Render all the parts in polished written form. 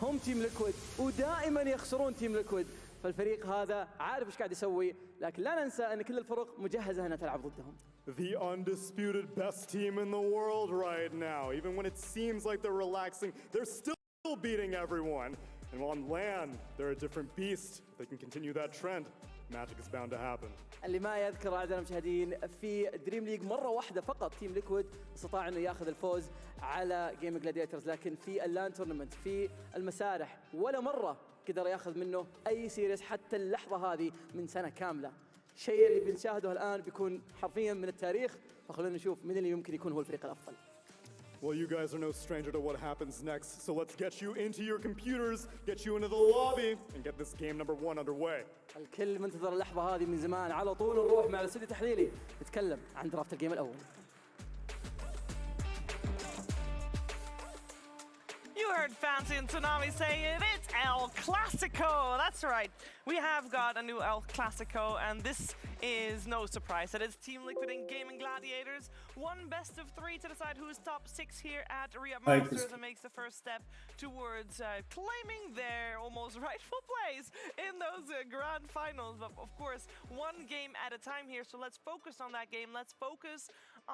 هم تيم ليكويد ودائما يخسرون تيم ليكويد. فالفريق هذا عارف ايش قاعد يسوي، لكن لا ننسى ان كل الفرق مجهزه انها تلعب ضدهم. The undisputed best team in the world right now. Even when it seems like they're relaxing, they're still beating everyone. And on land, they're a different beast. If they can continue that trend, magic is bound to happen. اللي ما يذكر اعزائنا المشاهدين، في دريم ليج مره واحده فقط تيم ليكويد استطاع انه ياخذ الفوز على جيم جلاديترز، لكن في اللان تورنمنت في المسارح ولا مره قدر ياخذ منه اي سيريس حتى اللحظه هذه من سنه كامله. الشيء اللي بنشاهده الان بيكون حرفيا من التاريخ، فخلونا نشوف من اللي يمكن يكون هو الفريق الافضل. Well, you guys are no stranger to what happens next, so let's get you into your computers, get you into the lobby, and get this game number 1 underway. الكل منتظر اللحظة هذه من زمان. على طول نروح مع الاستوديو التحليلي نتكلم عن درافت الجيم الأول. You heard Fancy and Tsunami say it, it's El Clasico. That's right. We have got a new El Clasico, and this is no surprise that it's Team Liquid and Gaming Gladiators. One best of 3 to decide who's top 6 here at Riyadh Masters and makes the first step towards claiming their almost rightful place in those grand finals. But of course, one game at a time here, so let's focus on that game. Let's focus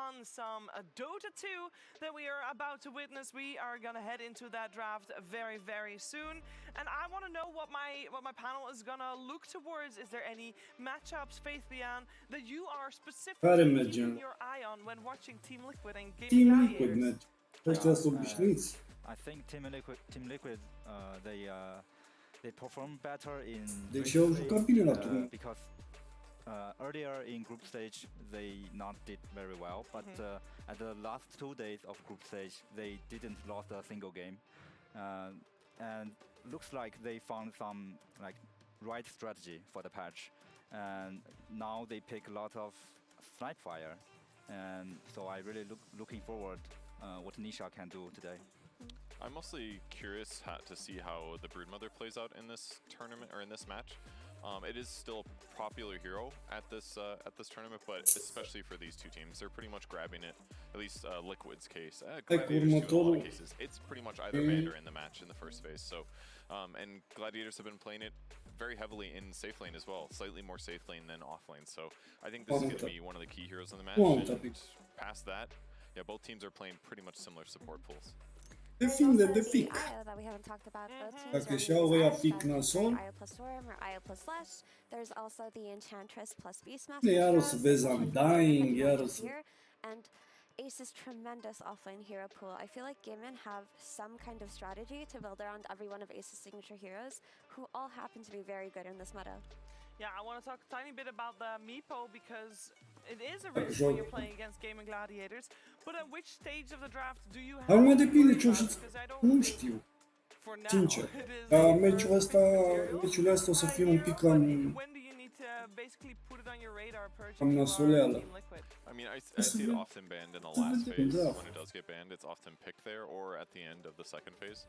on some Dota 2 that we are about to witness. We are gonna head into that draft very, very soon, and I want to know what my panel is gonna look towards. Is there any matchups, Faith Bian, that you are specifically keeping your eye on when watching Team Liquid and Gaming Gladiators? I think Team Liquid, they perform better in because earlier in group stage they not did very well, but at the last 2 days of group stage they didn't lost a single game, and looks like they found some like right strategy for the patch, and now they pick a lot of snipe fire, and so I really looking forward what Nisha can do today. I'm mostly curious to see how the Broodmother plays out in this tournament or in this match. It is still a popular hero at this tournament, but especially for these two teams, they're pretty much grabbing it. At least Liquid's case, Gladiators too, in a lot of cases, it's pretty much either Vander in the match in the first phase. So, and Gladiators have been playing it very heavily in safe lane as well, slightly more safe lane than off lane. So I think this is going to be one of the key heroes in the match. And past that, yeah, both teams are playing pretty much similar support pools. Det fick. That we haven't talked about. Both teams Aya plus Storm or Aya plus Lush. There's also the Enchantress plus Beastmaster. And Ace's tremendous offlane hero pool. I feel like Gaimin have some kind of strategy to build around every one of Ace's signature heroes, who all happen to be very good in this meta. Yeah, I want to talk a tiny bit about the Meepo because it is a risk when you're playing against Gaming Gladiators. But at which stage of the draft do you have? Because I don't think for now it is. When do you need to basically put it on your radar purchase Team Liquid? I mean, I see it often banned in the last phase. When it does get banned, it's often picked there or at the end of the second phase.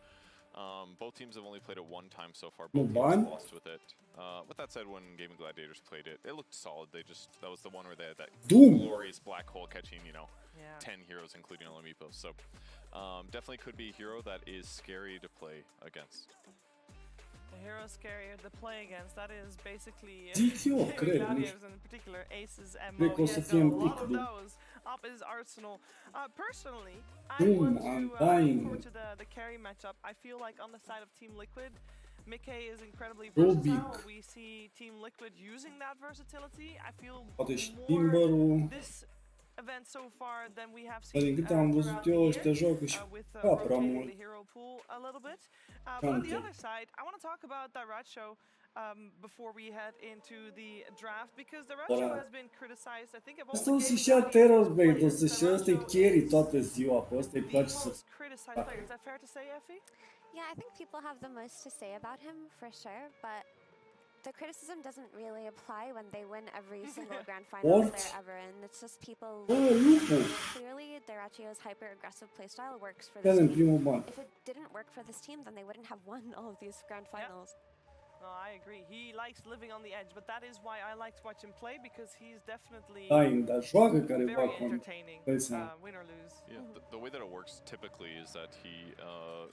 Both teams have only played it one time so far. Both teams lost with it. With that said, when Gaming Gladiators played it, it looked solid. That was the one where they had that glorious black hole catching, 10 heroes, including Olimipo. So definitely could be a hero that is scary to play against. The hero scarier to play against. That is basically Gladiators in particular, Ace's MO. Yes, a lot of those up his arsenal. Personally, I want to look forward to the carry matchup. I feel like on the side of Team Liquid, Mickey is incredibly versatile. We see Team Liquid using that versatility. I feel more this event so far than we have seen throughout the year, with rotating the hero pool a little bit. But on the other side, I want to talk about that Racho before we head into the draft, because the Racho has been criticized, I think, of all the most criticized player. Is that fair to say, Effie? Yeah, I think people have the most to say about him for sure, but the criticism doesn't really apply when they win every single grand final they're ever in. It's just people clearly Derachio's hyper-aggressive playstyle works for this team. If it didn't work for this team, then they wouldn't have won all of these grand finals. No, I agree. He likes living on the edge, but that is why I like to watch him play, because he's definitely Dying, dar joacă careva very acum. entertaining, win or lose. Yeah, the way that it works typically is that he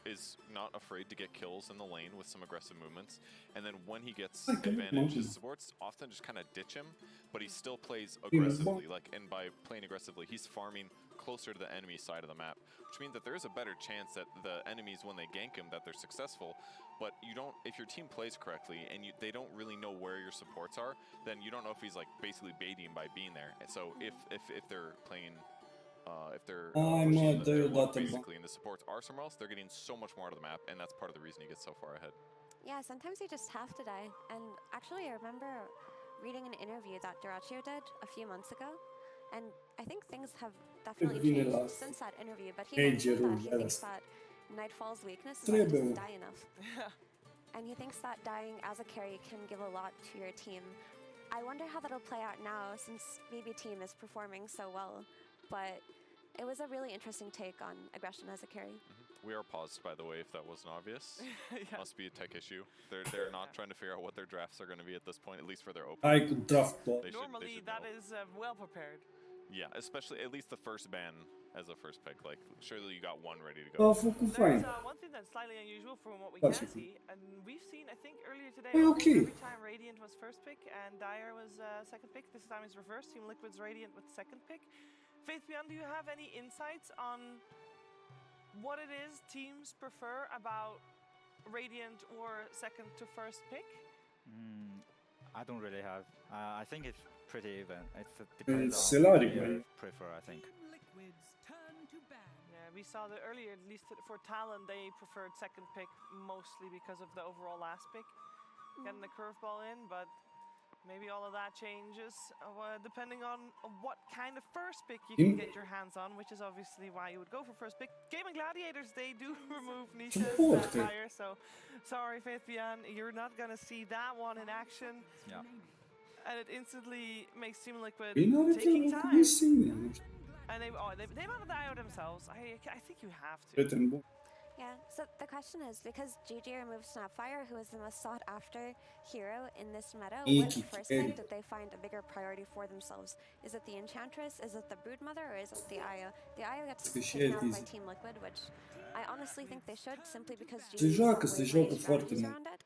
is not afraid to get kills in the lane with some aggressive movements, and then when he gets advantage, his supports often just kind of ditch him, but he still plays aggressively. And by playing aggressively, he's farming closer to the enemy side of the map, which means that there is a better chance that the enemies, when they gank him, that they're successful. But you don't, if your team plays correctly and they don't really know where your supports are, then you don't know if he's like basically baiting by being there. And so if they're playing, if they're basically and the supports are somewhere else, they're getting so much more out of the map, and that's part of the reason he gets so far ahead. Yeah, sometimes you just have to die. And actually, I remember reading an interview that Duraccio did a few months ago, and I think things have definitely changed since that interview. But he mentioned that he thinks that Nightfall's weakness is that he doesn't die enough. And he thinks that dying as a carry can give a lot to your team. I wonder how that'll play out now, since BB team is performing so well. But it was a really interesting take on aggression as a carry. We are paused, by the way, if that wasn't obvious. Must be a tech issue. They're not trying to figure out what their drafts are going to be at this point, at least for their opening. Normally, that is well prepared. Yeah, especially at least the first ban as a first pick. Like, surely you got one ready to go. There's one thing that's slightly unusual from what we can see, and we've seen, I think, earlier today, every time Radiant was first pick and Dire was second pick. This time it's reversed. Team Liquid's Radiant with second pick. Faithbian, do you have any insights on what it is teams prefer about Radiant or second to first pick? I don't really have. I think it's pretty even. It depends on what you prefer, I think. Yeah, we saw that earlier, at least for Talon, they preferred second pick mostly because of the overall last pick. Getting the curveball in, but maybe all of that changes depending on what kind of first pick you can get your hands on, which is obviously why you would go for first pick. Gaming Gladiators, they do remove Nisha's Sapphire, so sorry, Faithbian, you're not going to see that one in action. Yeah. And it instantly makes Team Liquid taking time. And they want to die out themselves. I think you have to. Yeah, so the question is, because GG removed Snapfire, who is the most sought after hero in this meta, what first pick did they find a bigger priority for themselves? Is it the Enchantress, is it the Broodmother, or is it the Io? The Io gets taken out by Team Liquid, which I honestly think they should, simply because GG strategies around it.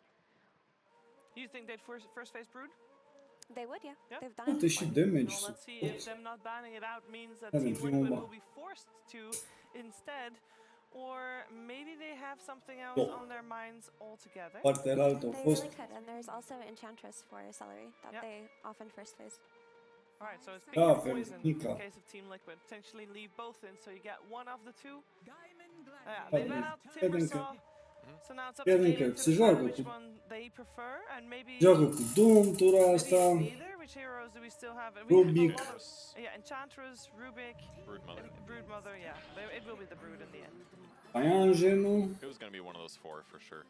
You think they'd first face Brood? They would, yeah. They've done it before. Well, let's see if them not banning it out means that Team Liquid will be forced to instead. Or maybe they have something else on their minds altogether. They really could, and there's also Enchantress for Celery that they often first face. Alright, so it's pick your poison in case of Team Liquid. Potentially leave both in, so you get one of the two. They ban out Timbersaw, so now it's up to Gator to decide which one they prefer, and maybe either. Which heroes do we still have? We have a lot of, Enchantress, Rubik, Broodmother, yeah. It will be the Brood in the end. It was going to be one of those four for sure.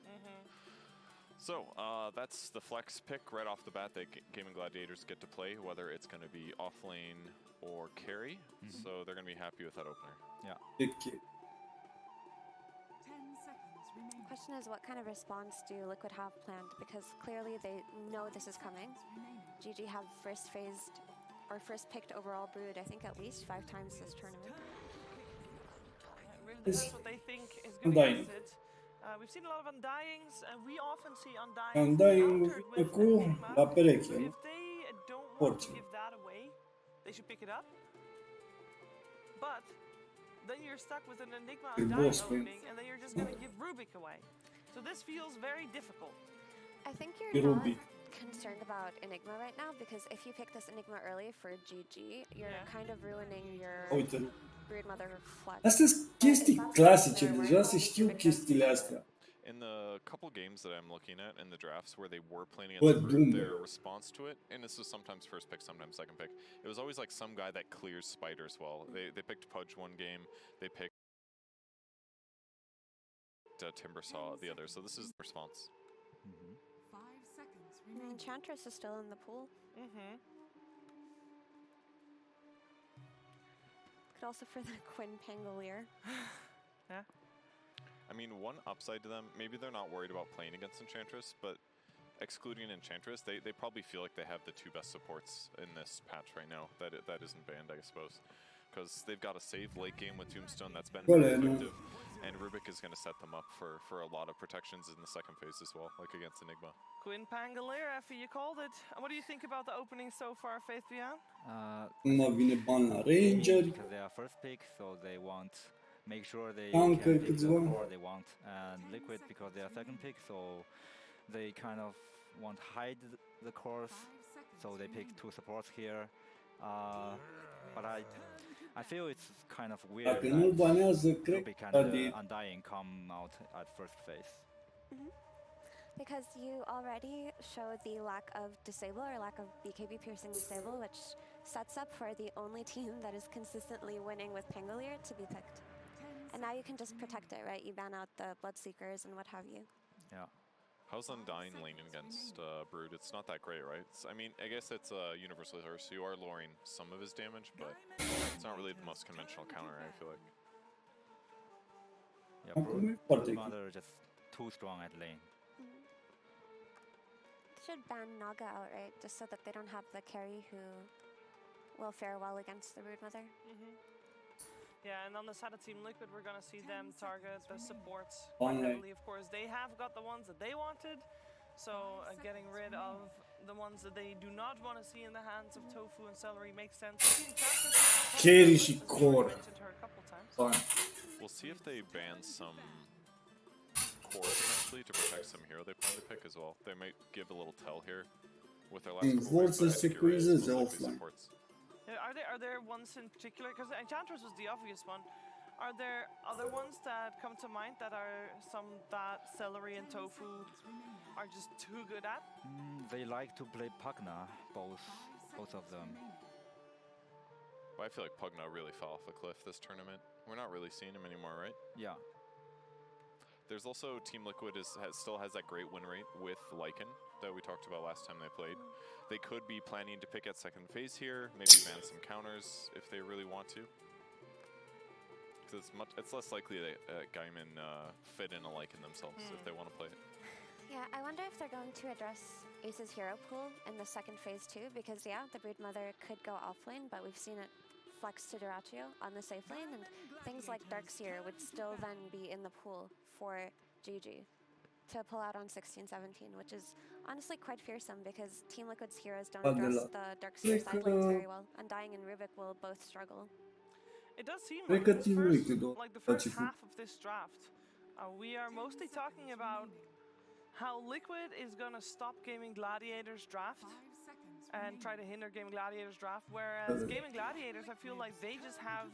So, that's the flex pick right off the bat that Gaming Gladiators get to play, whether it's going to be off lane or carry. So they're going to be happy with that opener. Yeah. Question is, what kind of response do Liquid have planned? Because clearly they know this is coming. GG have first phased or first picked overall Brood, I think at least 5 times this tournament. Really, that's what they think is going to get it. We've seen a lot of Undyings, and we often see Undyings countered with Enigma. If they don't want to give that away, they should pick it up. But then you're stuck with an Enigma Undying opening, and then you're just going to give Rubik away. So this feels very difficult. I think you're not concerned about Enigma right now, because if you pick this Enigma early for GG, you're kind of ruining your Broodmother flex. Astea sunt chestii clasice, deja se știu chestiile astea. In the couple games that I'm looking at in the drafts where they were playing against their response to it, and this was sometimes first pick, sometimes second pick, it was always like some guy that clears spiders well. They picked Pudge one game, they picked Timbersaw the other, so this is the response. 5 seconds. Enchantress is still in the pool. Could also for the Quinn Pangolier. I mean, one upside to them, maybe they're not worried about playing against Enchantress, but excluding Enchantress, they probably feel like they have the two best supports in this patch right now. That isn't banned, I suppose, because they've got a save late game with Tombstone that's been very effective, and Rubik is going to set them up for a lot of protections in the second phase as well, like against Enigma. Quinn Pangolier, Effie, you called it. What do you think about the opening so far, Faith Beyond? vine ban la Ranger. Because they are first pick, so they want make sure they can pick the core they want, and Liquid because they are second pick, so they kind of want to hide the cores, so they pick two supports here. But I feel it's kind of weird Dacă nu banează, cred Rubik că and de Undying come out at first phase. Because you already show the lack of disable or lack of BKB piercing disable, which sets up for the only team that is consistently winning with Pangolier to be picked. And now you can just protect it, right? You ban out the Bloodseekers and what have you. Yeah. How's Undying laning against Brood? It's not that great, right? I mean, I guess it's a universal healer, so you are lowering some of his damage, but it's not really the most conventional counter, I feel like. Yeah, Brood Mother just too strong at lane. Should ban Naga outright, just so that they don't have the carry who will fare well against the Brood Mother. Yeah, and on the side of Team Liquid, we're going to see them target the supports quite heavily. Of course, they have got the ones that they wanted, so getting rid of the ones that they do not want to see in the hands of Tofu and Celery makes sense. Carry și core. We'll see if they ban some cores eventually to protect some hero they plan to pick as well. They might give a little tell here with their last Vor să securizeze offline. Are there ones in particular? Because Enchantress was the obvious one. Are there other ones that come to mind that are some that Celery and Tofu are just too good at? They like to play Pugna, both of them. Well, I feel like Pugna really fell off a cliff this tournament. We're not really seeing him anymore, right? Yeah. There's also Team Liquid still has that great win rate with Lycan that we talked about last time they played. They could be planning to pick at second phase here, maybe ban some counters if they really want to. Because it's less likely that Gaiman fit in a Lycan themselves if they want to play it. Yeah, I wonder if they're going to address Ace's hero pool in the second phase too, because yeah, the Brood Mother could go offlane, but we've seen it flex to Duratio on the safe lane, and things like Darkseer would still then be in the pool for GG to pull out on 16-17, which is honestly quite fearsome because Team Liquid's heroes don't address the Darkseer side lanes very well. Undying and Rubik will both struggle. It does seem like the first half of this draft, we are mostly talking about how Liquid is going to stop Gaming Gladiators draft and try to hinder Gaming Gladiators draft, whereas Gaming Gladiators, I feel like they just have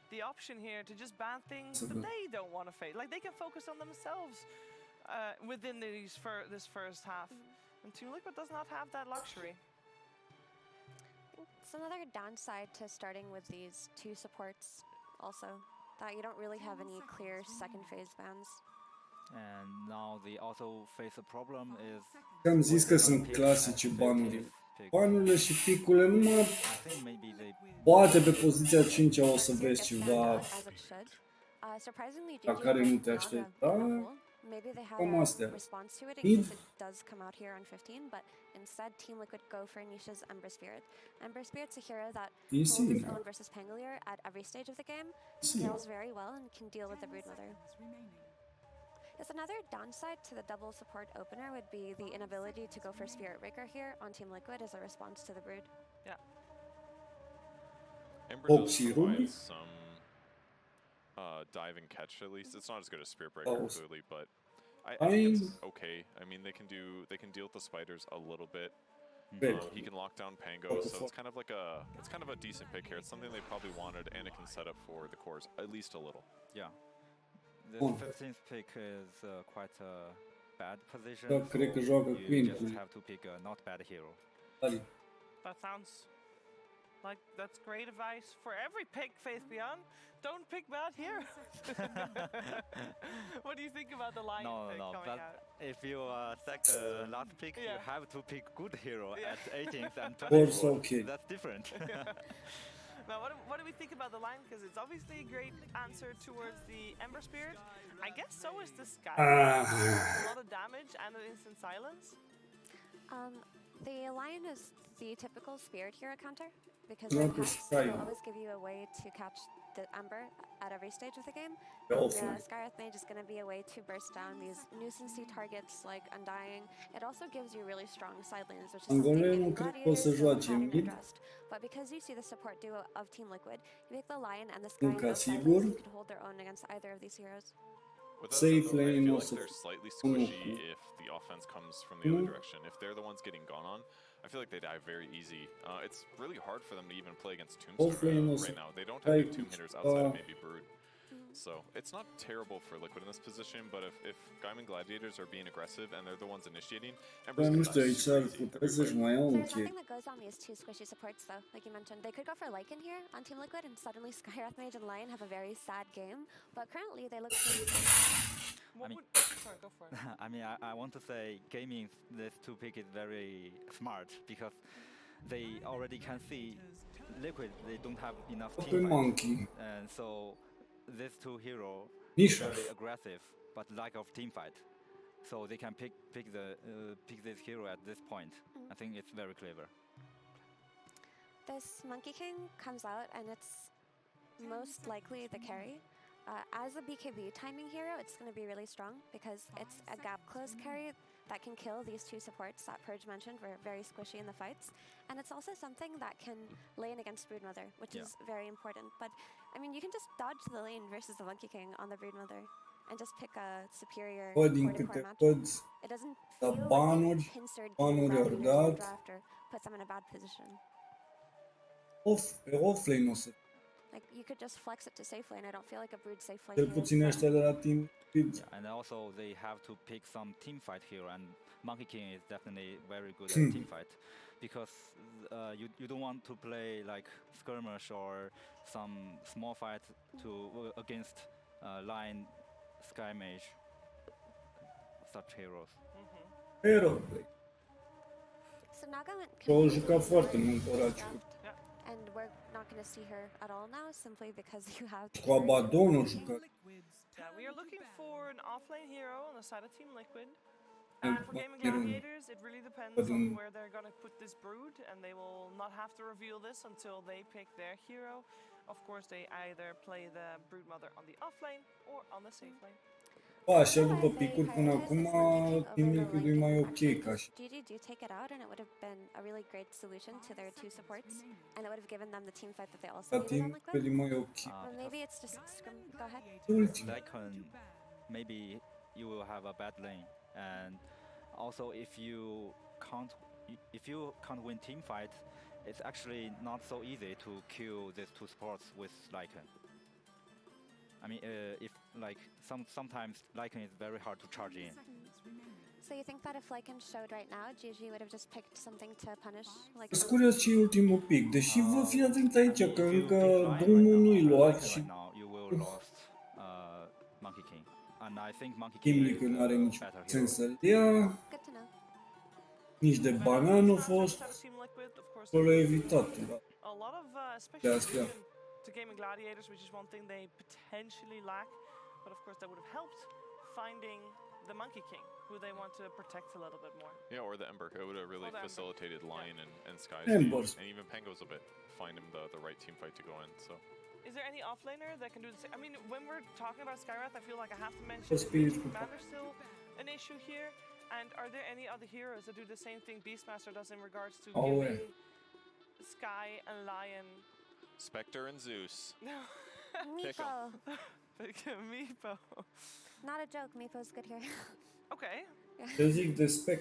the option here to just ban things that they don't want to face. Like, they can focus on themselves within this first half. And Team Liquid does not have that luxury. It's another downside to starting with these two supports also, that you don't really have any clear second phase bans. And now they also face a problem is... Am zis că sunt clasice banurile. Banurile și picurile numai poate pe poziția 5-a o să vezi ceva la care nu te aștepta. Maybe they have Cam a astea. response to it in case it does come out here on 15, but instead Team Liquid go for Nisha's Ember Spirit. Ember Spirit's a hero that holds its own versus Pangolier at every stage of the game, scales very well, and can deal with the Brood Mother. Yes, another downside to the double support opener would be the inability to go for Spirit Breaker here on Team Liquid as a response to the Brood. Yeah. Ember does provide some dive and catch at least. It's not as good as Spirit Breaker clearly, but I think it's okay. I mean, they can deal with the spiders a little bit. He can lock down Pango, so it's kind of a decent pick here. It's something they probably wanted, and it can set up for the cores at least a little. Yeah. The 15th pick is quite a bad position. Cred că joacă Queen. You just have to pick a not bad hero. That sounds like that's great advice for every pick, Faith Beyond. Don't pick bad heroes. What do you think about the line pick coming out? If you select the last pick, you have to pick good hero at 18th and 24th. That's different. Now, what do we think about the line? Because it's obviously a great answer towards the Ember Spirit. I guess so is the Sky. A lot of damage and an instant silence. The lion is the typical spirit hero counter because Not their the pets sky. will always give you a way to catch the ember at every stage of the game. The And offline. the Skywrath Mage is going to be a way to burst down these nuisancey targets like Undying. It also gives you really strong side lanes, which is something Angolenul Gaming cred că o să Gladiators joace hadn't mid. addressed. But because you see the support duo of Team Liquid, you make the Lion and the Sky Încă both side sigur. lanes and can hold their own against either of these heroes. With that Safe said, though, I lane feel also like they're slightly unu squishy cu if the offense comes from the other direction. If they're the ones getting gone on, I feel like they die very easy. It's really hard for them to even play against Tombstone Offlane o să right now. They don't have ai any cu tomb hitters outside of ceva maybe Brood. So it's not terrible for Liquid in this position, but if Gaming Gladiators are being aggressive and they're the ones initiating, Dar Ember's nu gonna știu, die aici super ar easy putea să-și everywhere. mai iau un There's check. nothing that goes on these two squishy supports though, like you mentioned. They could go for Lycan here on Team Liquid and suddenly Skywrath Mage and Lion have a very sad game, but currently they look pretty What I mean- would... Sorry, go for it. I mean, I want to say gaming this two pick is very smart because they already can see Liquid. They don't have enough Pe team fight, Monkey. and so these two hero Nici very aggressive but lack of team fight. So they can pick this hero at this point. I think it's very clever. This Monkey King comes out and it's most likely the carry. As a BKB timing hero, it's going to be really strong because it's a gap close carry that can kill these two supports that Purge mentioned were very squishy in the fights. And it's also something that can lane against Broodmother, which is very important. But I mean, you can just dodge the lane versus the Monkey King on the Broodmother and just pick a superior Bă, din core-to-core câte matchup. văd, It doesn't dar feel like banuri, a pincered banuri game au grabbing dat. into the drafter puts them in a bad position. Pe offlane o să, Like, you could just flex it to safe lane. I don't feel like a Brood safe lane cel here, puțin but- ăștia de la Team Liquid. Yeah, and also they have to pick some team fight hero, and Monkey King is definitely very good Hmm. at team fight because you don't want to play like skirmish or some small fight to against Lion, Sky Mage, such heroes. Hero. So Naga went O completely jucat foarte blind mult this Oraciu. draft, and we're not going to see her at all now simply because you have Cu Abaddon o jucat. Yeah, we are looking for an offlane hero on the side of Team Liquid. And And for Gaming Baron. Gladiators, it really depends But, on where they're going to put this Brood, and they will not have to reveal this until they pick their hero. Of course, they either play the Broodmother on the offlane or on the safe lane. Bă, așa după picuri până acum, Team Liquid e mai ok ca și. GG do take it out, and it would have been a really great solution to their two supports, and it would have given them the team fight that they also Ca needed Team on Liquid Liquid. e mai ok. But maybe it's just scrim. Go ahead. Ultim. Lycan, maybe you will have a bad lane, and also if you can't win team fight, it's actually not so easy to kill these two supports with Lycan. I mean, if like sometimes Lycan is very hard to charge in. So you think that if Lycan showed right now, GG would have just picked something to punish like Sunt curios ce e ultimul pic, deși vă fi atent aici că If you încă pick Lion drumul nu-i right luat now, și right now, you will lost Monkey King, and I think Monkey Team King Liquid is nu are a niciun better hero. sens să-l dea, good to know. nici de banan nu a fost, Team Liquid, of course, acolo a evitat. a lot of special That's good. vision to Gaming Gladiators, which is one thing they potentially lack. But of course, that would have helped finding the Monkey King, who they want to protect a little bit more. Yeah, or the Ember. It would have really Or the Ember. facilitated Lion and Sky's Embers. game, and even Pango's a bit. Find him the right team fight to go in. So Is there any offlaner that can do the same? I mean, when we're talking about Skywrath, I feel like I have to mention Or Spirit is Cooper. Commander still an issue here? And are there any other heroes that do the same thing Beastmaster does in regards to Oh, giving Sky and Lion? Spectre and Zeus. No, Meepo. Meepo. Not a joke. Meepo's good here. Okay, Ce zic de spec,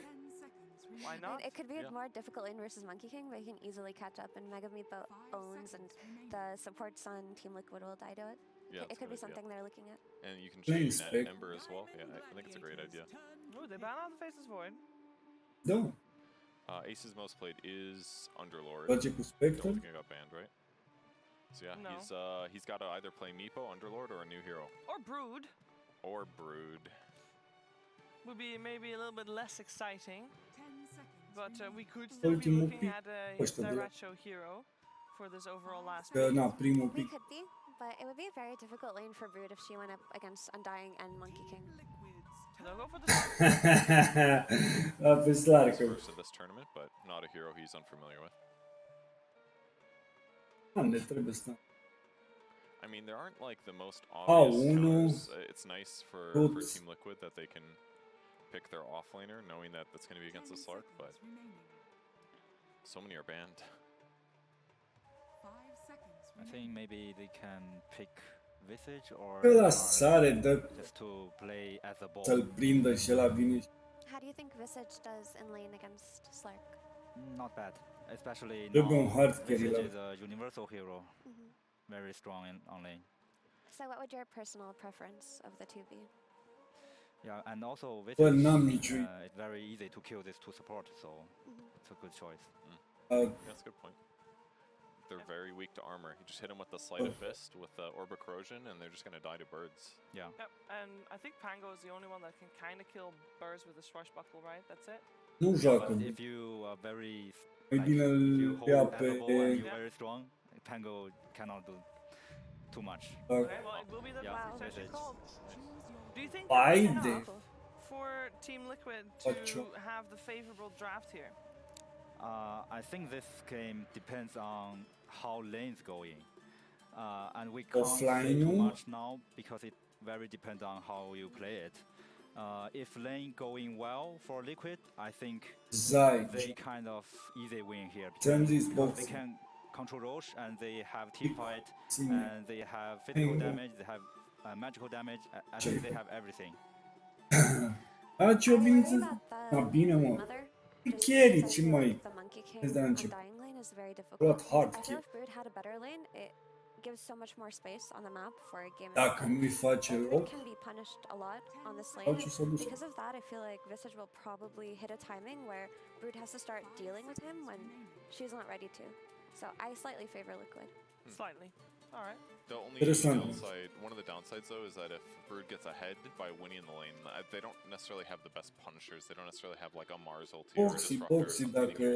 why I mean, not? it could be Yeah. a more difficult lane versus Monkey King, but he can easily catch up, and Mega Meepo owns, and the supports on Team Liquid will die to it. Yeah, It could be something they're looking at. And you can Playing chain that spec. Ember as well. Yeah, I think it's a great idea. Ooh, they ban out the Faceless Void. da, Ace's most played is Underlord. face cu Don't Spectre, think it got banned, right? So yeah, No. he's got to either play Meepo, Underlord, or a new hero, Or Brood or Brood. would be maybe a little bit less exciting. But we could still be Ultimul looking pic at a ăsta de la- Daracho hero for this overall last că pick. na, primul We pic, could be, but it would be a very difficult lane for Brood if she went up against Undying and Monkey King. So go for the Pe Slark. First of this tournament, but not a hero he's unfamiliar with. Ne trebuie să... I mean, there aren't like the most obvious counters. It's nice for Team Liquid that they can pick their offlaner, knowing that that's going to be against the Slark, but so many are banned. I think maybe they can pick Visage or just to play as a ball. Să-l prindă și ăla vine. How do you think Visage does in lane against Slark? Not bad, especially now Visage is a universal hero, very strong on lane. So what would your personal preference of the two be? Yeah, and also Visage, it's very easy to kill these two support, so it's a good choice. That's a good point. They're very weak to armor. You just hit them with the Sleight of Fist, with the Orb of Corrosion, and they're just going to die to birds. Yeah. Yep, and I think Pango is the only one that can kind of kill birds with a swashbuckle, right? That's it? Nu joacă. If you are very... Mai bine îl ia pe... very strong, Pango cannot do too much. Okay, well, it will be the session called. Do you think for Team Liquid to have the favorable draft here? I think this game depends on how lane's going, and we can't say too much now because it very depends on how you play it. If lane going well for Liquid, I think they kind of easy win here because they can control Roche and they have team fight and they have physical damage, they have magical damage. I think they have everything. Ce-o bine mă. Carry, ce mai... Vezi de la început. Hard kill. Gives so much more space on the map for a game. Dacă nu-i face loc, can be punished a lot on this lane. Because of that, I feel like Visage will probably hit a timing where Brood has to start dealing with him when she's not ready to. So I slightly favor Liquid. Slightly. All right. The only downside, one of the downsides though, is that if Brood gets ahead by winning the lane, they don't necessarily have the best punishers. They don't necessarily have like a Mars ulti or a disruptor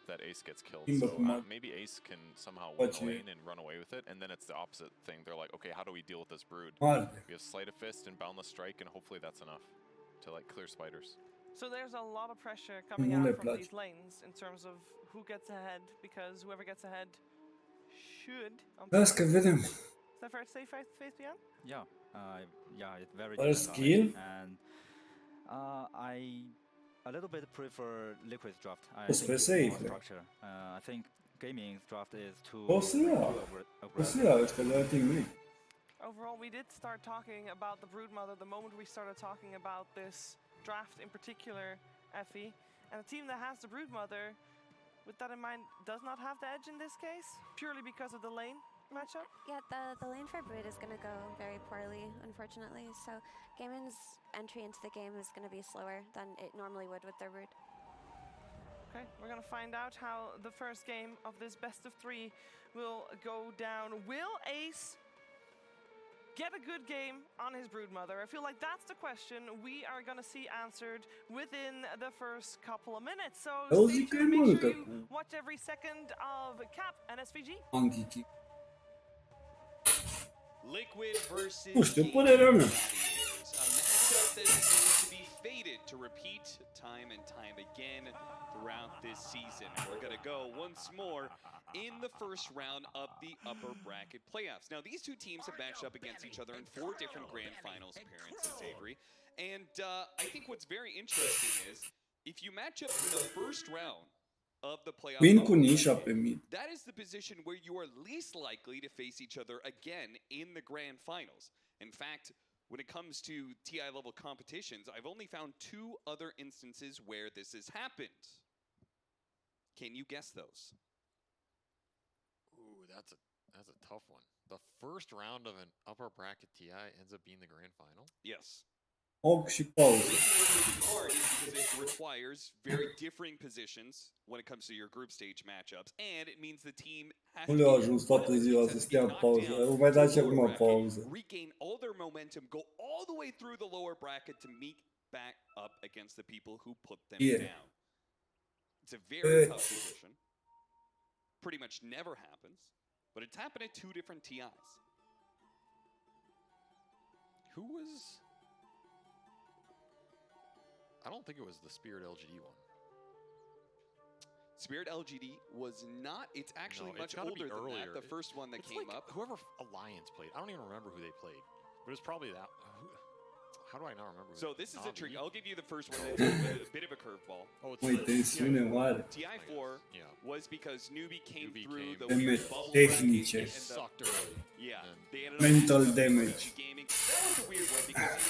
that Ace gets killed. So maybe Ace can somehow win the lane and run away with it, and then it's the opposite thing. They're like, okay, how do we deal with this Brood? We have Sleight of Fist and Boundless Strike, and hopefully that's enough to like clear spiders. So there's a lot of pressure coming out from these lanes in terms of who gets ahead, because whoever gets ahead should. Las că vedem. Is that fair to say, Faith Beyond? Yeah, yeah, it's very skill. And I a little bit prefer Liquid's draft. I think it's more structure. I think gaming's draft is too aggressive. Overall, we did start talking about the Broodmother the moment we started talking about this draft in particular, Effie, and a team that has the Broodmother, with that in mind, does not have the edge in this case, purely because of the lane matchup? Yeah, the lane for Brood is going to go very poorly, unfortunately, so Gamen's entry into the game is going to be slower than it normally would with their Brood. Okay, we're going to find out how the first game of this best of three will go down. Will Ace get a good game on his Broodmother? I feel like that's the question we are going to see answered within the first couple of minutes. So stay tuned, make sure you watch every second of Cap and SVG. Liquid versus Gladiators, a matchup that seems to be fated to repeat time and time again throughout this season. We're going to go once more in the first round of the upper bracket playoffs. Now, these two teams have matched up against each other in 4 different grand finals appearances, Avery. And I think what's very interesting is, if you match up in the first round of the playoff, that is the position where you are least likely to face each other again in the grand finals. In fact, when it comes to TI level competitions, I've only found 2 other instances where this has happened. Can you guess those? Ooh, that's a tough one. The first round of an upper bracket TI ends up being the grand final? Yes. Și pauză. Because it requires very differing positions when it comes to your group stage matchups, and it means the team has to regain all their momentum, go all the way through the lower bracket to meet back up against the people who put them down. It's a very tough position. Pretty much never happens, but it's happened at 2 different TIs. I don't think it was the Spirit LGD one. Spirit LGD was not. It's actually No, much older than earlier. that. The first one that It's came like up. Whoever Alliance played. I don't even remember who they played. But it was probably that. How do I not remember? So this is a trick. I'll give you the first one. That's a bit of a curveball. Oh, it's Măi, tensiune mare. TI4 Yeah. was because Newbie came through the Damage weird bubble tehnice. bracket and Sucked early. yeah, And they ended up Mental losing to damage. PG Gaming. That was a weird one because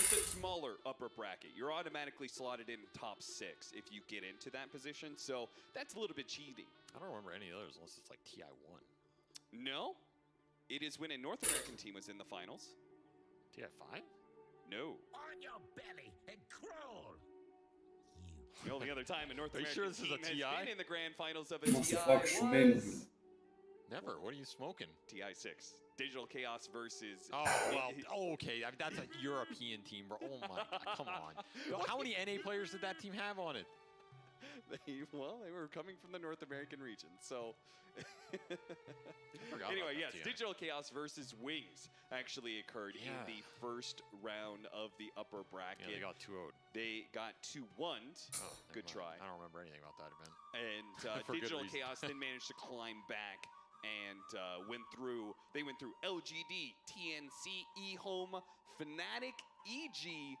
it's a smaller upper bracket. You're automatically slotted in top 6 if you get into that position. So that's a little bit cheating. I don't remember any others unless it's like TI1. No, it is when a North American team was in the finals. TI5? No. On your belly and crawl. The only other time a North Are you American sure this is a team has TI? been in the grand finals of a Mă să TI fac și meniul. was Never. What are you smoking? TI6. Digital Chaos versus... Oh, well, okay. I mean, that's a European team, bro. Oh, my God. Come on. How many NA players did that team have on it? Well, they were coming from the North American region, so... Anyway, yes, Digital Chaos versus Wings actually occurred in the first round of the upper bracket. Yeah, they got 2-0'd. They got 2-1'd. Oh, Good try. I don't remember anything about that event. And For good Digital reason. Chaos then managed to climb back and went through. They went through LGD, TNC, eHome, Fnatic, EG,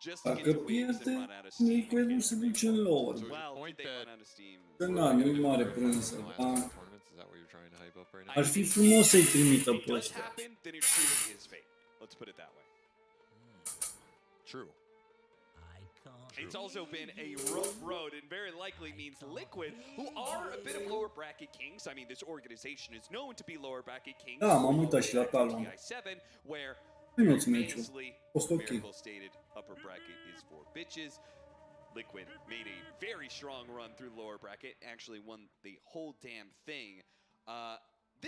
just to get Dacă to Wings and pierde, run out of steam. Liquid nu se duce în lor. Well, point did they that- run out of steam? Că na, nu-i mare prânză, Last dar tournaments, is that what you're trying to hype up right now? ar fi frumos să-i trimită If it pe does ăștia. happen, then it's truly his fate. Let's put it that way. True. It's also been a rough road and very likely means Liquid, who are a bit of lower bracket kings. I mean, this organization is known to be lower bracket kings. Da, m-am uitat și la talon. TI7, where Minuț meciul. famously, A fost ok. Miracle stated upper bracket is for bitches. Liquid made a very strong run through lower bracket, actually won the whole damn thing.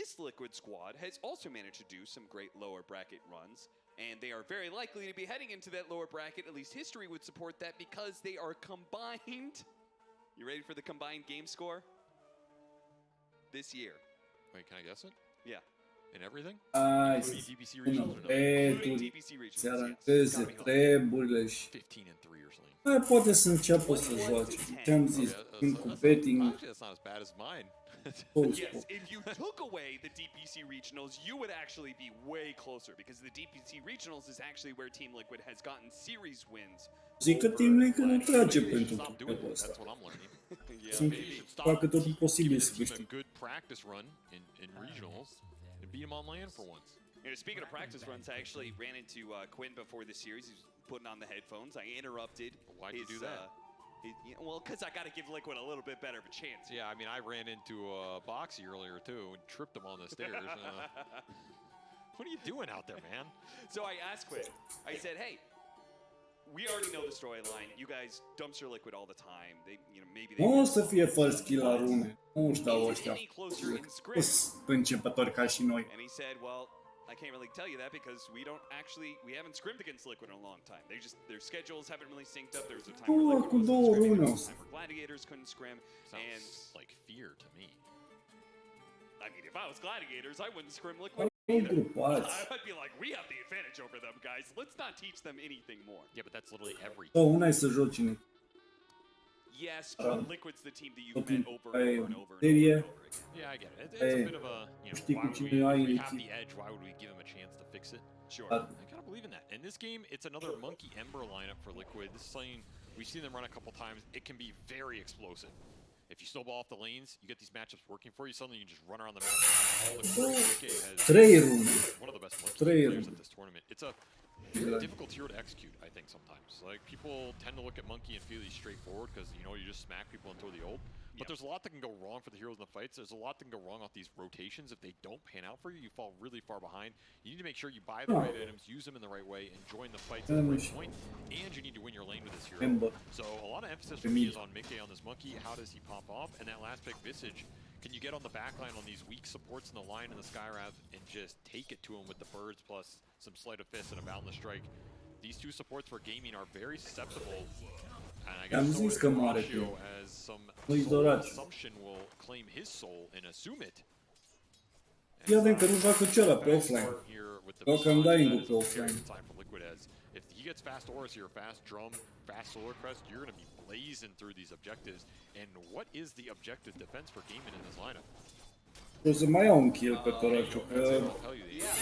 This Liquid squad has also managed to do some great lower bracket runs, and they are very likely to be heading into that lower bracket. At least history would support that because they are combined. You ready for the combined game score? This year. Wait, can I guess it? Yeah. In everything? Hai Including să DPC spună regionals or no? Including peturi, DPC regionals, să yes. aranjeze Got me hooked. treburile și... 15-3 or something. Mai poate să înceapă să joace. Ce-am zis, când cu betting, Actually, that's not as bad as mine. toți Yes, if you took away the DPC regionals, you would actually be way closer because the DPC regionals is actually where Team Liquid has gotten series wins. zic că Team Liquid nu trage pentru Stop doing turul it. ăsta. That's what I'm learning. Yeah, Sunt maybe. facă totul posibil să Give a câștige. good practice run in regionals and beat him on land for once. You know, speaking of practice runs, I actually ran into Quinn before the series. He was putting on the headphones. I interrupted. Why'd you do that? Well, because I got to give Liquid a little bit better of a chance. Yeah, I mean, I ran into Boxy earlier too and tripped him on the stairs. What are you doing out there, man? So I asked Quinn. I said, "Hey, we already know the storyline. You guys dumpster Liquid all the time. They, you know, maybe they." Nu o să fie fără skill la rune. Nu stau Is it ăștia. any closer in script? Sunt începători ca și noi. And he said, "Well, I can't really tell you that because we haven't scrimmed against Liquid in a long time. Their schedules haven't really synced up. There was a time where Liquid Cu wasn't două scrimming, rune there o was a să... time where Gladiators couldn't scrim, and Sounds like fear to me. I mean, if I was Gladiators, I wouldn't scrim Liquid Au either. grupați. I'd be like, we have the advantage over them, guys. Let's not teach them anything more. Yeah, but that's literally every. Oh, una e să joci în Yes, but Liquid's the team that you've totul met over pe and over and over. serie. Yeah, I get it. It's Hey, a bit of a, știi why cu would cine ai we în have echipă. the edge? Why would we give him a chance to fix it? Sure. Dar I gotta believe in that. In this game, it's another Monkey Ember lineup for Liquid. This is something we've seen them run a couple times. It can be very explosive. If you snowball off the lanes, you get these matchups working for you. Suddenly you can just run around the map. All the MK has trei rune. one of the best Monkey Three players of at this tournament. It's a very difficult hero to execute, I think, sometimes. Like, people tend to look at Monkey and feel he's straightforward because, you just smack people and throw the ult. But there's a lot that can go wrong for the heroes in the fights. There's a lot that can go wrong off these rotations. If they don't pan out for you, you fall really far behind. You need to make sure you buy the right items, use them in the right way, and join the fights at the right point. And you need to win your lane with this hero. Ember. So a lot of emphasis for me is on Mickey on this Monkey. How does he pop off? And that last pick, Visage, can you get on the back line on these weak supports in the line and the Skyrab and just take it to him with the birds plus some sleight of fist and a boundless strike? These two supports for gaming are very susceptible. And I guess zis că moare Ratio pe as some Lui soul Dorat. assumption will claim his soul and assume it. Fii atent că nu joacă celălalt pe offline. Joacă în dying-ul pe offline. If he gets fast Aura here, fast Drum, fast Solar Crest, you're going to be blazing through these objectives. And what is the objective defense for Gaimin in this lineup? O să mai iau un kill pe Toraciu, că... Yeah,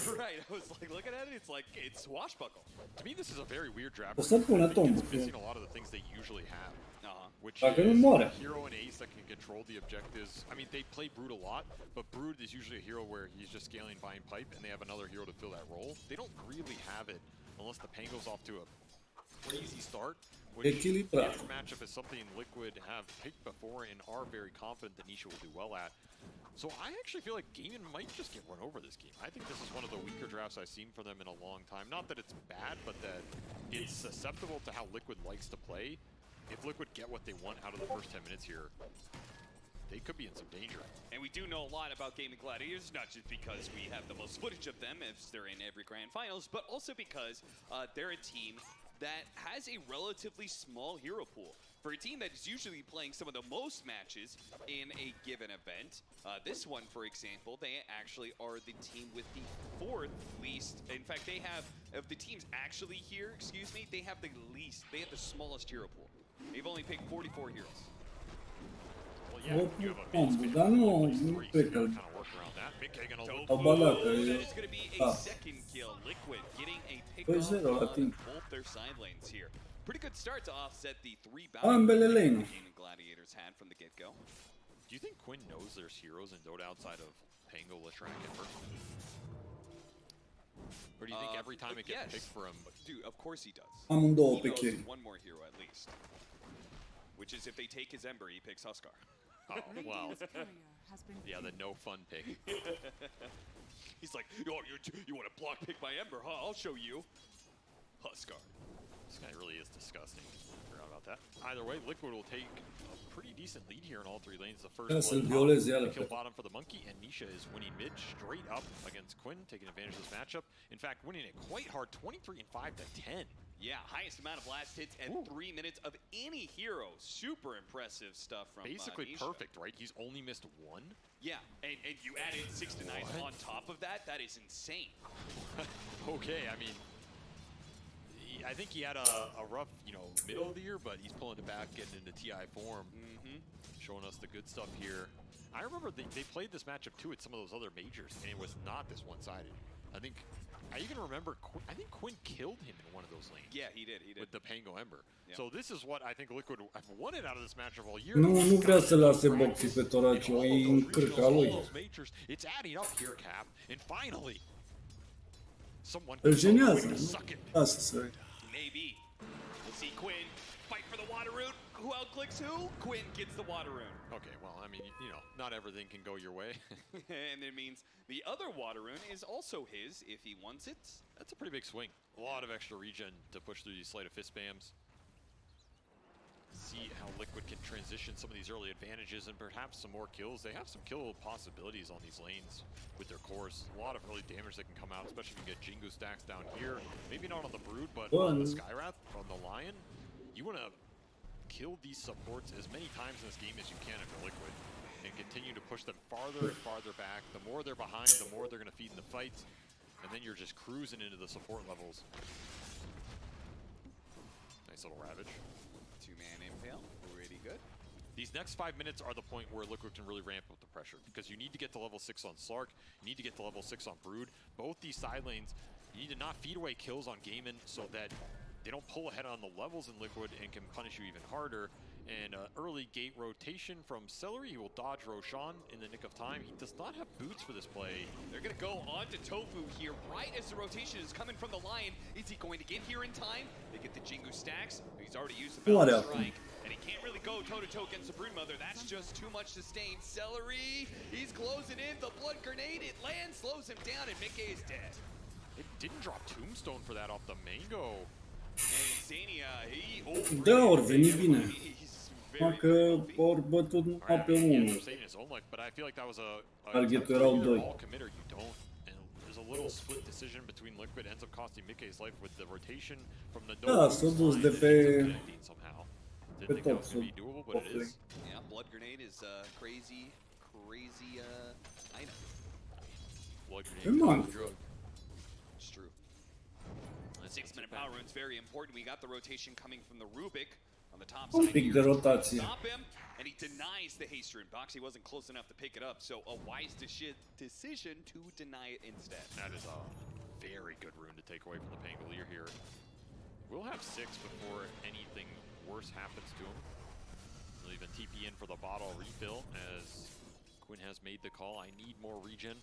you're right. I was like looking at it, it's swashbuckle. To me, this is a very weird draft. O să pună tombul. It's missing a lot of the things they usually have. Which Dacă nu is moare. a hero and ace that can control the objectives. I mean, they play Brood a lot, but Brood is usually a hero where he's just scaling Vine Pipe and they have another hero to fill that role. They don't really have it unless the Pang goes off to a crazy start, which this matchup is something Liquid have picked before and are very confident that Nisha will do well at. So I actually feel like Gaimin might just get run over this game. I think this is one of the weaker drafts I've seen from them in a long time. Not that it's bad, but that it's susceptible to how Liquid likes to play. If Liquid get what they want out of the first 10 minutes here, they could be in some danger. And we do know a lot about G.Gladiators, not just because we have the most footage of them as they're in every grand finals, but also because they're a team that has a relatively small hero pool. For a team that is usually playing some of the most matches in a given event, this one, for example, they actually are the team with the 4th least. In fact, they have, of the teams actually here, excuse me, they have the least, they have the smallest hero pool. They've only picked 44 heroes. Well, yeah, you have a Dar nu cred că au balat, că e... It's going to be a second kill. Liquid getting a pick Păi off 0 la on timp. both their side lanes here. Pretty good start to offset the 3 Ambele bounties lane. Gladiators had from the get-go. Do you think Quinn knows there's heroes in Dota outside of Pango, Leshrac, and Ember? Or do you think every time it gets picked for him? Dude, of course he does. Amândouă He pe knows carry. one more hero at least. Which is if they take his Ember, he picks Huskar. Oh, well. Yeah, the no fun pick. He's like, oh, you want to block pick my Ember, huh? I'll show you. Huskar. This guy really is disgusting. Forgot about that. Either way, Liquid will take a pretty decent lead here in all 3 lanes. The first kill bottom for the Monkey, and Nisha is winning mid straight up against Quinn, taking advantage of this matchup. In fact, winning it quite hard, 23 and 5 to 10. Yeah, highest amount of blast hits and 3 minutes of any hero. Super impressive stuff from basically Nisha. Perfect, right? He's only missed 1. Yeah, and you added 6 to 9 on top of that. That is insane. Okay, I mean, I think he had a rough, middle of the year, but he's pulling it back, getting into TI form, showing us the good stuff here. I remember they played this matchup too at some of those other majors, and it was not this one-sided. I even remember, I think Quinn killed him in one of those lanes. Yeah, he did. With the Pango Ember. Yep. So this is what I think Liquid have wanted out of this matchup all year. Nu vrea să lase boxii pe Toraciu, e în cârca lui. It's adding up here, Cap, and finally, someone Îl genează, asta să... Maybe. We'll see Quinn fight for the water rune. Who outclicks who? Quinn gets the water rune. Okay, well, I mean, not everything can go your way. And it means the other water rune is also his if he wants it. That's a pretty big swing. A lot of extra regen to push through these Sleight of Fist spams. See how Liquid can transition some of these early advantages and perhaps some more kills. They have some kill possibilities on these lanes with their cores. A lot of early damage that can come out, especially if you get Jingu stacks down here. Maybe not on the Brood, but on the Skywrath, on the Lion. You want to kill these supports as many times in this game as you can if you're Liquid and continue to push them farther and farther back. The more they're behind, the more they're going to feed in the fight, and then you're just cruising into the support levels. Nice little Ravage. 2-man impale, pretty good. These next 5 minutes are the point where Liquid can really ramp up the pressure because you need to get to level 6 on Slark, you need to get to level 6 on Brood. Both these side lanes, you need to not feed away kills on Gaimin so that they don't pull ahead on the levels in Liquid and can punish you even harder. And early gate rotation from Celery. He will dodge Roshan in the nick of time. He does not have boots for this play. They're going to go on to Tofu here right as the rotation is coming from the Lion. Is he going to get here in time? They get the Jingu stacks. He's already used the Balance Strike. And he can't really go toe-to-toe against the Broodmother. That's just too much sustain. Celery, he's closing in. The Blood Grenade, it lands, slows him down, and Mickey is dead. It didn't drop Tombstone for that off the Mango. And Xania, Da, ori veni bine. Că ori bătut numai pe unul. Targetul erau 2. There's a little split decision between Liquid, ends up costing Mickey's life with the rotation from the Da, s-a dus de pe... Pe top, yeah, Blood Grenade is a crazy item. Blood Grenade. It's true. 6-minute power rune's very important. We got the rotation coming from the Rubik on the top Un side pic de here. rotație. Stop him, and he denies the haste rune. Boxy wasn't close enough to pick it up, so a wise decision to deny it instead. That is a very good rune to take away from the Pangolier here. We'll have 6 before anything worse happens to him. He'll even TP in for the bottle refill as Quinn has made the call. I need more regen.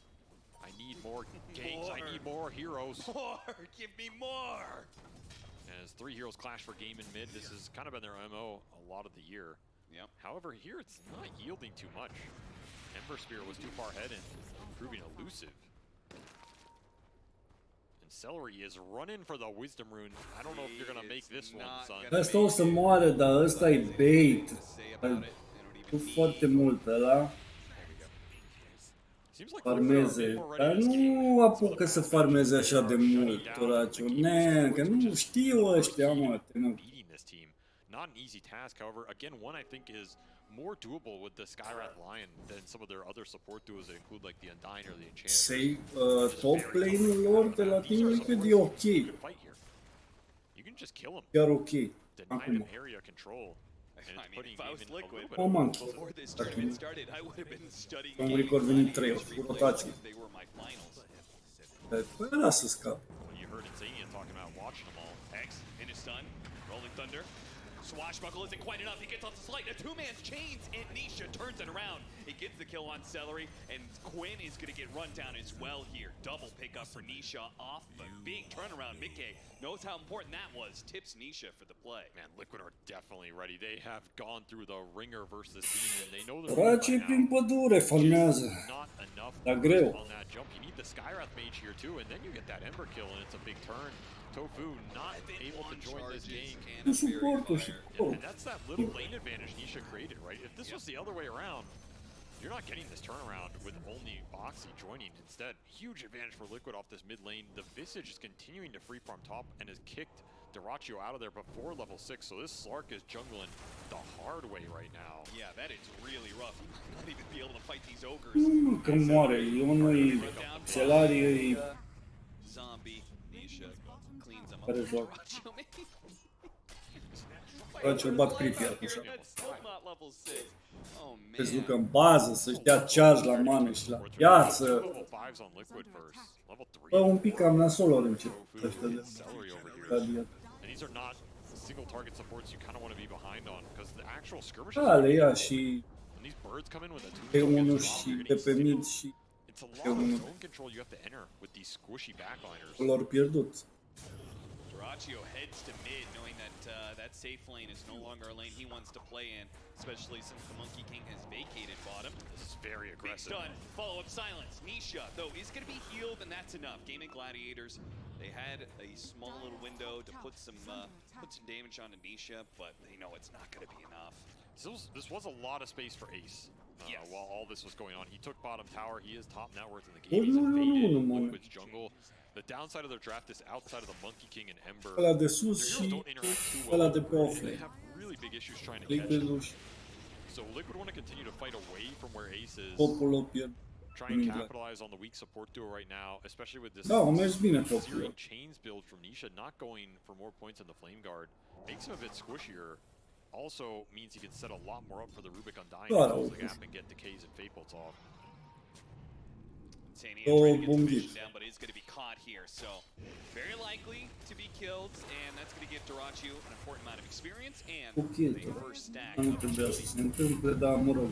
I need more ganks. I need more heroes. More! Give me more! As 3 heroes clash for game in mid, this has kind of been their MO a lot of the year. Yep. However, here it's not yielding too much. Ember Spear was too far ahead and proving elusive. And Celery is running for the Wisdom Rune. I don't know if you're going to make this one, son. Ăsta o să moară, dar ăsta e bait. Cu foarte mult ăla. Farmeze, dar nu apucă să farmeze așa de mult, Doracio. Că nu știu ăștia, mă. Not an easy task, however, again, one I think is more doable with the Skywrath Lion than some of their other support duos that include like the Undyne or the Enchantress. Say, top lane-ul lor de la Team Liquid e ok. You can just kill him. Chiar ok. Deny him area control. I mean, if I was Liquid, O monkey. before this tournament started, I would have been studying Am record venit 3 cu rotație. they were my finals. Păi ăla să scap. You heard Insania talking about watching them all. X in his stun, Rolling Thunder. Swashbuckle isn't quite enough. He gets off the slide. A two-man's chains, and Nisha turns it around. He gets the kill on Celery, and Quinn is going to get run down as well here. Double pickup for Nisha off the big turnaround. Mickey knows how important that was. Tips Nisha for the play. Man, Liquid are definitely ready. They have gone through the ringer versus this team, and they know they're Dracii prin pădure farmează. Dar greu. On that jump, you need the Skywrath mage here too, and then you get that Ember kill, and it's a big turn. Tofu not able to join this game. Cu suportul și And that's that little lane advantage Nisha created, right? If this was the other way around, you're not getting this turnaround with only Boxy joining. Instead, huge advantage for Liquid off this mid lane. The Visage is continuing to free farm top and has kicked Dyrachyo out of there before level 6, so this Slark is jungling the hard way right now. Yeah, that is really rough. He might not even be able to fight these ogres. Nu, că moare. Unul Celarii e... Zombie, Nisha cleans him up. Care joacă. Dracii bat creepy acum. Să se ducă în bază, să-și dea charge la mană și la piață. Bă, un pic cam nasol ori încep ăștia de Gladiator. Single target supports you kind of want to be behind on because the actual skirmish Da, le ia și when these birds come in with a pe unul și de pe mid și it's a lot of zone control you have to enter with these squishy backliners. lor pierdut. Dyrachyo heads to mid, knowing that that safe lane is no longer a lane he wants to play in, especially since the Monkey King has vacated bottom. This is very aggressive. Big stun, follow-up silence. Nisha, though, is going to be healed, and that's enough. Gaming Gladiators, they had a small little window to put some damage on Nisha, but they know it's not going to be enough. This was a lot of space for Ace. Yes. While all this was going on, he took bottom tower. He is top net worth in the game. He's invaded Liquid's jungle. The downside of their draft is outside of the Monkey King and Ember. Ăla de sus și ăla de pe offlane. They have really big issues trying to catch him. So Liquid want to continue to fight away from where Ace is. Popul o pierd. Try and capitalize on the weak support duo right now, especially with this Syrian chains build from Nisha not going for more points in the Flame Guard. Makes him a bit squishier. Also means he can set a lot more up for the Rubik Undyne to close the gap and get decays and fate bolts off. Insania trying to get the vision down, but is going to be caught here. So very likely to be killed, and that's going to give Dyrachyo an important amount of experience and the first stack. Nu trebuia să se întâmple, dar mă rog.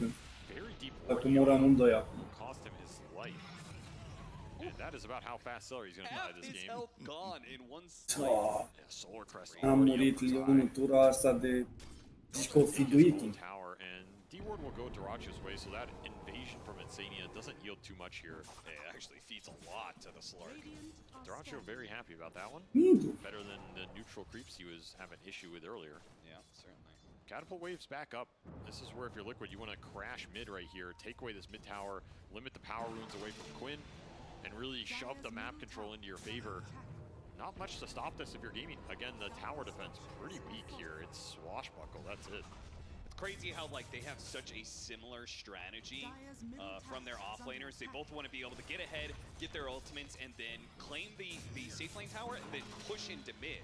Dacă mor amândoi acum. Cost him his life. And that is about how fast Celery is going to die this game. Gone in one Solar Crest. Am murit Leonul tura asta de disconfiduitul. D-Ward will go Dyrachyo's way, so that invasion from Insania doesn't yield too much here. It actually feeds a lot to the Slark. Dyrachyo very happy about that one. Better than the neutral creeps he was having issue with earlier. Yeah, certainly. Catapult waves back up. This is where if you're Liquid, you want to crash mid right here, take away this mid tower, limit the power runes away from Quinn, and really shove the map control into your favor. Not much to stop this if you're gaming. Again, the tower defense pretty weak here. It's Swashbuckle, that's it. crazy how like they have such a similar strategy from their offlaners. They both want to be able to get ahead, get their ultimates, and then claim the safe lane tower and then push into mid.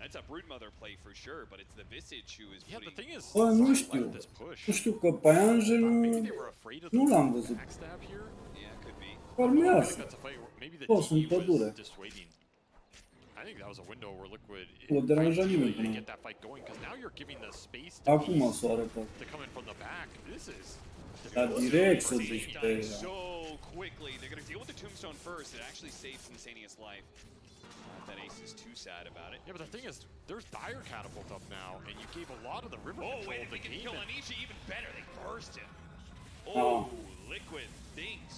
That's a Broodmother play for sure, but it's the Visage who is Yeah, the thing is, Bă, nu știu. Nu știu că Paianjen nu l-am văzut. Farmează. Toți în pădure. I think that was a window where Liquid Nu deranja nimeni până. get that fight going because now you're giving the space Acum s-o arătat. to come in from the back. This is Dar direct să duci pe ea. so quickly. They're going to deal with the tombstone first. It actually saves Insanius life. That Ace is too sad about it. Yeah, but the thing is, there's Dire Catapult up now, and you gave a lot of the river control wait, if to they can game kill it. Anisha even better. They burst him. Liquid things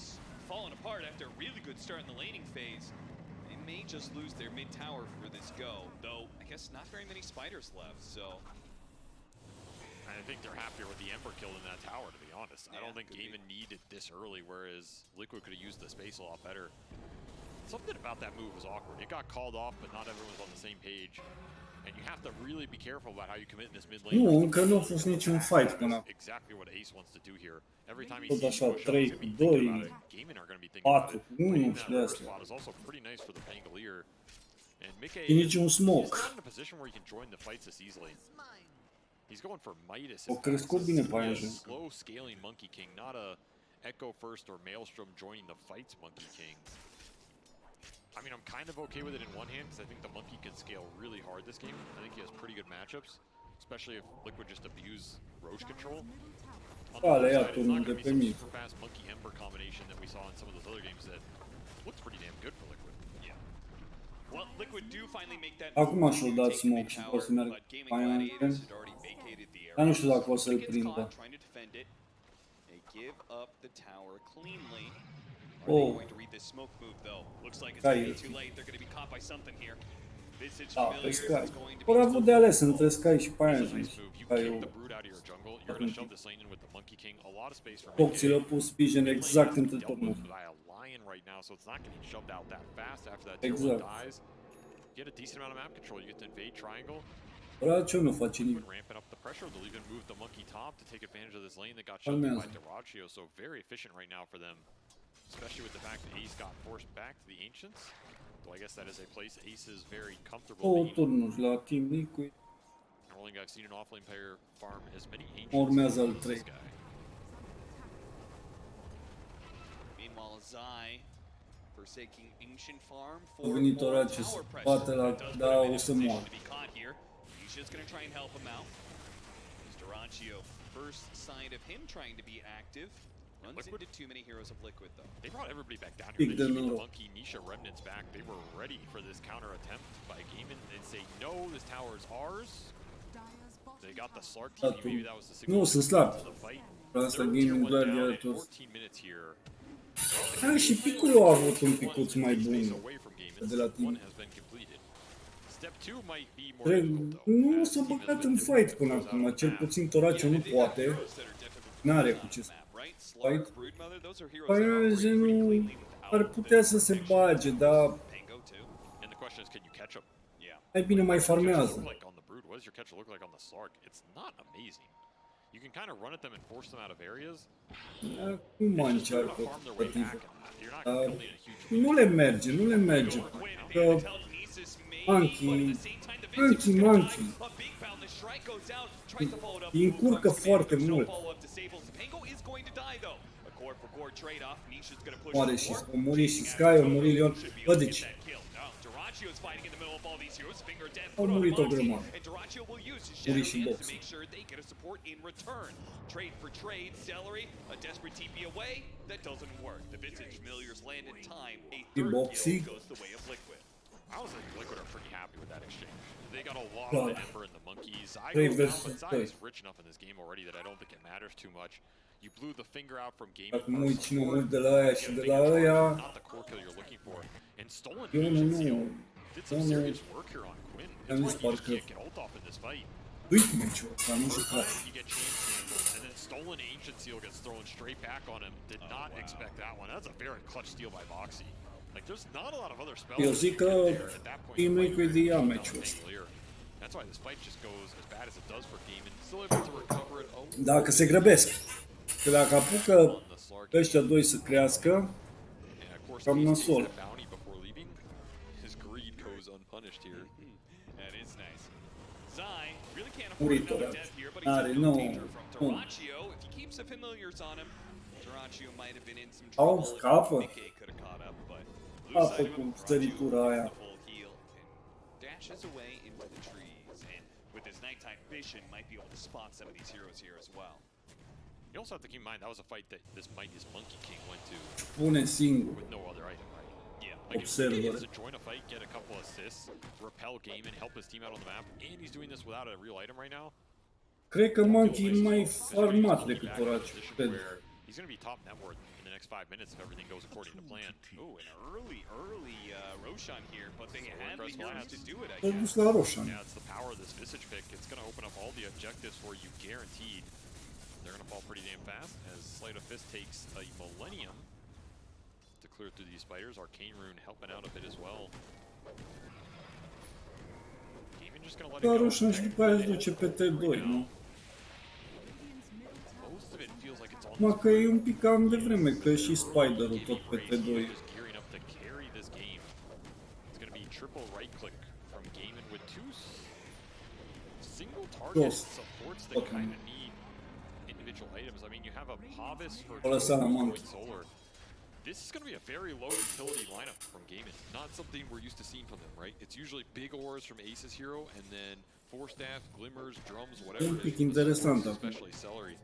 falling apart after a really good start in the laning phase. They may just lose their mid tower for this go, though I guess not very many spiders left, so. I think they're happier with the Ember kill in that tower, to be honest. I don't think Gaimin needed this early, whereas Liquid could have used the space a lot better. Something about that move was awkward. It got called off, but not everyone was on the same page. And you have to really be careful about how you commit in this mid lane. Nu, încă nu a fost niciun fight până acum. Exactly what Ace wants to do here. Every time he Tot sees așa, you push up, 3 he's cu gonna be thinking 2, about it. Gaimin are going to be thinking about 4 it. cu 1 Playing și that de first astea. spot is also pretty nice for the Pangolier. And Mickey E niciun smoke. he's not in a position where he can join the fights this easily. He's going for Midas. O crescut bine pe aia. Slow scaling Monkey King, not a Echo first or Maelstrom joining the fights Monkey King. I mean, I'm kind of okay with it in one hand because I think the Monkey can scale really hard this game. I think he has pretty good matchups, especially if Liquid just abuse Roche control. On the other side, it's not going to be some super fast Monkey Ember combination that we saw in some of those other games that looks pretty damn good for Liquid. Yeah. Well, Liquid do finally make that Acum și-o dat smoke și poate să meargă pe Paianjen. Dar nu știu dacă o să-l prindă. They give up the tower cleanly. Oh. Are they going to read this smoke move though? Looks like it's going to be too late. They're going to be caught by something here. Visage Da, pe familiars Sky. is going to Ori be avut de ales între Sky și Paianjen. Sky Keep the Brood out of your jungle. You're going to shove this lane in with the Monkey King. A lot of space for Toxi le-a pus vision exact între turnul. by a lion right now, so it's not getting shoved out that fast after that Exact. dies. Get a decent amount of map control. You get to invade triangle. Racio nu face nimic. Ramping up the pressure. They'll even move the monkey top to take advantage of this lane that got shoved by Dyrachio. So very efficient right now for them, especially with the fact that Ace got forced back to the Ancients. Though I guess that is a place Ace is very comfortable. Turnul la Team Liquid. I don't think I've seen an offlane player farm as many Ancients. Urmează al 3. Meanwhile, Zai forsaking Ancient Farm A for venit more Orace tower să pressure. bată la... Does put Da, him in o a să position moară. to be caught here. He's just going to try and help him out. Here's Dyrachio. First sign of him trying to be active. Runs into too many heroes of Liquid though. They brought everybody back down Big here. They keep Denoro. the Monkey Nisha remnants back. They were ready for this counter attempt by Gaimin. They'd say, no, this tower is ours. They got the Slark TV. Maybe that was the signal Nu, sunt slab. to the fight. Asta They're Gaming tier one down in Gladiators. 14 minutes here. Da, și picul a avut un picuț mai bun de la Team. One has been completed. Step 2 might be more difficult though. Nu s-a băgat în fight până acum, cel puțin Toracio nu poate. N-are cu ce să fight. Paianjen nu ar putea să se bage, dar And the question is, can you catch up? mai bine mai farmează. Like on the Brood, what does your catch look like on the Slark? It's not amazing. You can kind of run at them and force them out of areas. Acum încearcă tentativă. Nu le merge, nu le merge. Că Monkey îi încurcă foarte mult. Moare și o muri și Sky, o muri Leon. Bă, deci au murit o grămadă. Muri și box. Trade for trade, Celery, a desperate TP away, that doesn't work. The Visage Familiars land in time. A third kill goes the way of Liquid. I was like, Liquid are pretty happy with that exchange. They got a lot Da. of the Ember and the Monkeys. I Trei go down, versus but Zai doi. is rich enough in this game already that I don't think it matters too much. You blew the finger out from game. Dacă mă uit cine mult de la aia și de la ăia, Not the core kill you're looking for. And stolen eu Ancient nu, Seal did some nu, serious work here on Quinn. am That's zis why you just parcă can't get ult off in this fight. uite meciul ăsta, nu jucat. You get chance cancelled, and then stolen Ancient Seal gets thrown straight back on him. Did not expect that one. That's a very clutch steal by Boxy. Like, there's not a lot of other spells. Eu zic că Team Liquid ia meciul ăsta. That's why this fight just goes as bad as it does for Gaming. Still able to recover it a little. Dacă se grăbesc. Că dacă apucă ăștia doi să crească, cam nasol. Muritor, are, nu. Au, scapă. Scapă cu săritura aia. Dashes away into the trees, and with his nighttime vision, might be able to spot some of these heroes here as well. You also have to keep in mind that was a fight that this Mightiest Monkey King went to Pune singur. with no other item, right? Yeah. Like if he gets to join a fight, get a couple assists, repel game and help his team out on the map, and he's doing this without a real item right now. Cred că Monkey e mai farmat decât Oraciu. He's going to be top net worth in the next 5 minutes if everything goes according to plan. Oh, an early Roshan here, but they have the heroes to do it, I S-a guess. dus la Roshan. Yeah, it's the power of this Visage pick. It's going to open up all the objectives for you guaranteed. They're going to fall pretty damn fast as Sleight of Fist takes a Millennium to clear through these spiders. Arcane Rune helping out a bit as well. Gaming just going to let it La go. Roshan și după aia îți duce pe T2, nu? Mă, că e un pic cam devreme, că și Spider-ul tot pe T2. Dos. O lăsa la Monkey. This is going to be a very low utility lineup from Gaiman. Not something we're used to seeing from them, right? It's usually big ores from Ace's hero, and then Force Staff, Glimmers, Drums, whatever. E un pic interesant acum. Especially Celery.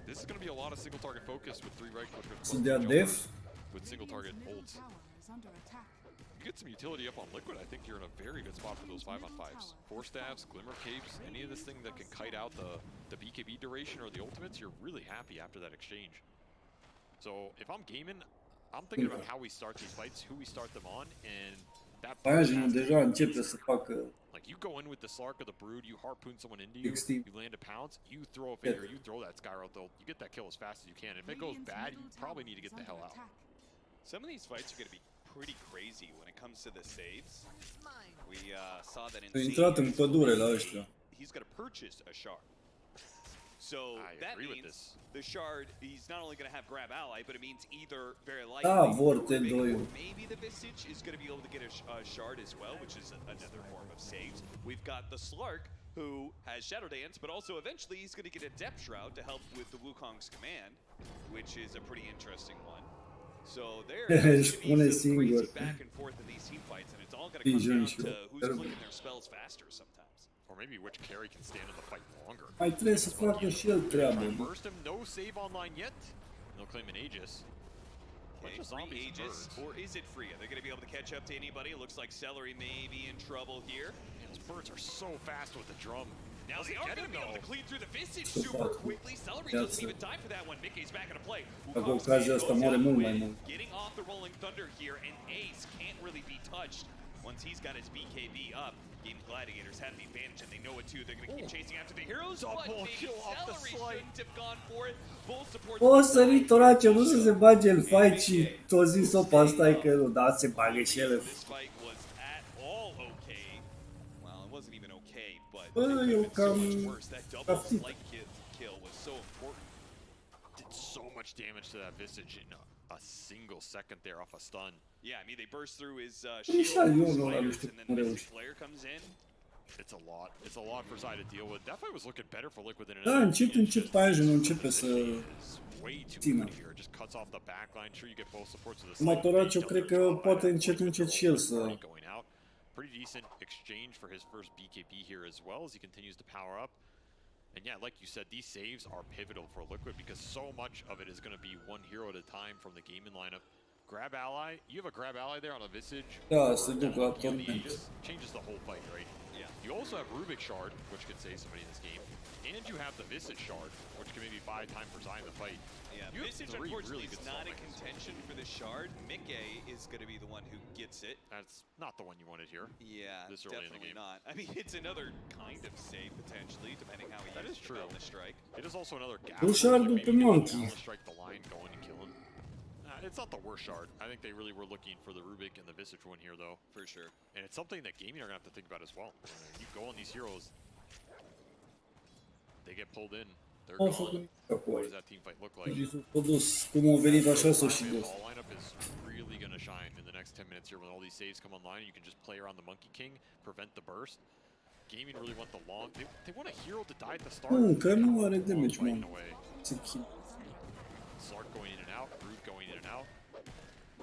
This is going to be a lot of single target focus with 3 right clickers. Să dea def. With single target ults. You get some utility up on Liquid, I think you're in a very good spot for those 5-on-5s. Force Staffs, Glimmer Capes, any of this thing that can kite out the BKB duration or the ultimates, you're really happy after that exchange. So if I'm Gaiman, I'm thinking about how we start these fights, who we start them on, and that Paiajinul deja începe să facă like you go in with the Slark or the Brood, you harpoon someone into you, you land a pounce, you throw a figure, you throw that Skyroth, you get that kill as fast as you can. If it goes bad, you probably need to get the hell out. Some of these fights are going to be pretty crazy when it comes to the saves. We saw that in a intrat în pădure la ăștia. He's going to purchase a shard. So that means the shard, he's not only going to have grab ally, but it means either very likely maybe the Visage is going to be able to get a shard as well, which is another form of saves. We've got the Slark, who has Shadow Dance, but also eventually he's going to get a Depth Shroud to help with the Wukong's command, which is a pretty interesting one. So there's going to be some crazy back and forth in these team fights, and it's all going to come down to who's clicking their spells faster sometimes. Or maybe which carry can stand in the fight longer. Mai trebuie să facă și el treabă. Burst him, no save online yet. They'll claim an Aegis. Okay, free Aegis, or is it free? Are they going to be able to catch up to anybody? It looks like Celery may be in trouble here. Man, those birds are so fast with the drum. Now they are going to be able to clean through the Visage super quickly. Celery doesn't even die for that one. Mickey's back into play. Cu ocazia asta moare mult mai mult. Getting off the Rolling Thunder here, and Ace can't really be touched once he's got his BKB up. G.Gladiators have the advantage, and they know it too. They're going to keep chasing after the heroes, but maybe Celery shouldn't have gone for it. Both supports... O sărit Oraciu, nu să se bage în fight și t-o zis-o pe asta că nu, da, se bagă și ele. This fight was at all okay. Well, it wasn't even okay, but Eu cam that double flight kill was so important. Did so much damage to that Visage in a single second there off a stun. Yeah, I mean, they burst through his shield, and then the Flare comes in. It's a lot. It's a lot for Zai to deal with. That fight was looking better for Liquid than Da, încet Paiajinul începe să țină. Just cuts off the backline. Sure, you get both supports of the Oraciu cred că poate încet și el să... Pretty decent exchange for his first BKB here as well as he continues to power up. And yeah, like you said, these saves are pivotal for Liquid because so much of it is going to be one hero at a time from the Gaiman lineup. Grab ally, you have a grab ally there on a Visage. Da, se duc la torment. Changes the whole fight, right? Yeah. You also have Rubik Shard, which can save somebody in this game. And you have the Visage Shard, which can maybe buy time for Zion to fight. Yeah, Visage unfortunately is not in contention for the Shard. Mickey is going to be the one who gets it. That's not the one you wanted here. Yeah, this early in the game. Not. I mean, it's another kind of save potentially, depending how he uses the strike. It is also another gap. Du Shardul pe Monkey. Strike the line, go in and kill him. it's not the worst shard. I think they really were looking for the Rubik and the Visage one here, though. For sure. And it's something that Gaming are going to have to think about as well. You go on these heroes, they get pulled in, they're gone. What does that team fight look like? All lineup is really going to shine in the next 10 minutes here when all these saves come online. You can just play around the Monkey King, prevent the burst. Gaming really want the long... They want a hero to die at the start. Încă nu are damage, man. Slark going in and out, Brood going in and out.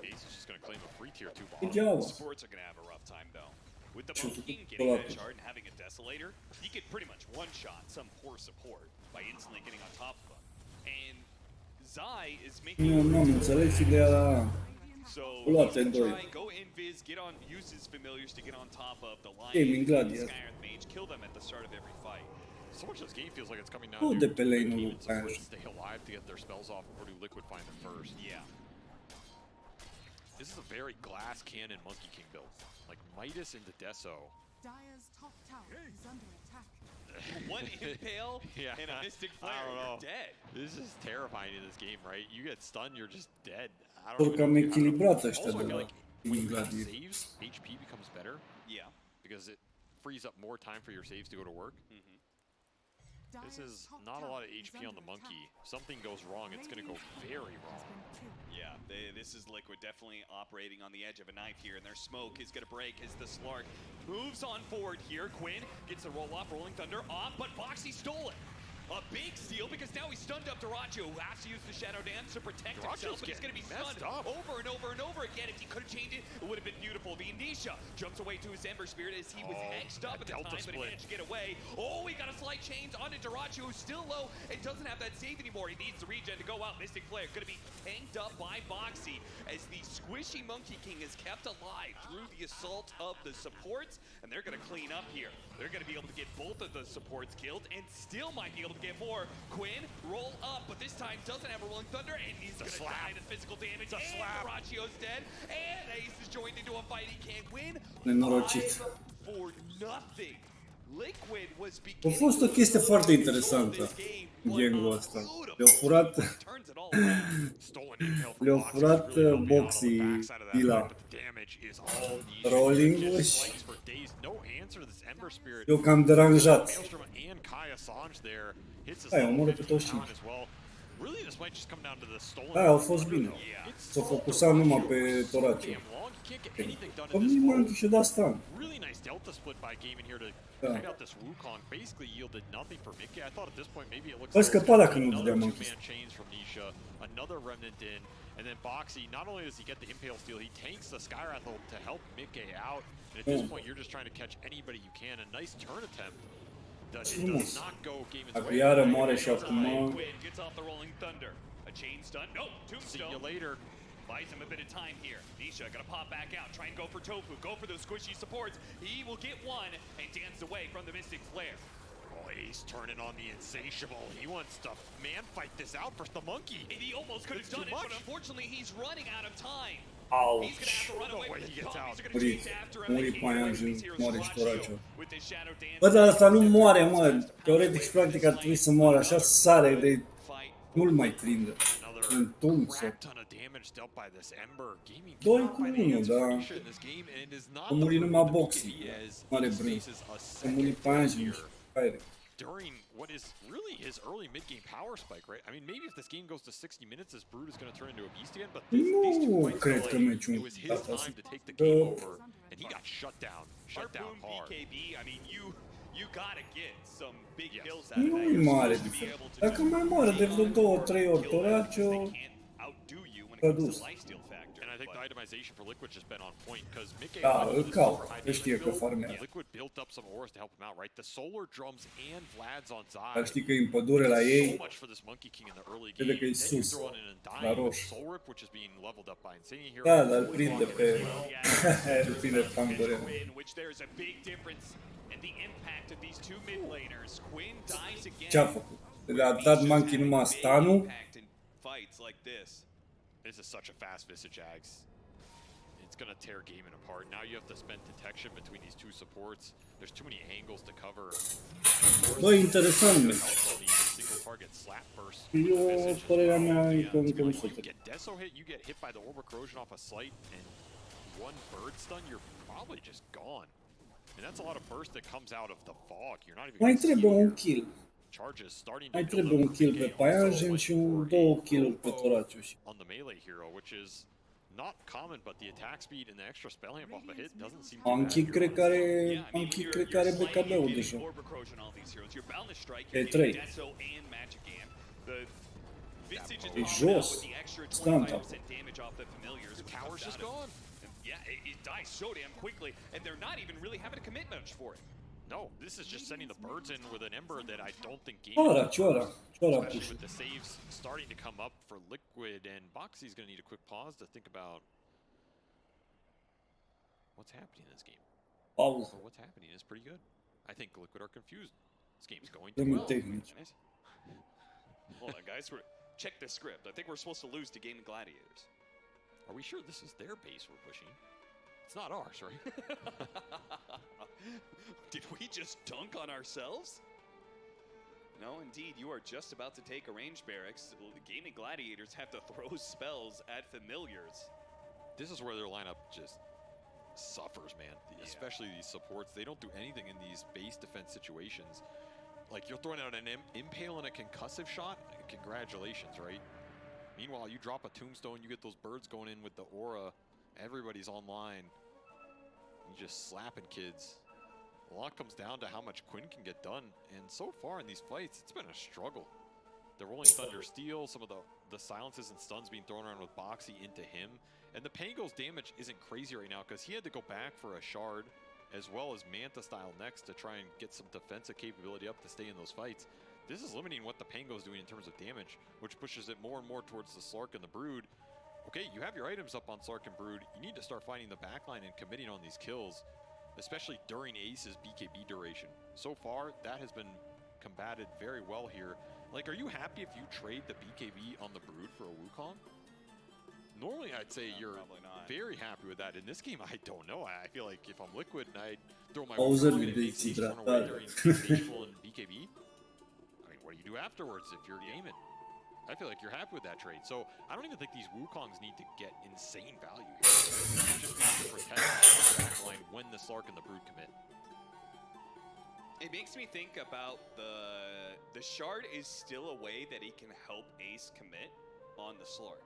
Ace is just going to claim a free tier 2 Good bomb. job. Sports are going to have a rough time, though. With the Monkey King getting that shard and having a Desolator, he could pretty much one-shot some poor support by instantly getting on top of him. And Zai is making... Nu înțeles ideea. So Luate doi. try, go invis, get on, use his familiars to get on top of the Gaming Lion, Gladiators. Skyrim Mage, kill them at the start of every fight. So much of this game feels like it's coming down Nu to de pe lane-ul Gaming lui support Payan. stay alive to get their spells off, or do Liquid find them first? Yeah. This is a very glass cannon Monkey King build. Like Midas into Deso. Dire's top tower is under attack. One impale Yeah, and a Mystic I Flare, don't know. you're dead. This is terrifying in this game, right? You get stunned, you're just dead. I don't Or cam echilibrat ăștia Also, de I feel la like when you have Gladiator. saves, HP becomes better Yeah. because it frees up more time for your saves to go to work. This is not a lot of HP on the Monkey. Something goes wrong, it's going to go very wrong. Yeah, this is Liquid definitely operating on the edge of a knife here, and their smoke is going to break as the Slark moves on forward here. Quinn gets the roll-off, Rolling Thunder off, but Boxy stole it. A big steal because now he's stunned up Duracho, who has to use the Shadow Dance to protect himself, but he's going to be stunned over and over and over again. If he could have changed it, it would have been beautiful. The Indisha jumps away to his Ember Spirit as he was hexed up at the time, but he managed to get away. Oh, he got a slight change onto Duracho, who's still low and doesn't have that save anymore. He needs the regen to go out. Mystic Flare going to be tanked up by Boxy as the squishy Monkey King is kept alive through the assault of the supports, and they're going to clean up here. They're going to be able to get both of the supports killed and still might be able to get more. Quinn, roll up, but this time doesn't have a Rolling Thunder, and he's going to die to physical damage. And Duracio's dead, and Ace is joined into a fight he can't win. Nenorocit. For nothing. Liquid was A fost o chestie foarte interesantă în game-ul ăsta. Le-au furat Boxy Dila. Rolling-ul și eu cam deranjat. Hai, omoră pe toți cinci. Da, au fost bine. S-au focusat numai pe Toracio. Pe mine și-o dat stun. Da. Păi scăpa dacă nu dădea Monkey. Another remnant in, and then Boxy, not only does he get the impale steal, he tanks the Skyrath to help Mickey out. And at this point, you're just trying to catch anybody you can. A nice turn attempt. It does not go Gamon's way. Iară moare și acum. Gets off the Rolling Thunder. A chain stun. No, Tombstone. See you later. Buys him a bit of time here. Nisha gonna pop back out, try and go for Tofu, go for those squishy supports. He will get one and dance away from the Mystic Flare. Oh, he's turning on the Insatiable. He wants to man fight this out for the Monkey. And he almost could have done it, but unfortunately he's running out of time. Ouch. He's gonna have to run away with the zombies are gonna Muri, chase after him. muri Payan și moare și Toracio. With his shadow dance. Bă, dar asta nu moare, mă. Teoretic și practic ar trebui să moară. Așa sare de... Nu-l mai prinde. În tumță. 2 cu 1, dar... A murit numai Boxy. Mare brân. A murit Payan și niște caire. During what is really his early mid-game power spike, right? I mean, maybe if this game goes to 60 minutes, this Brood is going to turn into a beast again, but these two fights, it was his time to take the game over, and he got shut down hard. BKB, I mean, you gotta get some big kills out of that. Nu-i mare diferență. Dacă mai moare de vreo 2-3 ori Toracio, s-a dus. And I think the itemization for Liquid just been on point because Mickey îl caut, că știe că farmează. Liquid built up some auras to help him out, right? The solar drums and Vlad's on Zai. Dar știi că e în pădure la ei, So much for this Monkey King in the early game. crede că e sus, la roșu. Soul Rip, which is being leveled up by Insane here. Da, dar îl prinde pe... îl prinde pe Pangorel. Which there's a big difference in the impact of these two mid laners. Quinn dies again. Ce-a făcut? Le-a dat Monkey numai stun-ul? Fights like this. This is such a fast Visage Ags. It's gonna tear Gaming apart. Now you have to spend detection between these two supports. There's too many angles to cover. Bă, interesant. Also the single target slap burst Eu, părerea mea e că încă nu se You get Deso hit, you get hit by the Orbital Corrosion off a slight, and one bird stun, you're probably just gone. And that's a lot of burst that comes out of the fog. You're not even Mai gonna see trebuie un your kill. charges starting to Mai build trebuie up un for kill PK. pe Also, Paiajen like, și for două a kill-uri pe Robo Toraciu. on the melee hero, which is not common, but the attack speed and the extra spell amp off a hit doesn't seem too bad. Anki cred că are, Anki cred că are BKB-ul deja. E 3. E jos. Stanta. The tower's just gone. Yeah, it dies so damn quickly, and they're not even really having to commit much for it. No, this is just sending the birds in with an Ember that I don't think Ciora especially puși. with the saves starting to come up for Liquid, and Boxy's going to need a quick pause to think about what's happening in this game. Pauză. But what's happening is pretty good. I think Liquid are confused. This game's going too well. Tehnici. Hold on, guys. Check the script. I think we're supposed to lose to Game Gladiators. Are we sure this is their base we're pushing? It's not ours, right? Did we just dunk on ourselves? No, indeed, you are just about to take a range barracks. The Gaming Gladiators have to throw spells at familiars. This is where their lineup just suffers, man. Especially these supports. They don't do anything in these base defense situations. Like, you're throwing out an impale and a concussive shot. Congratulations, right? Meanwhile, you drop a tombstone, you get those birds going in with the aura. Everybody's online. You just slapping kids. A lot comes down to how much Quinn can get done. And so far in these fights, it's been a struggle. They're rolling Thunder Steel, some of the silences and stuns being thrown around with Boxy into him. And the Pango's damage isn't crazy right now because he had to go back for a shard as well as Manta style next to try and get some defensive capability up to stay in those fights. This is limiting what the Pango's doing in terms of damage, which pushes it more and more towards the Slark and the Brood. Okay, you have your items up on Slark and Brood. You need to start finding the backline and committing on these kills, especially during Ace's BKB duration. So far, that has been combated very well here. Like, are you happy if you trade the BKB on the Brood for a Wukong? Normally, I'd say you're very happy with that. In this game, I don't know. I feel like if I'm Liquid and I throw my Wukong in an AC run away during Vengeful and BKB, I mean, what do you do afterwards if you're gaming? I feel like you're happy with that trade. So I don't even think these Wukongs need to get insane value here. They just need to protect the backline when the Slark and the Brood commit. It makes me think about the Shard is still a way that he can help Ace commit on the Slark.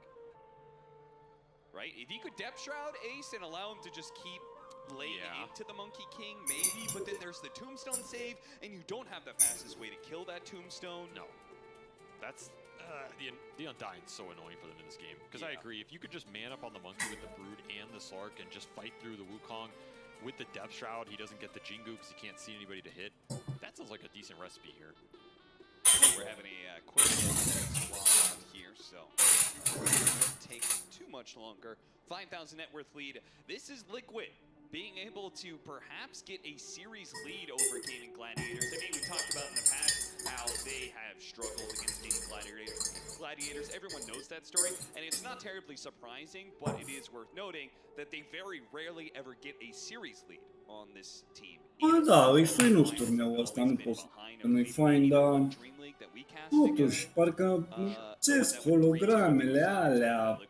Right? If he could Depth Shroud Ace and allow him to just keep laying into the Monkey King, maybe, but then there's the Tombstone save, and you don't have the fastest way to kill that Tombstone. No. That's... the Undying's so annoying for them in this game. Because I agree, if you could just man up on the Monkey with the Brood and the Slark and just fight through the Wukong with the Depth Shroud, he doesn't get the Jingu because he can't see anybody to hit. That sounds like a decent recipe here. We're having a quick swap here, so it won't take too much longer. 5,000 net worth lead. This is Liquid being able to perhaps get a series lead over Gaming Gladiators. I mean, we talked about in the past how they have struggled against Gaming Gladiators. Everyone knows that story, and it's not terribly surprising, but it is worth noting that they very rarely ever get a series lead on this team. Bă, da, e fainos turneul ăsta, nu pot să nu-i fain, dar totuși, parcă țesc hologramele alea,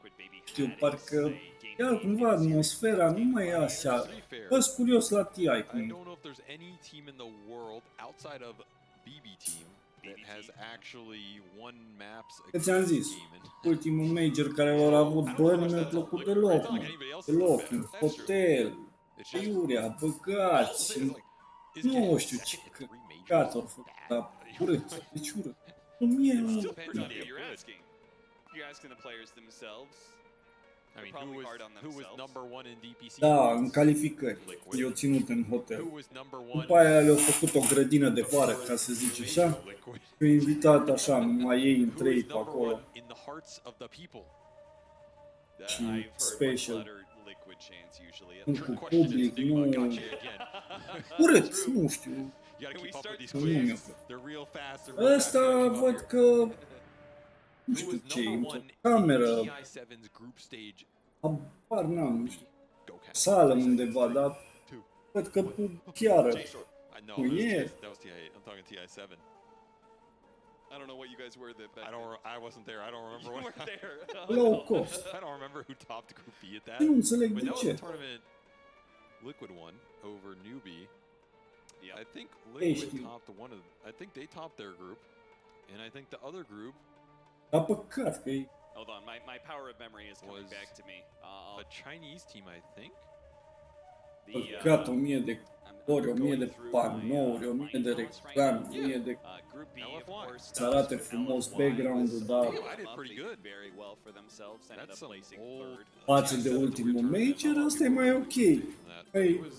știu, parcă iar cumva atmosfera nu mai e așa. Bă-s curios la TI cum. I don't know if there's any team in the world outside of BB Team that has actually won maps. Că ți-am zis, ultimul major care l-au avut, bă, nu mi-a plăcut deloc, mă. Deloc, în hotel, iurea, băgați, nu știu ce căcat au făcut, dar urât, deci urât. Nu mie, nu. You're asking the players themselves. I mean, who was number one in DPC? Da, în calificări. Eu ținut în hotel. După aia le-au făcut o grădină de vară, ca să zici așa. Și-au invitat așa, numai ei în trei pe acolo. Și special. Nu cu public, nu... Urât, nu știu. Nu mi-a plăcut. Ăsta văd că... Nu știu ce e, într-o cameră, habar n-am, nu știu, sală undeva, dar văd că chiar nu e. I don't know what you guys were that. I wasn't there. I don't remember You what. weren't there. Low cost. I don't remember who topped Group B at that. Nu înțeleg But de that was ce. the tournament Liquid won over Newbie. Yeah. I think Ei, Liquid știu. topped one of. I think they topped their group, and I think the other group Dar păcat că e... Hold on, my power of memory is coming Was back to me. a Chinese team, I think. Păcat, 1000 de ori, 1000 de panouri, 1000 de reclame, 1000 de... Group B, of course, Să arate frumos background-ul, dar... I did pretty good. Very well for themselves. Ended up placing third. Față de ultimul major, asta e mai ok. It Păi, was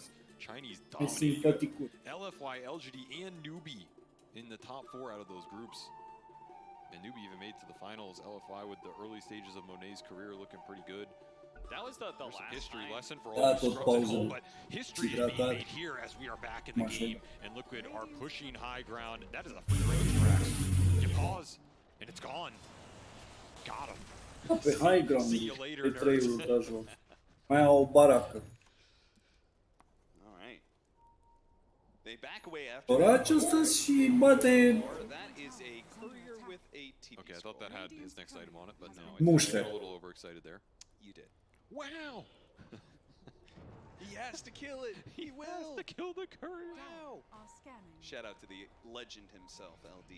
Chinese e dominating. simpaticul. LFY, LGD, and Newbie in the top 4 out of those groups. And Newbie even made it to the finals. LFY with the early stages of Monet's career looking pretty good. That was the There's some last history time. lesson for Da, all these tot strokes at pauză. home, but history is being Hidratat. made here as we are back in the Mașină. game, and Liquid are pushing high ground. That is a free range track. You pause, and it's gone. Got him. Pe high ground, See you later, pe 3 nerds. ultrajul. Mai au o baracă. All right. They back away after. Orace ăsta și bate That is a courier with a TP. Okay, I thought that had his next item on it, but no. I Muște. got a little overexcited there. You did. Wow! He has to kill it. He will. To kill the courier. Wow. Are scanning. Shout out to the legend himself, LD.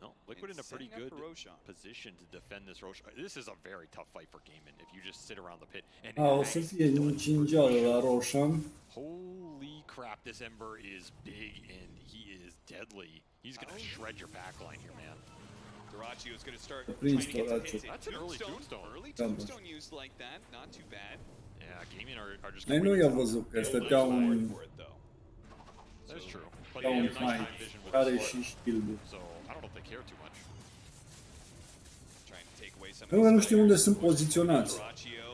No, Liquid in a pretty setting up good for Roshan. position to defend this Roshan. This is a very tough fight for Gaimin if you just sit around the pit. And A, o să fie un cingeală la Roshan. holy crap, this Ember is big and he is deadly. He's gonna shred your backline here, man. Doraccio is going to start Prince trying to get some Doraccio. hits in. That's an early tombstone. Early Da, da. tombstone used like that, not too bad. Yeah, Gaimin are just Noi nu i-a văzut că stătea un... For it though. That's true. But Ca he un had a nice fight time vision with care his și sword, shield-ul. so I don't know if they care too much. Trying to take away some Încă nu știu unde sunt poziționați. Doraccio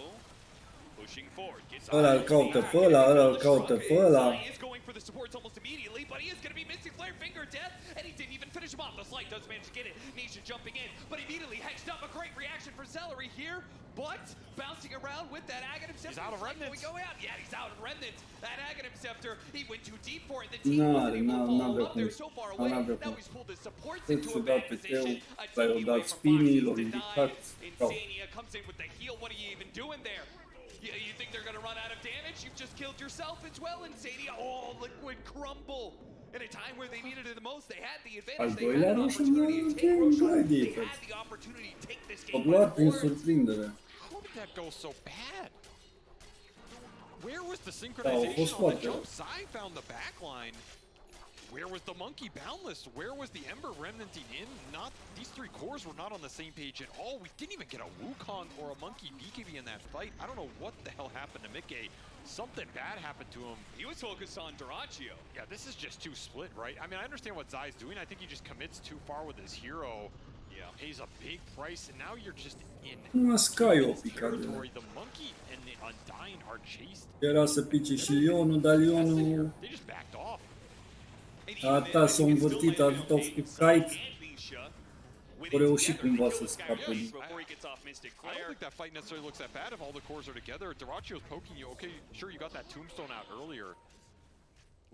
pushing forward. Gets Ăla îl caută pe ăla, ăla îl caută pe ăla. He is going for the supports almost immediately, but he is going to be missing Flare Finger Death, and he didn't even finish him off. The Slight does manage to get it. Nisha jumping in, but immediately hexed up. A great reaction for Celery here, but bouncing around with that Aghanim Scepter. He's out of Remnants. Going to go out. Yeah, he's out of Remnants. That Aghanim Scepter, he went too deep for it. The team N-are, wasn't able to follow n-avea up. cum. They're so far away. N-avea Now cum. he's pulled his supports Tot into să a dau bad pe position. tău, A l-ai TP dat away from spinii, Fox l-au is ridicat. denied. Ciao. Insania comes in with the heal. What are you even doing there? You think they're going to run out of damage? You've just killed yourself as well, Insania. Oh, Liquid crumble. In a time where they needed it the most, they had the advantage. Al They doilea had an Roshan opportunity to take Roshan. They Gladiators. had the opportunity to take this Au game luat by prin force. surprindere. How did that go so bad? Where was the fost synchronization on the foarte jump? rău. Zai found the back line. Where was the monkey boundless? Where was the Ember remnanting in? Not these three cores were not on the same page at all. We didn't even get a Wukong or a monkey BKB in that fight. I don't know what the hell happened to Mickey. Something bad happened to him. He was focused on Doraccio. Yeah, this is just too split, right? I mean, I understand what Zai's doing. I think he just commits too far with his hero. Yeah. Pays a big price, and now you're just in Numai Sky o picat de la. territory. The monkey and the Undying are chased. Era să pice și Lionul, dar Lionul They just backed off. a atras, s-a învârtit, a făcut kite. Au reușit cumva să scape din... I don't think that fight necessarily looks that bad if all the cores are together. Doracchio's poking you. Okay, sure, you got that tombstone out earlier.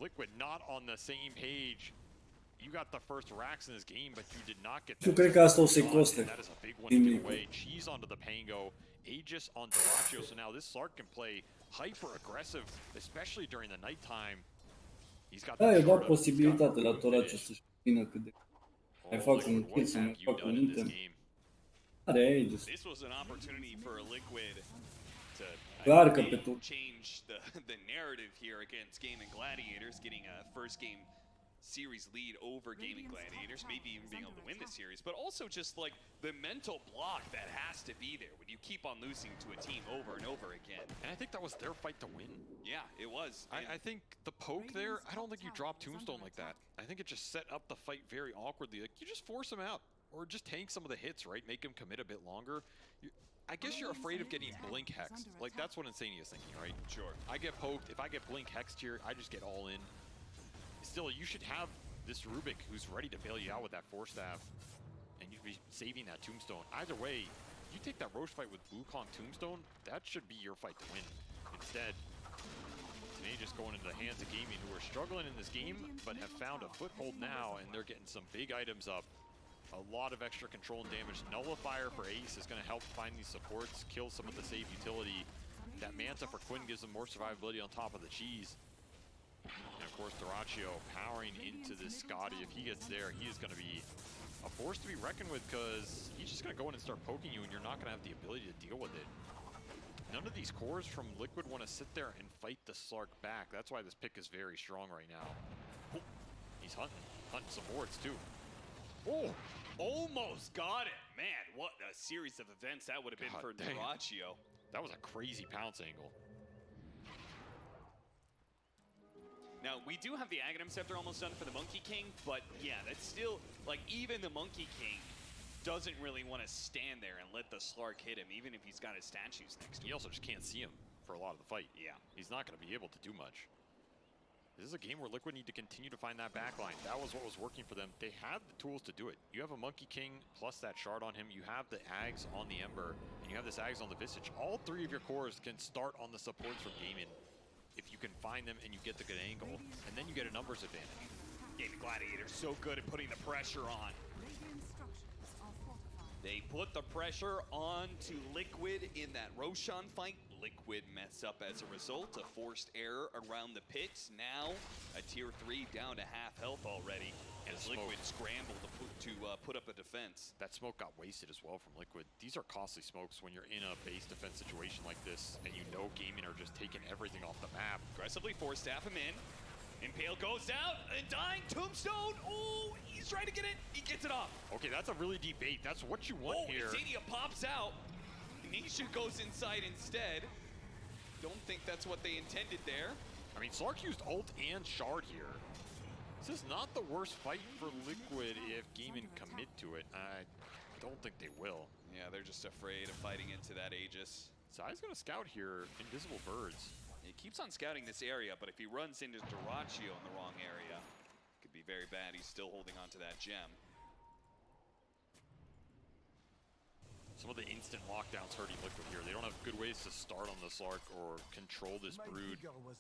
Liquid not on the same page. You got the first racks in this game, but you did not get that. Eu cred că asta o să-i coste. That is a big one to get away. Cheese onto the Pango. Aegis on Doracchio. So now this Slark can play hyper aggressive, especially during the nighttime. He's got Da, that eu short dat up, posibilitate he's la got Torace să-și vină cât de... Mai fac un Liquid, kill what să mai have you fac done un in this item. game? Are Aegis. This was an opportunity for Liquid to Clar că pe tu. change the narrative here against Gaming Gladiators, getting a first game series lead over Gaming Gladiators, maybe even being able to win the series, but also just like the mental block that has to be there when you keep on losing to a team over and over again. And I think that was their fight to win. Yeah, it was. I think the poke there, I don't think you drop Tombstone like that. I think it just set up the fight very awkwardly. Like, you just force him out, or just tank some of the hits, right? Make him commit a bit longer. I guess you're afraid of getting blink hexed. Like, that's what Insania is thinking, right? Sure. I get poked, if I get blink hexed here, I just get all in. Still, you should have this Rubik who's ready to bail you out with that Force Staff, and you'd be saving that Tombstone. Either way, you take that Roche fight with Wukong Tombstone, that should be your fight to win. Instead, an Aegis going into the hands of Gaming, who are struggling in this game, but have found a foothold now, and they're getting some big items up. A lot of extra control and damage. Nullifier for Ace is going to help find these supports, kill some of the save utility. That Manta for Quinn gives them more survivability on top of the cheese. And of course, Duraccio powering into this Scotty. If he gets there, he is going to be a force to be reckoned with, because he's just going to go in and start poking you, and you're not going to have the ability to deal with it. None of these cores from Liquid want to sit there and fight the Slark back. That's why this pick is very strong right now. Oh, he's hunting some wards too. Oh, almost got it. Man, what a series of events that would have been for Duraccio. That was a crazy pounce angle. Now, we do have the Aghanim Scepter almost done for the Monkey King, but yeah, that's still, like, even the Monkey King doesn't really want to stand there and let the Slark hit him, even if he's got his statues next to him. He also just can't see him for a lot of the fight. Yeah. He's not going to be able to do much. This is a game where Liquid need to continue to find that backline. That was what was working for them. They have the tools to do it. You have a Monkey King plus that shard on him. You have the Ags on the Ember, and you have this Ags on the Visage. All three of your cores can start on the supports from Gaming if you can find them and you get the good angle, and then you get a numbers advantage. Gaming Gladiators so good at putting the pressure on. They put the pressure on to Liquid in that Roshan fight. Liquid mess up as a result. A forced error around the pits. Now a tier 3 down to half health already. As Liquid scramble to put up a defense. That smoke got wasted as well from Liquid. These are costly smokes when you're in a base defense situation like this, and you know Gaming are just taking everything off the map. Aggressively force staff him in. Impale goes out, and dying Tombstone. Oh, he's trying to get it. He gets it off. Okay, that's a really deep bait. That's what you want here. Zania pops out. Nisha goes inside instead. Don't think that's what they intended there. I mean, Slark used ult and shard here. This is not the worst fight for Liquid if Gaming commit to it. I don't think they will. Yeah, they're just afraid of fighting into that Aegis. Zai's gonna scout here, Invisible Birds. He keeps on scouting this area, but if he runs into Duraccio in the wrong area, it could be very bad. He's still holding on to that gem. Some of the instant lockdowns hurting Liquid here. They don't have good ways to start on the Slark or control this Brood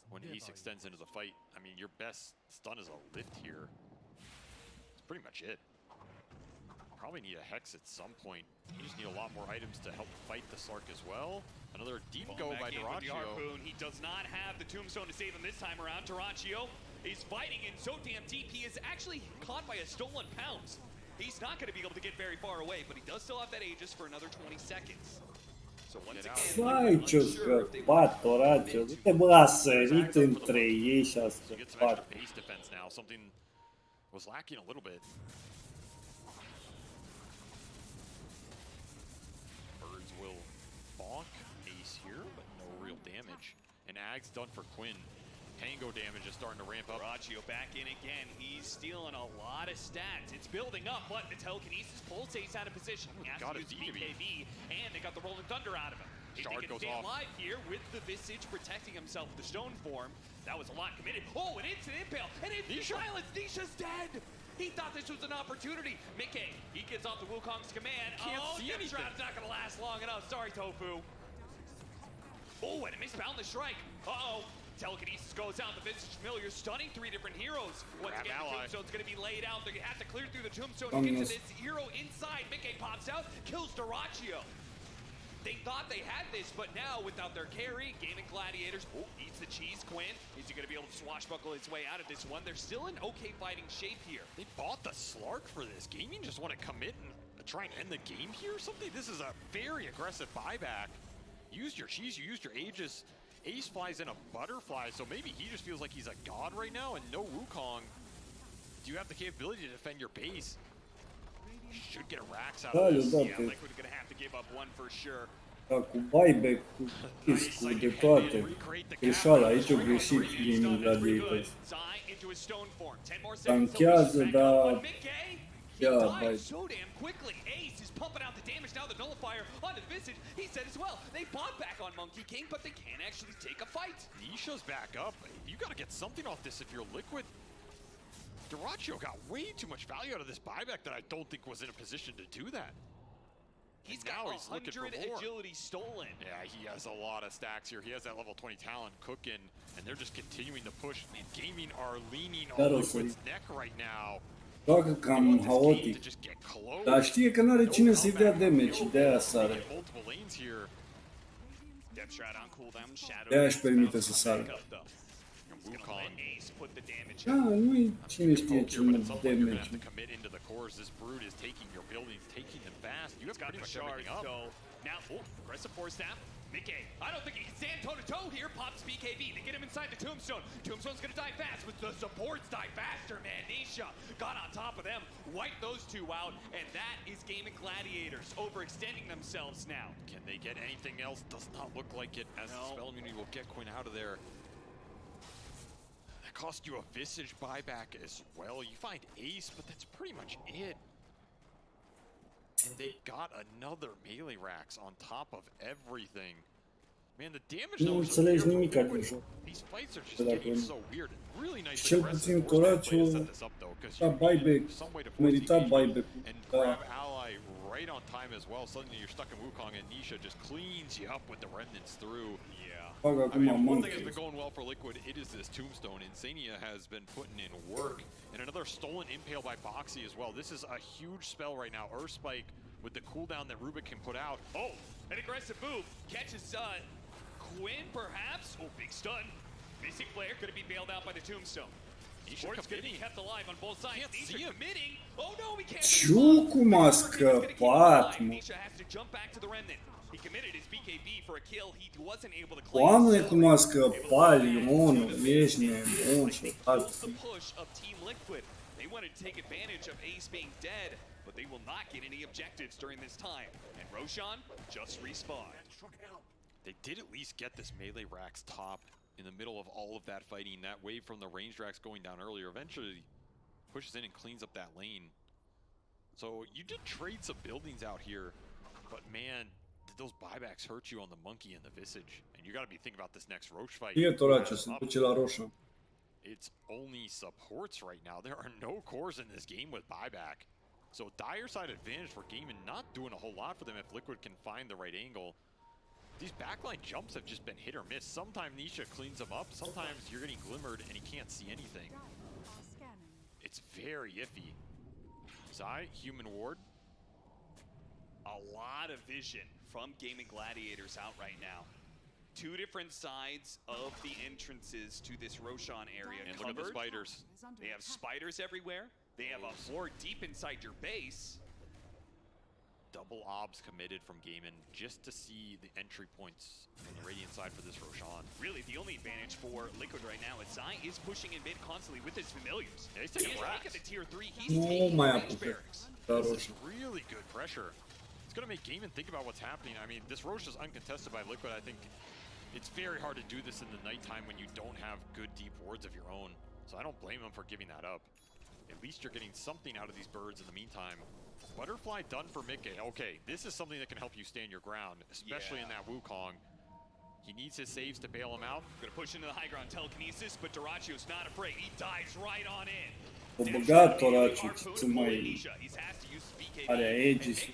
when Ace extends into the fight. I mean, your best stun is a lift here. That's pretty much it. Probably need a Hex at some point. You just need a lot more items to help fight the Slark as well. Another deep go by Duraccio. He does not have the Tombstone to save him this time around. Duraccio is fighting in so damn deep. He is actually caught by a stolen pounce. He's not going to be able to get very far away, but he does still have that Aegis for another 20 seconds. So once again, Vai ce-o scăpat, Oraggio, du-te bă la sărit între ei și a scăpat. Base defense now, something was lacking a little bit. Birds will bonk Ace here, but no real damage. And Ag's done for Quinn. Tango damage is starting to ramp up. Duraccio back in again. He's stealing a lot of stats. It's building up, but the telekinesis pulls Ace out of position. He has to use BKB, and they got the Rolling Thunder out of him. Shard goes off. Stay alive here with the Visage protecting himself with the stone form. That was a lot committed. Oh, an instant impale, and it's silence. Nisha's dead. He thought this was an opportunity. Mickey, he gets off the Wukong's command. Can't see anything. Trap's not gonna last long enough. Sorry, Tofu. Oh, and a misbound the strike. Uh-oh. Telekinesis goes out, the Visage Familiar stunning 3 different heroes. Once again, the Tombstone's going to be laid out. They have to clear through the Tombstone to get to this hero inside. Mickey pops out, kills Duraccio. They thought they had this, but now without their carry, Gaming Gladiators, eats the cheese, Quinn. Is he going to be able to swashbuckle his way out of this one? They're still in okay fighting shape here. They bought the Slark for this. Gaming just want to commit and try and end the game here or something? This is a very aggressive buyback. Use your cheese, you used your Aegis. Ace flies in a butterfly, so maybe he just feels like he's a god right now, and no Wukong. Do you have the capability to defend your base? Should get a Rax out of this. Yeah, Liquid gonna have to give up one for sure. Da, cu buyback, cu chestii, de toate. Greșeala, aici au greșit Gaming Gladiators. Tanchează, dar... Yeah, but... So damn quickly. Ace is pumping out the damage now. The nullifier on the Visage. He said as well. They bought back on Monkey King, but they can't actually take a fight. Nisha's back up. You gotta get something off this if you're Liquid. Duraccio got way too much value out of this buyback that I don't think was in a position to do that. He's got 100 agility stolen. Yeah, he has a lot of stacks here. He has that level 20 talent cooking, and they're just continuing to push. Gaming are leaning on Liquid's neck right now. Joacă cam haotic. Dar știe că n-are cine să-i dea damage, de-aia sare. De-aia își permite să sară. Da, nu-i cine știe ce mult damage. This Brood is taking your buildings, taking them fast. You have pretty much everything up. Now, aggressive force snap. Mickey, I don't think he can stand toe-to-toe here. Pops BKB. They get him inside the Tombstone. Tombstone's gonna die fast, but the supports die faster, man. Nisha got on top of them, wiped those two out, and that is Gaming Gladiators overextending themselves now. Can they get anything else? Does not look like it, as the spell immunity will get Quinn out of there. That cost you a Visage buyback as well. You find Ace, but that's pretty much it. And they got another melee racks on top of everything. Man, the damage Nu înțelegi nimica din joc. These fights are just getting so weird. Really nice. Cel puțin Toraciu da buyback, merita buyback-ul. Grab ally right on time as well. Suddenly you're stuck in Wukong and Nisha just cleans you up with the remnants through. Fac I acum mean, one thing Monkey. that's been going well for Liquid, it is this Tombstone. Insania has been putting in work. And another stolen impale by Boxy as well. This is a huge spell right now. Earth Spike with the cooldown that Rubik can put out. Oh, an aggressive move. Catches Quinn, perhaps. Oh, big stun. Missing player could be bailed out by the Tombstone. Sport's going to be kept alive on both sides. Nisha committing. Oh no, we can't. Ciu cum a scăpat, mă. Nisha has to jump back to the remnant. He committed his BKB for a kill. He wasn't able to claim. Doamne, cum a scăpat Lionul, ești nebun și the push of Team Liquid. They wanted to take advantage of Ace being dead, but they will not get any objectives during this time. And Roshan just respawned. They did at least get this melee racks top in the middle of all of that fighting. That wave from the ranged racks going down earlier eventually pushes in and cleans up that lane. So you did trade some buildings out here, but man, did those buybacks hurt you on the Monkey and the Visage? And you got to be thinking about this next Roche fight. E Toraciu, se duce la roșu. It's only supports right now. There are no cores in this game with buyback. So dire side advantage for Gaming, not doing a whole lot for them if Liquid can find the right angle. These backline jumps have just been hit or miss. Sometimes Nisha cleans them up. Sometimes you're getting glimmered and he can't see anything. It's very iffy. Zai, human ward. A lot of vision from Gaming Gladiators out right now. Two different sides of the entrances to this Roshan area. And look at the spiders. They have spiders everywhere. They have a floor deep inside your base. Double obs committed from Gaiman just to see the entry points on the Radiant side for this Roshan. Really, the only advantage for Liquid right now is Zai is pushing in mid constantly with his familiars. Yeah, he's taking look at the tier 3, he's Nu taking mai range apucă. barracks. This is really good pressure. It's going to make Gaiman think about what's happening. I mean, this Roche is uncontested by Liquid. I think it's very hard to do this in the nighttime when you don't have good deep wards of your own. So I don't blame him for giving that up. At least you're getting something out of these birds in the meantime. Butterfly done for Mickey. Okay, this is something that can help you stand your ground, especially in that Wukong. He needs his saves to bail him out. Gonna push into the high ground telekinesis, but Doracio's not afraid. He dives right on in. O băgat Toraciu, ce mai are Aegis.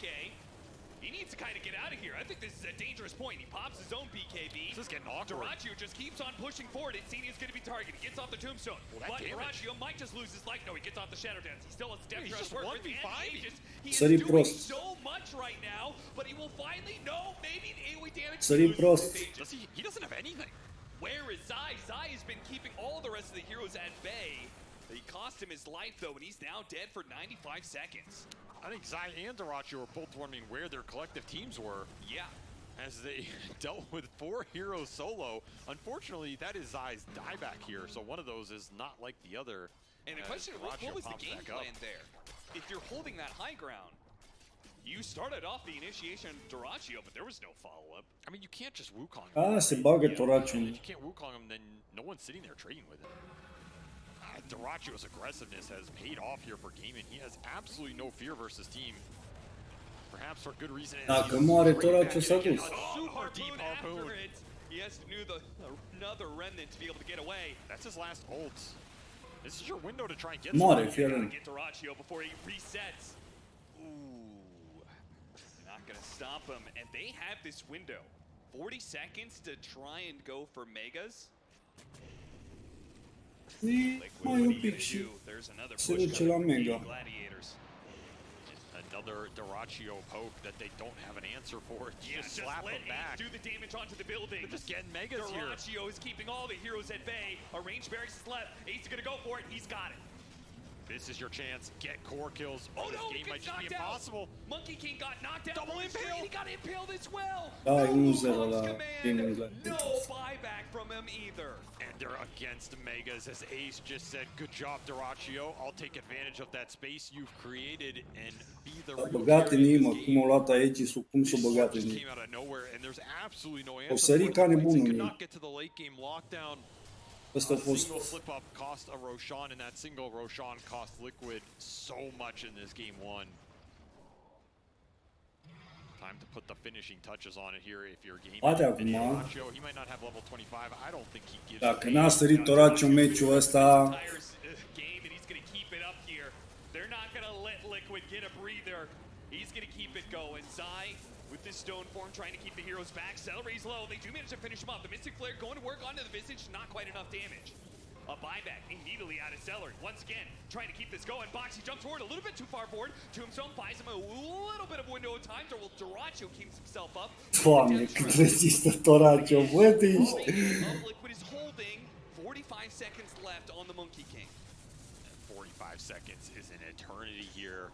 He needs to kind of get out of here. I think this is a dangerous point. He pops his own BKB. This is getting awkward. Doraccio just keeps on pushing forward. Insania's going to be targeted. He gets off the Tombstone. But Doraccio might just lose his life. No, he gets off the Shadow Dance. He still has Death Thrust work with Aegis. He is doing so much right now, but he will finally know maybe the AoE damage. Sări prost. He doesn't have anything. Where is Zai? Zai has been keeping all the rest of the heroes at bay. He cost him his life though, and he's now dead for 95 seconds. I think Zai and Doraccio are both wondering where their collective teams were. Yeah. As they dealt with 4 heroes solo. Unfortunately, that is Zai's dieback here, so one of those is not like the other. And the question, what was the game plan there? If you're holding that high ground, you started off the initiation of Doraccio, but there was no follow-up. I mean, you can't just Wukong. Se bagă Toraciu. If you can't Wukong him, then no one's sitting there trading with him. Doracio's aggressiveness has paid off here for Gaiman. He has absolutely no fear versus team. Perhaps for good reason. Dacă moare Toraciu s-a dus. Super deep harpoon. He has to do another remnant to be able to get away. That's his last ult. This is your window to try and get Moare, fie get Doraccio before he resets. Ooh. Not gonna stop them, and they have this window. 40 seconds to try and go for Megas. Mai un pic și se duce la Mega. Another Dyrachyo poke that they don't have an answer for. Just slap him back. Do the damage onto the building. They're just getting Megas here. Dyrachyo is keeping all the heroes at bay. A range barracks is left. Ace is gonna go for it. He's got it. This is your chance. Get core kills. Oh this no, game might just be impossible. Monkey King got knocked out. Double impale. He got impaled as well. Da, e 1-0 la Gaming Gladiators. No buyback from him either. And they're against Megas, as Ace just said, good job, Dyrachyo. I'll take advantage of that space you've created and be the real băgat în inimă, cum au luat aici, cum s-o băgat în inimă. Came out of nowhere, and there's absolutely no O answer. sări ca nebunul în Not get to the late game lockdown. Ăsta a fost single slip up cost a Roshan, and that single Roshan cost Liquid so much in this game one. Time to put the finishing touches on it here if you're gaming. Poate acum. He might not have level 25. I don't think he gives. Dacă n-a sărit Dyrachyo meciul ăsta, Game, and he's going to keep it up here. They're not going to let Liquid get a breather. He's going to keep it going. Zai with this stone form trying to keep the heroes back. Celery's low. They do manage to finish him off. The Mystic Flare going to work onto the Visage. Not quite enough damage. A buyback immediately out of Celery. Once again, trying to keep this going. Boxy jumps forward a little bit too far forward. Tombstone buys him a little bit of window of time. Dyrachyo keeps himself up. Doamne, cât rezistă Dyrachyo, bă, Liquid is holding. 45 seconds left on the Monkey King. 45 seconds is an eternity here.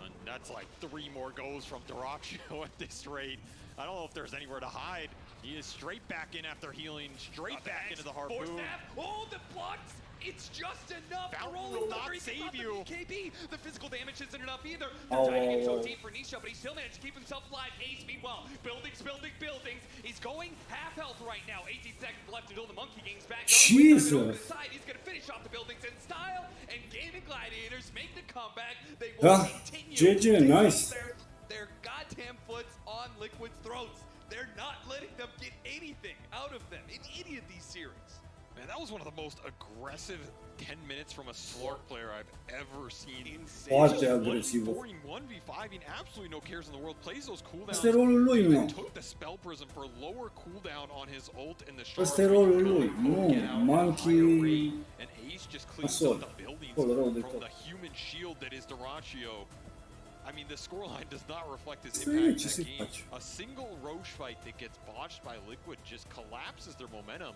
And that's like 3 more goes from Dyrachyo at this rate. I don't know if there's anywhere to hide. He is straight back in after healing, straight back into the harpoon. Oh, the blocks! It's just enough. Fountain will not save you. KB. The physical damage isn't enough either. They're trying to get so deep for Nisha, but he still managed to keep himself alive. Ace, meanwhile, buildings. He's going half health right now. 18 seconds left until the Monkey King's back. Jesus! He's going to finish off the buildings in style, and Gaming Gladiators make the comeback. They will continue. GG, nice. Their goddamn foots on Liquid's throats. They're not letting them get anything out of them in any of these series. Man, that was one of the most aggressive 10 minutes from a Slark player I've ever seen. Foarte agresiv. 1v5, I mean, absolutely no cares in the world. Plays those cooldowns. Asta e rolul lui, nu. Took the spell prism for lower cooldown on his ult in the Asta e rolul lui, nu. Monkey... And Ace just cleans up the buildings from the human shield that is Dyrachyo. I mean, the scoreline does not reflect his impact in that game. A single Roche fight that gets botched by Liquid just collapses their momentum.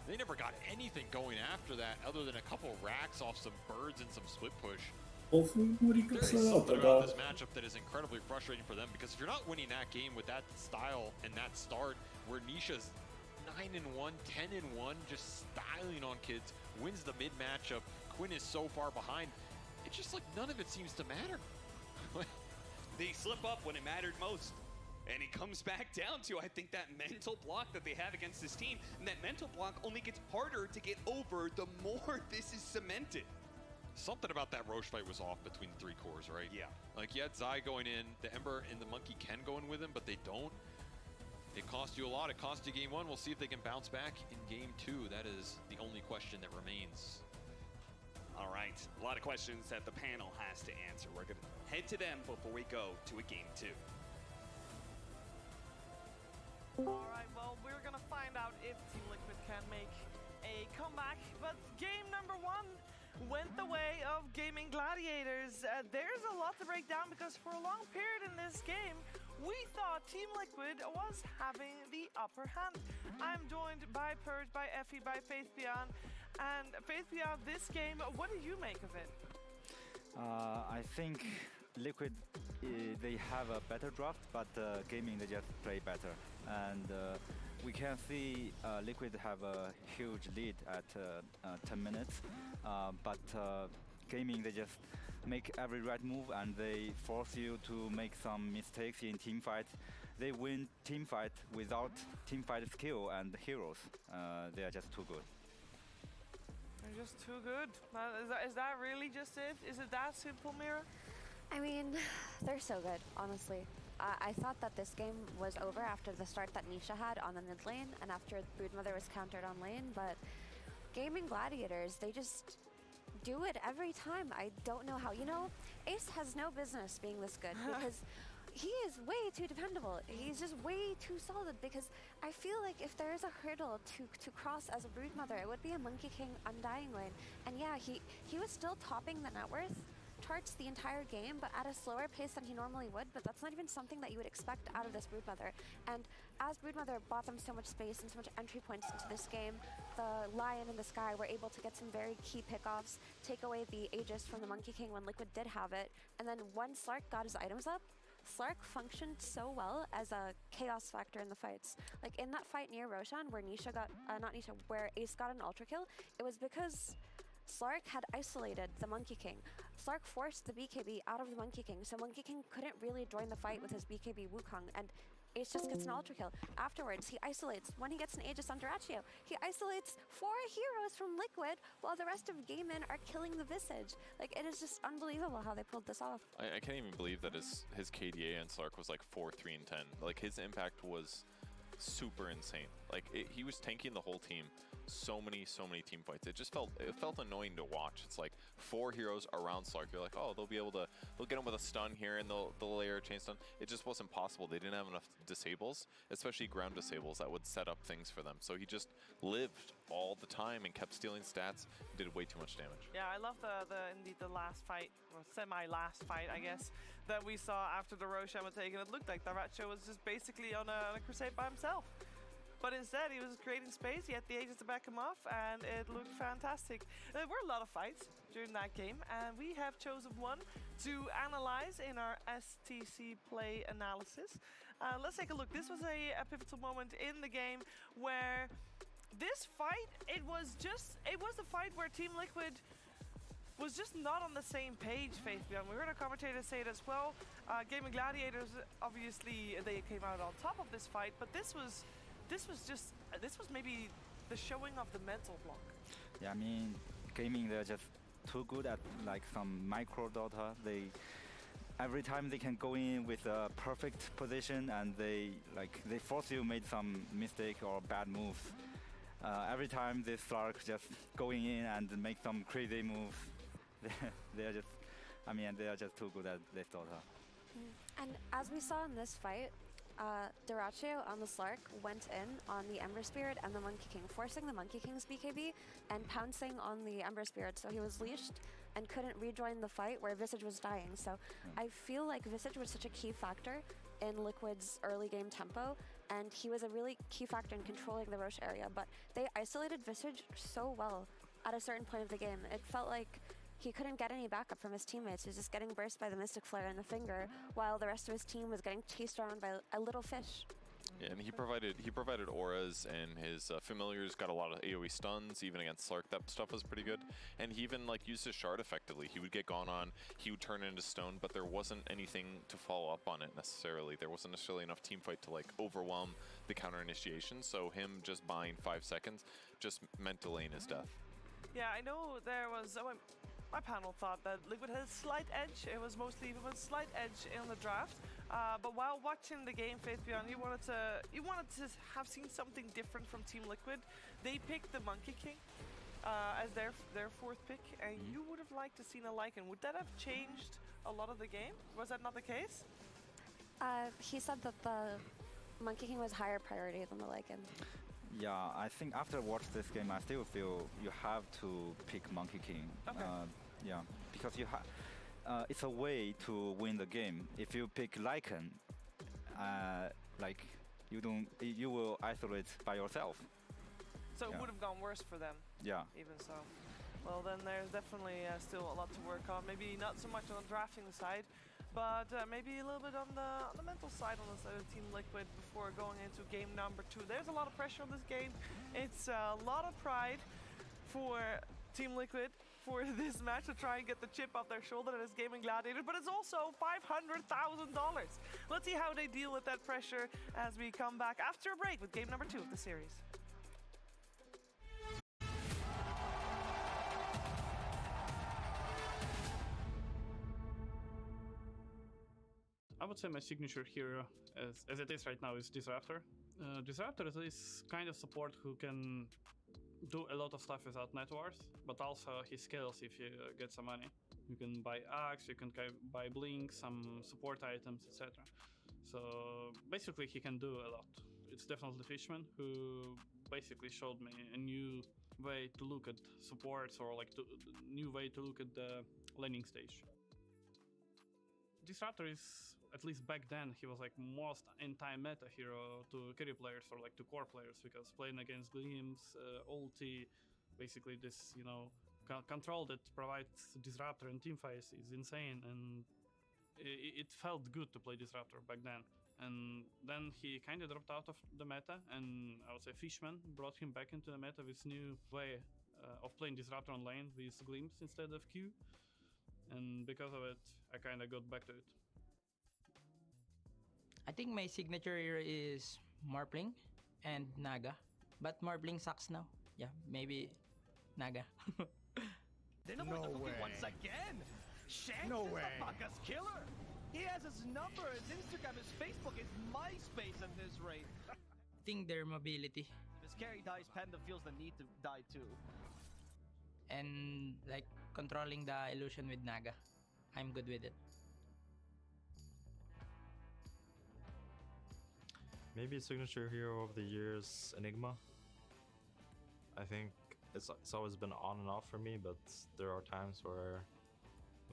They never got anything going after that other than a couple of racks off some birds and some split push. There's something about this matchup that is incredibly frustrating for them, because if you're not winning that game with that style and that start, where Nisha's 9-1, 10-1, just styling on kids, wins the mid matchup, Quinn is so far behind, it's just like none of it seems to matter. They slip up when it mattered most. And it comes back down to, I think, that mental block that they have against this team. And that mental block only gets harder to get over the more this is cemented. Something about that Roche fight was off between the 3 cores, right? Yeah. Like, you had Zai going in, the Ember and the Monkey can go in with him, but they don't. It cost you a lot. It cost you game 1. We'll see if they can bounce back in game 2. That is the only question that remains. All right, a lot of questions that the panel has to answer. We're going to head to them before we go to a game 2. All right, well, we're going to find out if Team Liquid can make a comeback. But game number 1 went the way of Gaming Gladiators. There's a lot to break down, because for a long period in this game, we thought Team Liquid was having the upper hand. I'm joined by Purge, by Effie, by Faith Beyond. And Faith Beyond, this game, what do you make of it? I think Liquid, they have a better draft, but Gaming, they just play better. And we can see Liquid have a huge lead at 10 minutes, but Gaming, they just make every right move, and they force you to make some mistakes in team fight. They win team fight without team fight skill and heroes. They are just too good. They're just too good. Is that really just it? Is it that simple, Mira? I mean, they're so good, honestly. I thought that this game was over after the start that Nisha had on the mid lane and after Broodmother was countered on lane, but Gaming Gladiators, they just do it every time. I don't know how. You know, Ace has no business being this good, because he is way too dependable. He's just way too solid, because I feel like if there is a hurdle to cross as a Broodmother, it would be a Monkey King Undying lane. And yeah, he was still topping the net worth charts the entire game, but at a slower pace than he normally would, but that's not even something that you would expect out of this Broodmother. And as Broodmother bought them so much space and so much entry points into this game, the Lion in the Sky were able to get some very key pickoffs, take away the Aegis from the Monkey King when Liquid did have it, and then when Slark got his items up, Slark functioned so well as a chaos factor in the fights. Like in that fight near Roshan where Nisha got, where Ace got an ultra kill, it was because Slark had isolated the Monkey King. Slark forced the BKB out of the Monkey King, so Monkey King couldn't really join the fight with his BKB Wukong, and Ace just gets an ultra kill. Afterwards, he isolates, when he gets an Aegis on Duraccio, he isolates 4 heroes from Liquid while the rest of Gaimin are killing the Visage. Like, it is just unbelievable how they pulled this off. I can't even believe that his KDA on Slark was like 4, 3, and 10. Like, his impact was super insane. Like, he was tanking the whole team. So many team fights. It felt annoying to watch. It's like 4 heroes around Slark. You're like, oh, they'll get him with a stun here and they'll layer a chain stun. It just wasn't possible. They didn't have enough disables, especially ground disables that would set up things for them. So he just lived all the time and kept stealing stats, did way too much damage. Yeah, I love the last fight, or semi-last fight, I guess, that we saw after the Roshan was taken. It looked like Duraccio was just basically on a crusade by himself. But instead, he was creating space. He had the Aegis to back him off, and it looked fantastic. There were a lot of fights during that game, and we have chosen one to analyze in our STC play analysis. Let's take a look. This was a pivotal moment in the game where this fight, it was a fight where Team Liquid was just not on the same page, Faithbjorn. We heard a commentator say it as well. Gaming Gladiators, obviously, they came out on top of this fight, but this was maybe the showing of the mental block. Yeah, I mean, Gaming, they're just too good at like some micro Dota. Every time they can go in with a perfect position, and they force you make some mistake or bad moves. Every time this Slark just going in and make some crazy moves, they are just too good at this Dota. And as we saw in this fight, Duraccio on the Slark went in on the Ember Spirit and the Monkey King, forcing the Monkey King's BKB and pouncing on the Ember Spirit, so he was leashed and couldn't rejoin the fight where Visage was dying. So I feel like Visage was such a key factor in Liquid's early game tempo, and he was a really key factor in controlling the Roche area, but they isolated Visage so well at a certain point of the game. It felt like he couldn't get any backup from his teammates. He was just getting burst by the Mystic Flare in the finger, while the rest of his team was getting chased around by a little fish. Yeah, and he provided auras, and his familiars got a lot of AoE stuns, even against Slark. That stuff was pretty good. And he even used his shard effectively. He would get gone on, he would turn into stone, but there wasn't anything to follow up on it necessarily. There wasn't necessarily enough team fight to overwhelm the counter initiation. So him just buying 5 seconds just meant delaying his death. Yeah, I know there was. My panel thought that Liquid had a slight edge. It was mostly even a slight edge in the draft. But while watching the game, Faithbjorn, you wanted to have seen something different from Team Liquid. They picked the Monkey King as their 4th pick, and you would have liked to seen a Lycan. Would that have changed a lot of the game? Was that not the case? He said that the Monkey King was higher priority than the Lycan. Yeah, I think after watching this game, I still feel you have to pick Monkey King. Okay. Yeah, because it's a way to win the game. If you pick Lycan, you will isolate by yourself. So it would have gone worse for them. Yeah. Even so. Well, then there's definitely still a lot to work on. Maybe not so much on the drafting side, but maybe a little bit on the mental side, on the side of Team Liquid before going into game number 2. There's a lot of pressure on this game. It's a lot of pride for Team Liquid for this match to try and get the chip off their shoulder that is Gaming Gladiators, but it's also $500,000. Let's see how they deal with that pressure as we come back after a break with game number 2 of the series. I would say my signature hero, as it is right now, is Disruptor. Disruptor is kind of support who can do a lot of stuff without net worth, but also he scales if you get some money. You can buy Axe, you can buy Blink, some support items, etc. So basically he can do a lot. It's definitely Fishman who basically showed me a new way to look at supports, or like new way to look at the laning stage. Disruptor is, at least back then, he was like most in-time meta hero to carry players or like to core players, because playing against Glimpse, ulti, basically this, you know, control that provides Disruptor and teamfights is insane, and it felt good to play Disruptor back then. And then he kind of dropped out of the meta, and I would say Fishman brought him back into the meta with new way of playing Disruptor on lane with Glimpse instead of Q. And because of it, I kind of got back to it. I think my signature hero is Morpling and Naga, but Morpling sucks now. Yeah, maybe Naga. No way. Once again, Shanks is the Buckus killer. He has his number, his Instagram, his Facebook, his MySpace at this rate. I think their mobility. If his carry dies, Panda feels the need to die too. And like controlling the illusion with Naga. I'm good with it. Maybe signature hero of the year's Enigma. I think it's always been on and off for me, but there are times where,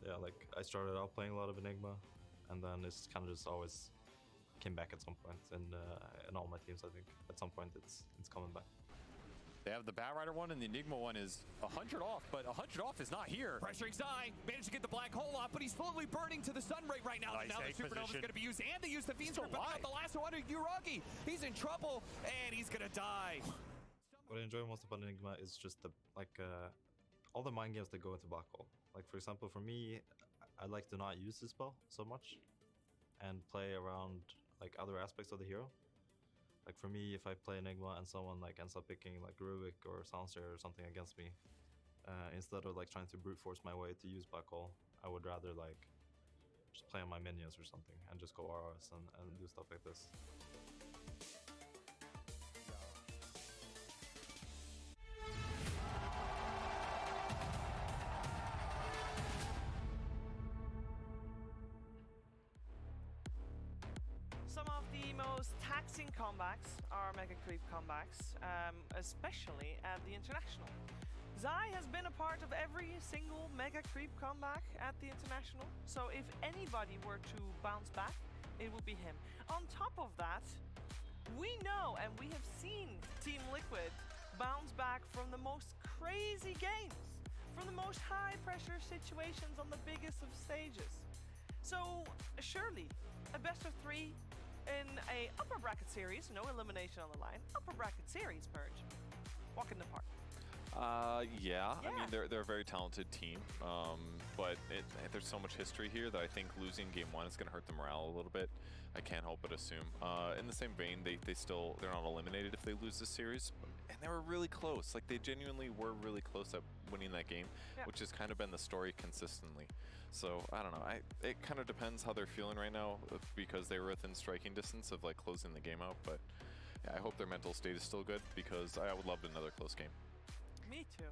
yeah, like I started out playing a lot of Enigma, and then it's kind of just always came back at some point, and in all my teams, I think at some point it's coming back. They have the Bat Rider one, and the Enigma one is 100 off, but 100 off is not here. Pressuring Zai, managed to get the black hole off, but he's slowly burning to the sun right now. Nice Now the Supernova's going to be used, and they use the Fiend's Grip, but not the last one to Uragi. He's in trouble, and he's going to die. What I enjoy most about Enigma is just the all the mind games that go into black hole. Like for example, for me, I like to not use this spell so much, and play around like other aspects of the hero. Like for me, if I play Enigma and someone like ends up picking like Ruvik or Soundslayer or something against me, instead of like trying to brute force my way to use black hole, I would rather like just play on my minions or something and just go RS and do stuff like this. Some of the most taxing comebacks are Mega Creep comebacks, especially at the International. Zai has been a part of every single Mega Creep comeback at the International, so if anybody were to bounce back, it would be him. On top of that, we know and we have seen Team Liquid bounce back from the most crazy games, from the most high-pressure situations on the biggest of stages. So surely a best of 3 in a upper bracket series, no elimination on the line, upper bracket series, Purge. Walk in the park. Yeah. I mean, they're a very talented team, but there's so much history here that I think losing game 1 is going to hurt the morale a little bit. I can't help but assume. In the same vein, they're not eliminated if they lose this series, and they were really close. Like they genuinely were really close at winning that game, which has kind of been the story consistently. So I don't know. It kind of depends how they're feeling right now, because they were within striking distance of like closing the game out. But yeah, I hope their mental state is still good, because I would love another close game. Me too.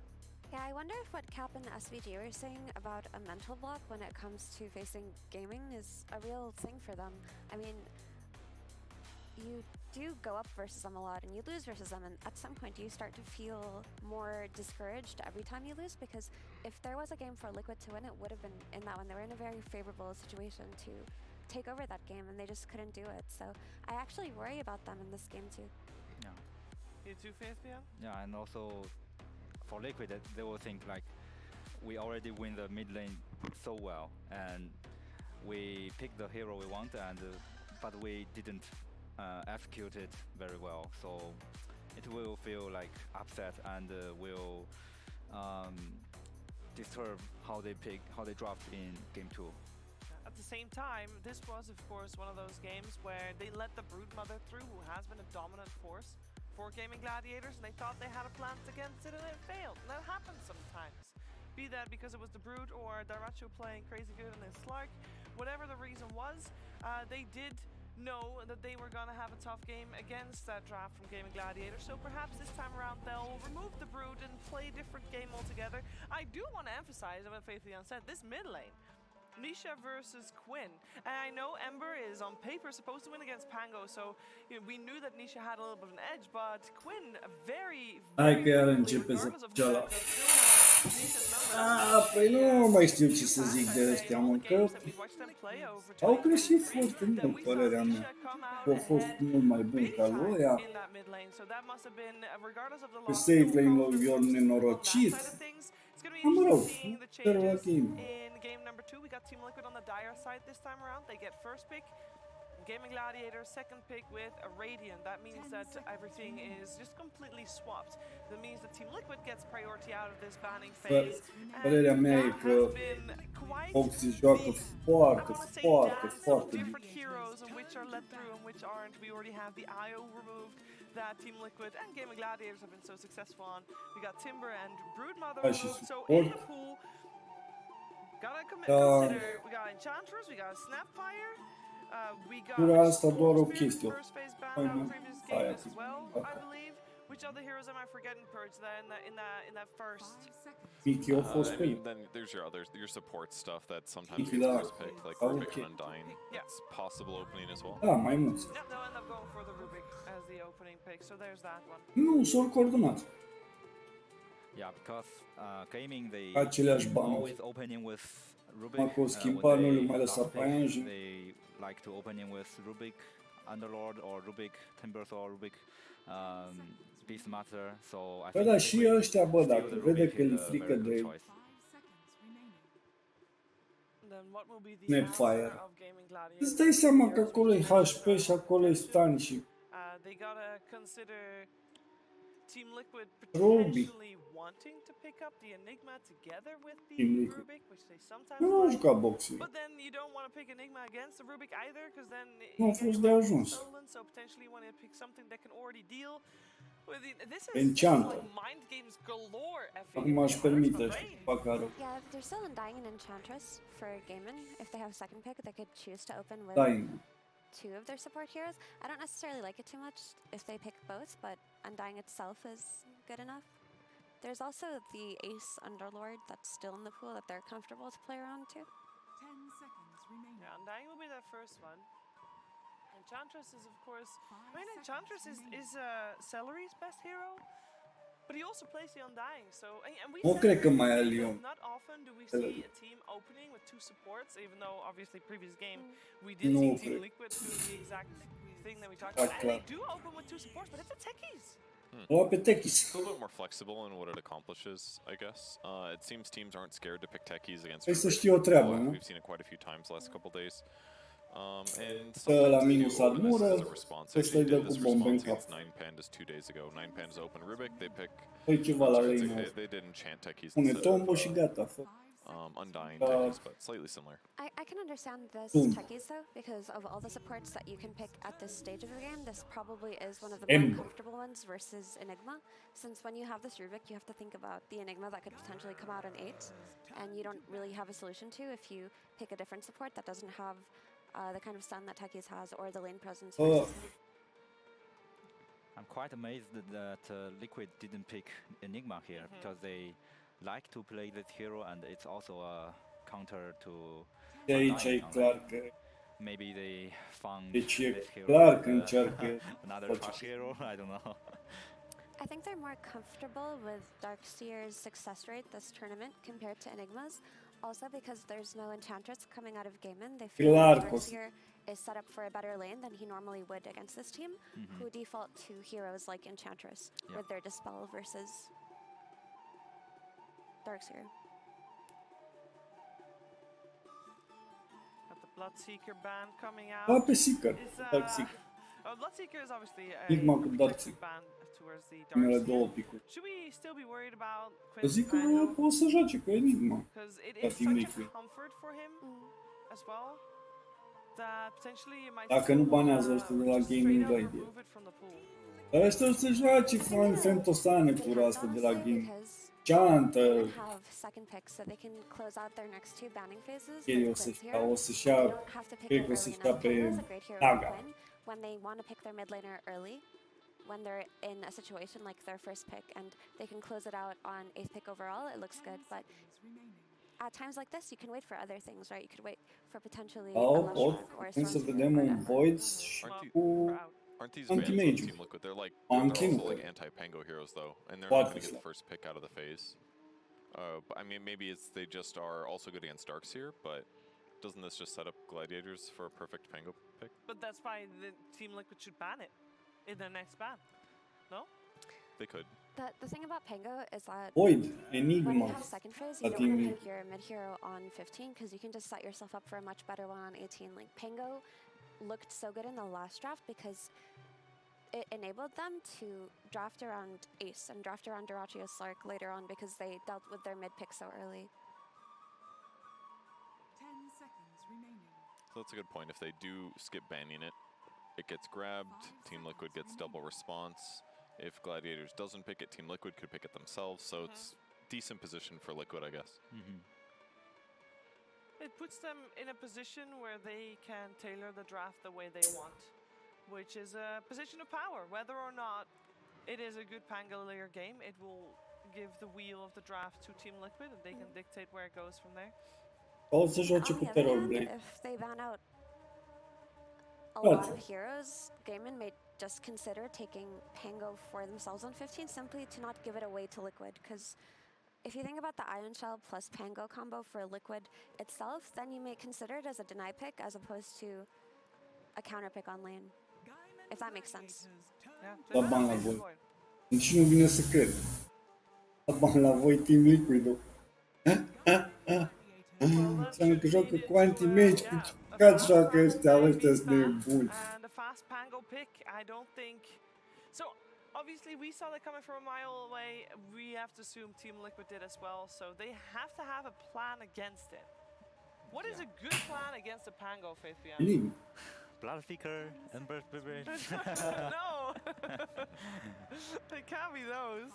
Yeah, I wonder if what Cap and SVG were saying about a mental block when it comes to facing gaming is a real thing for them. I mean, you do go up versus them a lot and you lose versus them, and at some point you start to feel more discouraged every time you lose, because if there was a game for Liquid to win, it would have been in that one. They were in a very favorable situation to take over that game, and they just couldn't do it. So I actually worry about them in this game too. Yeah. You too, Faithbian? Yeah, and also for Liquid, they will think like, we already win the mid lane so well, and we picked the hero we want, and but we didn't execute it very well. So it will feel like upset, and will disturb how they draft in game 2. At the same time, this was of course one of those games where they let the Broodmother through, who has been a dominant force for Gaming Gladiators, and they thought they had a plan against it, and it failed. And that happens sometimes. Be that because it was the Brood or Daracho playing crazy good in his Slark, whatever the reason was, they did know that they were going to have a tough game against that draft from Gaming Gladiators, so perhaps this time around they'll remove the Brood and play a different game altogether. I do want to emphasize, what Faithfully Unsaid, this mid lane, Nisha versus Quinn. And I know Ember is on paper supposed to win against Pango, so we knew that Nisha had a little bit of an edge, but Quinn very chiar începe să ceala. Păi nu mai știu ce să zic de ăștia, mă, că au greșit foarte mult, părerea mea. Au fost mult mai buni ca lui ăia. Pe safe lane-ul eu nenorocit. Mă rog, sper la game. Game number 2, we got Team Liquid on the Dire side this time around. They get first pick. Gaming Gladiators second pick with a Radiant. That means that everything is just completely swapped. That means that Team Liquid gets priority out of this banning phase. Părerea mea e că Fox se joacă foarte bine. Different heroes and which are let through and which aren't. We already have the IO removed that Team Liquid and Gaming Gladiators have been so successful on. We got Timber and Broodmother removed. So in the pool, gotta consider, we got Enchantress, we got Snapfire, we got first phase ban out previous game as well, I believe. Which other heroes am I forgetting, Purge, in that first? I mean, then there's your support stuff that sometimes gets first pick, like Rubik and Undying. It's possible opening as well. Mai mulți. Yep, they'll end up going for the Rubik as the opening pick, so there's that one. Nu, s-au coordonat. Yeah, because gaming they always opening with Rubik. Dacă o schimba, nu le mai lăsa pe aia. They like to opening with Rubik, Underlord or Rubik, Timbersaw or Rubik, Beastmaster. So I think da, și ăștia, bă, dacă vede că le frică de Snapfire, îți dai seama că acolo e HP și acolo e stun și They gotta consider Team Liquid Ruby. potentially wanting to pick up the Enigma together with the Rubik, which they sometimes nu am jucat boxing. But then you don't want to pick Enigma against the Rubik either, because then nu a fost de ajuns. So potentially you want to pick something that can already deal with the, this is Enchanter. like mind games galore. Acum aș permite să fac rău. Yeah, they're still Undying and Enchantress for Gaiman. If they have second pick, they could choose to open with two of their support heroes. I don't necessarily like it too much if they pick both, but Undying itself is good enough. There's also the Ace Underlord that's still in the pool that they're comfortable to play around to. 10 seconds remaining. Yeah, Undying will be their first one. Enchantress is, of course, I mean, Enchantress is Celery's best hero, but he also plays the Undying, so, and we not often do we see a team opening with two supports, even though, obviously, previous game, we did see Team Liquid do the exact thing that we talked about, and they do open with two supports, but it's the techies. It's a little bit more flexible in what it accomplishes, I guess. It seems teams aren't scared to pick techies against Rubik. We've seen it quite a few times the last couple days. And la minus armură, ăsta îi dă cu bombe în cap. Nine Pandas 2 days ago. Nine Pandas open Rubik, they pick... ceva la Reina. They did enchant techies. Pune tombo și gata. Undying techies, but slightly similar. I can understand this techies though, because of all the supports that you can pick at this stage of the game, this probably is one of the more comfortable ones versus Enigma, since when you have this Rubik, you have to think about the Enigma that could potentially come out in 8, and you don't really have a solution to if you pick a different support that doesn't have the kind of stun that techies has or the lane presence. I'm quite amazed that Liquid didn't pick Enigma here, because they like to play this hero, and it's also a counter to maybe they found this hero another trash hero, I don't know. I think they're more comfortable with Darkseer's success rate this tournament compared to Enigma's, also because there's no Enchantress coming out of Gaiman. They feel like Darkseer is set up for a better lane than he normally would against this team, who default to heroes like Enchantress with their Dispel versus Darkseer. Got the Bloodseeker ban coming out. Darkseeker. Bloodseeker is obviously a ban towards the Darkseer. Should we still be worried about Quinn? Zic că o să joace cu Enigma. Because it is such a comfort for him as well that potentially it might dacă nu banează ăștia de la Gaming Gladiators. Dar ăștia o să joace Fantosane tura asta de la Gaming. Geantă. They have second picks, so they can close out their next two banning phases Ei with Quinn's here. o să-și They ia, don't have to pick cred it că o early să-și ia enough. Pango is pe a great hero Naga. for Quinn when they want to pick their mid laner early, when they're in a situation like their first pick and they can close it out on 8th pick overall, it looks good. But at times like this, you can wait for other things, right? You could wait for potentially a Leshrac or a Cum să Storm vedem un Void cu Aren't these Vans on anti-mage. Team Liquid? They're like they're also like anti-Pango heroes though, and they're not going to get the first pick out of the phase. But I mean, maybe it's they just are also good against Darkseer, but doesn't this just set up Gladiators for a perfect Pango pick? But that's why the Team Liquid should ban it in their next ban. No? They could. The thing about Pango is that Void, when Enigma. you have second phase, you don't want to pick your mid hero on 15 because you can just set yourself up for a much better one on 18. Like Pango looked so good in the last draft because it enabled them to draft around Ace and draft around Dyrachio's Slark later on because they dealt with their mid pick so early. 10 seconds remaining. So that's a good point. If they do skip banning it, it gets grabbed. Team Liquid gets double response. If Gladiators doesn't pick it, Team Liquid could pick it themselves. So it's decent position for Liquid, I guess. It puts them in a position where they can tailor the draft the way they want, which is a position of power. Whether or not it is a good Pangolier game, it will give the wheel of the draft to Team Liquid and they can dictate where it goes from there. O să joace cu Terror Blade. If they ban out a lot of heroes, Gaiman may just consider taking Pango for themselves on 15 simply to not give it away to Liquid. Because if you think about the Ion Shell plus Pango combo for Liquid itself, then you may consider it as a deny pick as opposed to a counter pick on lane. If that makes sense. Da bani la voi. Nici nu vine să cred. Da bani la voi Team Liquid. Înseamnă că joacă cu anti-mage, cu căcat joacă ăștia sunt nebuni. And a fast Pango pick, I don't think... So, obviously we saw that coming from a mile away. We have to assume Team Liquid did as well, so they have to have a plan against it. What is a good plan against a Pango, Faith Beyond? Bloodseeker, Ember Spirit. No! It can't be those.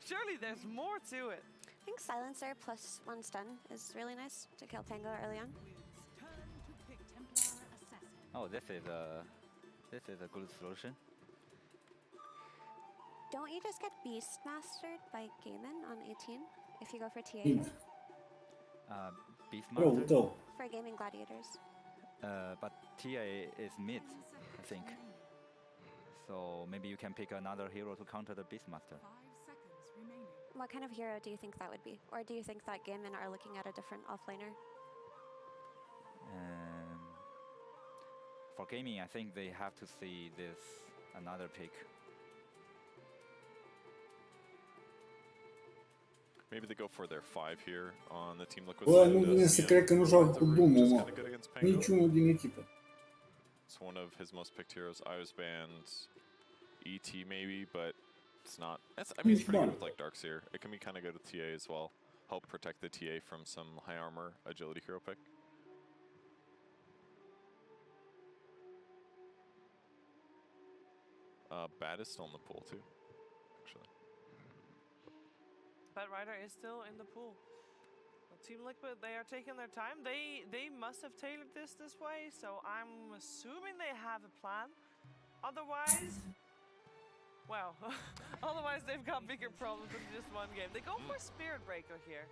Surely there's more to it. I think Silencer plus 1 stun is really nice to kill Pango early on. Oh, this is a good solution. Don't you just get Beast Mastered by Gaiman on 18 if you go for TA? Beastmaster? For Gaming Gladiators. But TA is mid, I think. So maybe you can pick another hero to counter the Beastmaster. What kind of hero do you think that would be? Or do you think that Gaiman are looking at a different offlaner? For gaming, I think they have to see this another pick. Maybe they go for their 5 here on the Team Liquid Bă, side. nu vine să cred că nu joacă cu Doom-ul, mă. Niciunul din echipă. It's one of his most picked heroes. I was banned ET maybe, but it's not. I mean, it's pretty good with like Darkseer. It can be kind of good with TA as well. Help protect the TA from some high armor agility hero pick. Bad is still in the pool too, actually. Bad Rider is still in the pool. Well, Team Liquid, they are taking their time. They must have tailored this way, so I'm assuming they have a plan. Otherwise, well, otherwise they've got bigger problems than just one game. They go for Spirit Breaker here.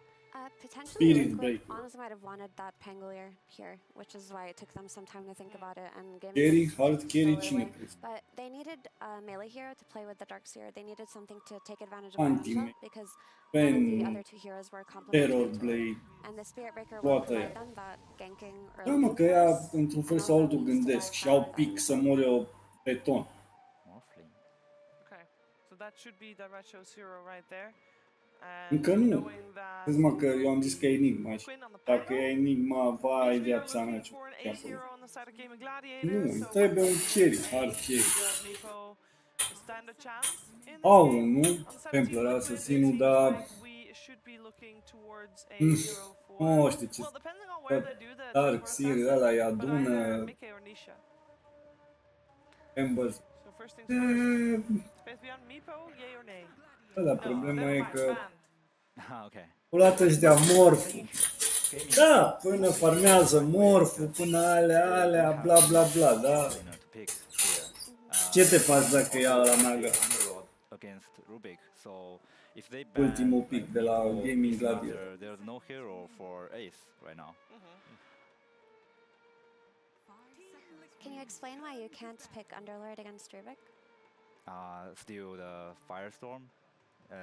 Potentially Liquid honestly might have wanted that Pangolier here, which is why it took them some time to think about it and Carry, hard carry, cine crezi? But they needed a melee hero to play with the Darkseer. They needed something to take advantage of Anti because none of the other 2 heroes were complementary. Terror Blade. And the Spirit Breaker will provide them that ganking early. Da, mă, că ea, într-un fel sau altul, gândesc și au pic să mori o beton. Okay, so that should be the Retro Zero right there. Încă nu. Vezi, mă, că eu am zis că e Enigma și dacă e Enigma, vai viața mea ce nu, îmi trebuie un carry, hard carry. Au, nu? Templar Assassinul, dar... Nu știu ce... Darkseer, ăla îi adună... Embers... Da, problema e că Okay. O luat ăștia morful. Da, până farmează morful, până alea, bla bla bla, da? Ce te faci dacă ia la Naga? Ultimul pick de la Gaming Gladiators. There's no hero for Ace right now. Can you explain why you can't pick Underlord against Rubik? Still the Firestorm.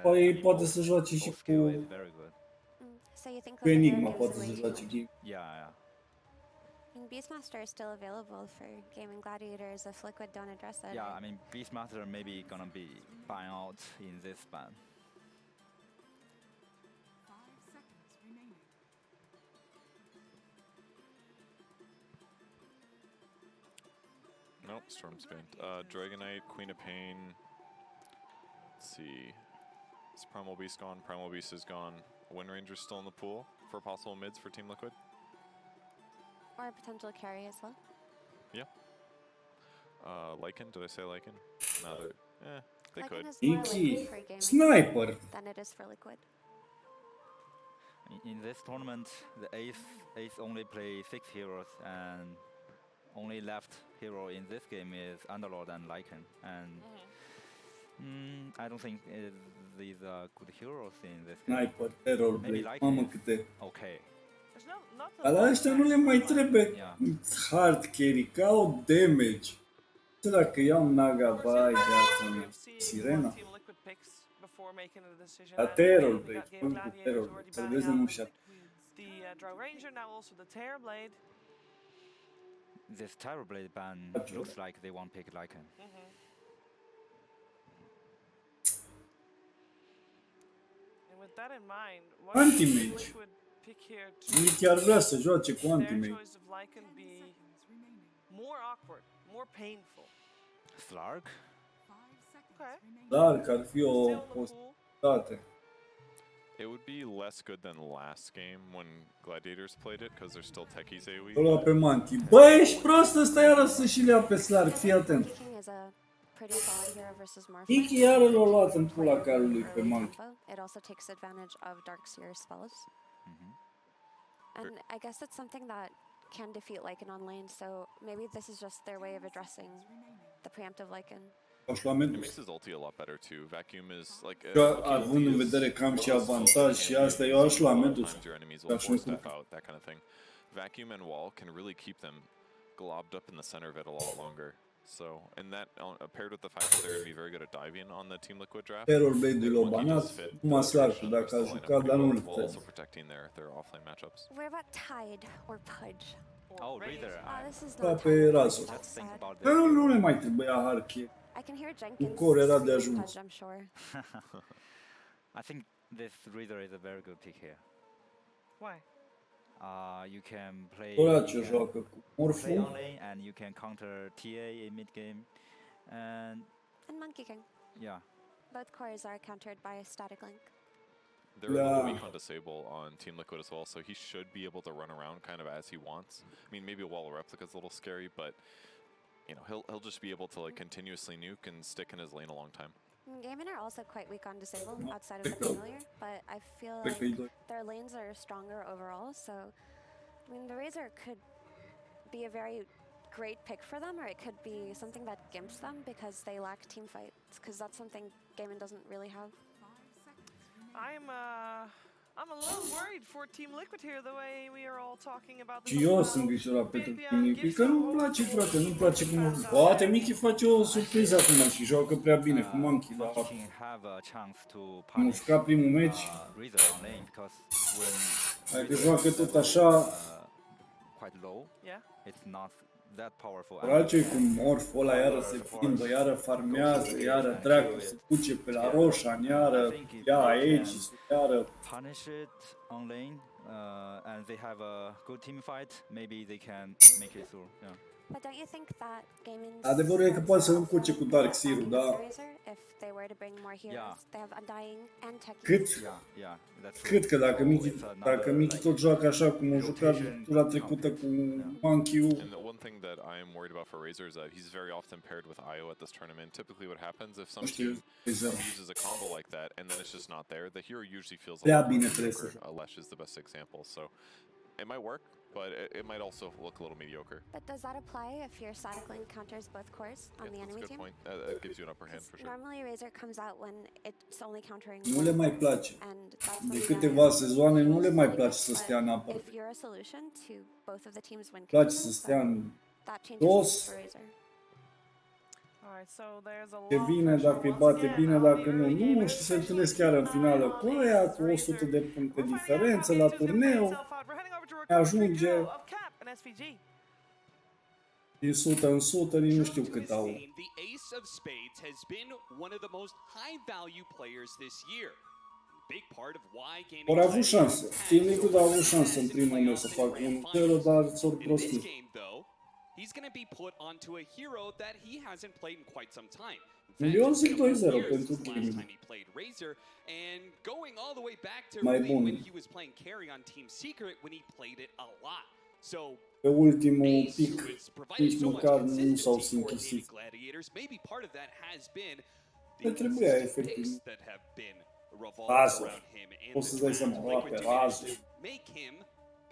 Păi poate să joace și cu So you think Enigma, poate să joace game. Yeah. Beastmaster is still available for Gaming Gladiators if Liquid don't address it. Yeah, I mean Beastmaster maybe gonna be buying out in this ban. Nope, Storm's banned. Dragonite, Queen of Pain. Let's see. Is Primal Beast gone? Primal Beast is gone. Wind Ranger's still in the pool for possible mids for Team Liquid. Or a potential carry as well. Yeah. Lycan, did I say Lycan? No, they Lycan could. is more likely for Gaming Sniper than it is for Liquid. In this tournament, the Ace only play 6 heroes, and only left hero in this game is Underlord and Lycan, and I don't think these are good heroes in this game. Sniper, Terror Blade, mamă câte... Okay. Dar la ăștia nu le mai trebuie hard carry, că au damage. Ce dacă iau Naga, vai viața mea, Sirena? La Terror Blade, spun cu Terror Blade, să vezi în ușa. This Terrorblade ban looks like they won't pick Lycan. And with that in mind, why Anti-mage. would Liquid pick here to Nu chiar vrea să joace cu their anti-mage. choice of Lycan be more awkward, more painful? Slark? Okay. Dar ar fi o posibilitate. It would be less good than last game when Gladiators played it, because they're still techies AoE. O lua pe Monkey. Bă, ești prost, ăsta iară să și le ia pe Slark, fii atent. Iki iară l-a luat în pula calului pe Monkey. It also takes advantage of Darkseer spells. And I guess it's something that can defeat Lycan on lane, so maybe this is just their way of addressing the preemptive Lycan. Aș lua It Medus. makes his ulti a lot better too. Vacuum is like Că având în vedere că am și avantaj și asta, eu aș lua Medus. Your enemies will force step out, that kind of thing. Vacuum and wall can really keep them globbed up in the center of it a lot longer. So, and that paired with the fact that they're going to be very good at diving on the Team Liquid draft. Terror Blade-ul l-a banat, numai Slark-ul dacă a jucat, dar nu-l while also protecting their offlane matchups. What about Tide or Pudge? Oh, Reader. This is Da, not pe Razo. Dar nu le mai trebuia hard kill. I can hear Jenkins Core era de scream ajuns. Pudge, I'm sure. I think this Reader is a very good pick here. Why? You can play Orace joacă cu play morful. on lane and you can counter TA in mid game, and Monkey King. yeah. Both cores are countered by a static link. They're a little weak on disable on Team Liquid as well, so he should be able to run around kind of as he wants. I mean, maybe a wall of replica is a little scary, but you know, he'll just be able to like continuously nuke and stick in his lane a long time. Gaming are also quite weak on disable outside of the familiar, but I feel like their lanes are stronger overall, so I mean the Razor could be a very great pick for them, or it could be something that gimps them because they lack team fights, because that's something Gaming doesn't really have. I'm a little worried for Team Liquid here, the way we are all talking about this. Și eu sunt îngrijorat pentru Miki, că nu-mi place, frate, nu-mi place cum... Poate Miki face o surpriză acum și joacă prea bine cu Monkey, dar... Am jucat primul meci. Dacă joacă tot așa... Dracei cu morful ăla, iară se plimbă, iară farmează, iară dracu se duce pe la Roșan, iară ia Aegis, iară... Punish it on lane, and they have a good team fight, maybe they can make it through. Yeah. But don't you think that Gaming's Adevărul e că poate să încurce cu Darkseer-ul, dar... if they were to bring more heroes, they have Undying and Techie. Cât că dacă Miki tot joacă așa cum a jucat tura trecută cu Monkey-ul... And the one thing that that I'm worried about for Razor is that he's very often paired with IO at this tournament. Typically what happens if some team uses a combo like that and then it's just not there, the hero usually feels a little mediocre. Lesh is the best example. So it might work, but it might also look a little mediocre. But does that apply if your static lane counters both cores on the enemy That's a good team? point. That gives you an upper hand for sure. Normally Razor comes out when it's only countering Nu le mai place. and that's De when câteva sezoane nu le mai place să stea în apăr. if you're a solution to both of the teams when Place să stea în that changes dos. for Razor. Alright, so there's a Te vine dacă îi bate bine, dacă nu, nu, și se întâlnesc chiar în finală cu aia, cu 100 de puncte diferență la turneu, ajunge din 100 în 100, nici nu știu cât au. The ace of spades has been one of the most high value players this year. Big part of why gaming Ori a avut șansă. Team Liquid a avut șansă în primul meci să facă 1-0, dar s-au prostit. He's going to be put onto a hero that he hasn't played in quite some time. Eu zic 2-0 pentru Team. He played Razor and going all the way back to Mai really bun. when he was playing carry on Team Secret when he played it a lot. So Pe ultimul pic, nici măcar nu s-au simplisit. Gladiators, maybe part of that has been Le trebuia efectiv. that have been revolved Razor. around him and Poți să-ți dai seama, ăla pe Razor. make him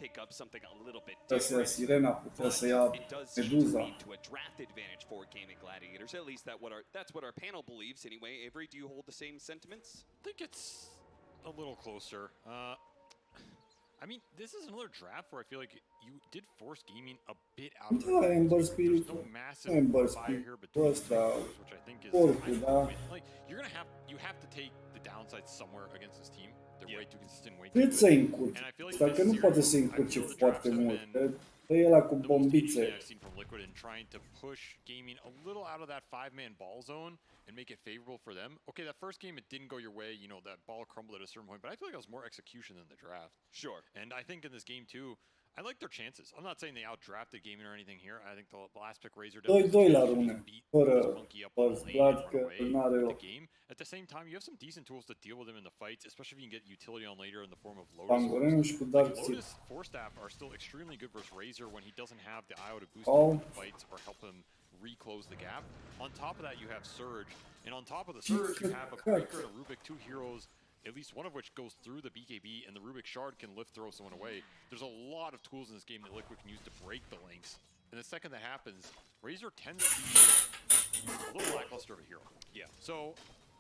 pick up something a little bit Putea să ia different. Sirena, putea să ia It does seem to Meduza. lead to a draft advantage for Gaming Gladiators. At least that's what our panel believes anyway. Avery, do you hold the same sentiments? I think it's a little closer. I mean, this is another draft where I feel like you did force gaming a bit out of Da, Ember Spirit, There's no massive Ember fire Spirit, here between ăsta, which I think is oricul, da. like you have to take the downside somewhere against this team. They're way too consistent, way too Cât good. să-i încurci? And I feel like Dacă this nu poate series, să-i I încurce feel the foarte drafts have mult. been Că e ăla cu the most bombițe. interesting I've seen from Liquid in trying to push gaming a little out of that 5-man ball zone and make it favorable for them. Okay, that first game, it didn't go your way. You know, that ball crumbled at a certain point, but I feel like it was more execution than the draft. Sure. And I think in this game, too, I like their chances. I'm not saying they outdrafted gaming or anything here. I think the last pick Razor 2-2 la rune, fără părți Vlad, că n-are the loc. game. At the same time, you have some decent tools to deal with them in the fights, especially if you can get utility on later in the form of Lotus. Pangorenu și cu Dark Seed. Lotus Forstaff are still extremely good versus Razor when he doesn't have the IO to boost him in the fights or help him reclose the gap. On top of that, you have Surge, and on top of the Surge, you have a Breaker and a Rubik, two heroes, at least one of which goes through the BKB, and the Rubik Shard can throw someone away. There's a lot of tools in this game that Liquid can use to break the links. And the second that happens, Razor tends to be a little lackluster of a hero. Yeah. So,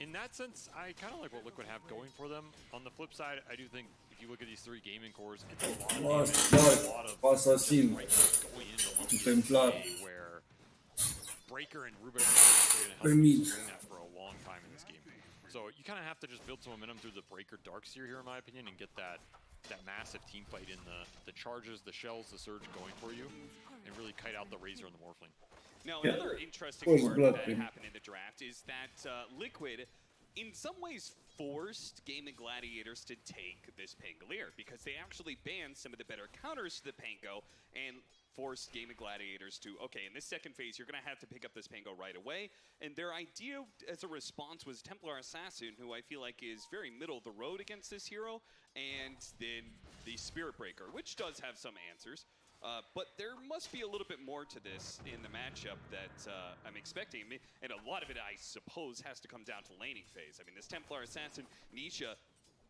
in that sense, I kind of like what Liquid have going for them. On the flip side, I do think if you look at these three gaming cores, it's a lot of damage, a lot of Assassin, going into Templar, where Breaker and Rubik are going to Permit. help doing that for a long time in this game. So you kind of have to just build some momentum through the Breaker Darkseer here, in my opinion, and get that massive team fight in the charges, the shells, the surge going for you, and really kite out the Razor and the Morphling. Now, another interesting part that happened in the draft is that Liquid, in some ways, forced Gaming Gladiators to take this Pangolier because they actually banned some of the better counters to the Pango and forced Gaming Gladiators to, okay, in this second phase, you're going to have to pick up this Pango right away. And their idea as a response was Templar Assassin, who I feel like is very middle of the road against this hero, and then the Spirit Breaker, which does have some answers. But there must be a little bit more to this in the matchup that I'm expecting. And a lot of it, I suppose, has to come down to laning phase. I mean, this Templar Assassin, Nisha,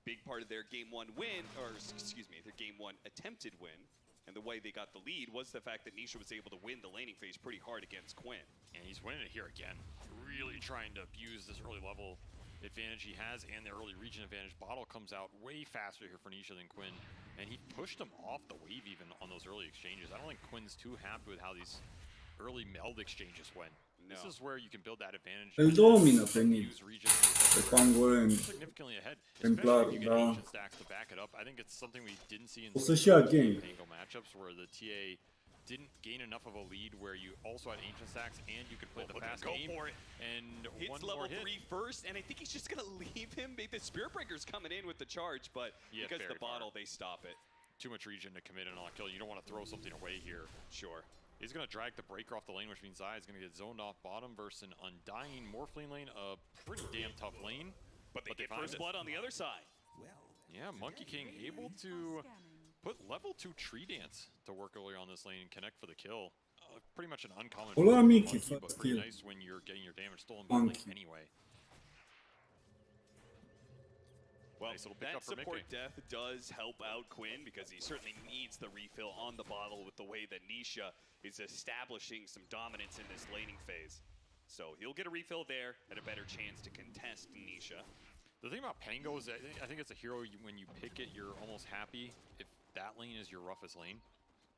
big part of their game one win, or excuse me, their game one attempted win, and the way they got the lead was the fact that Nisha was able to win the laning phase pretty hard against Quinn. And he's winning it here again. Really trying to abuse this early level advantage he has and the early region advantage. Bottle comes out way faster here for Nisha than Quinn, and he pushed him off the wave even on those early exchanges. I don't think Quinn's too happy with how these early meld exchanges went. No. This is where you can build that advantage. Îl domină pe mid, pe Pangorenu, significantly ahead. Templar, You get da. ancient stacks to back it up. I think it's something we didn't see in O să-și ia game. Pango matchups where the TA didn't gain enough of a lead where you also had ancient stacks and you could play the fast game. For it. And hits one level more hit. 3 first, and I think he's just gonna leave him. Maybe the Spirit Breaker's coming in with the charge, but because of the bottle, they stop it. Too much region to commit an all kill. You don't want to throw something away here. Sure. He's going to drag the Breaker off the lane, which means Zai is going to get zoned off bottom versus an Undying Morphling lane, a pretty damn tough lane. But they get first blood on the other side. Yeah, Monkey King able to put level 2 Tree Dance to work earlier on this lane and connect for the kill. pretty much an uncommon Allora, build Mickey, for Monkey, but pretty nice when you're getting your damage stolen by Link anyway. Well, nice little pick that up for support Mickey. death does help out Quinn because he certainly needs the refill on the bottle with the way that Nisha is establishing some dominance in this laning phase. So he'll get a refill there and a better chance to contest Nisha. The thing about Pango is that I think it's a hero, when you pick it, you're almost happy if that lane is your roughest lane.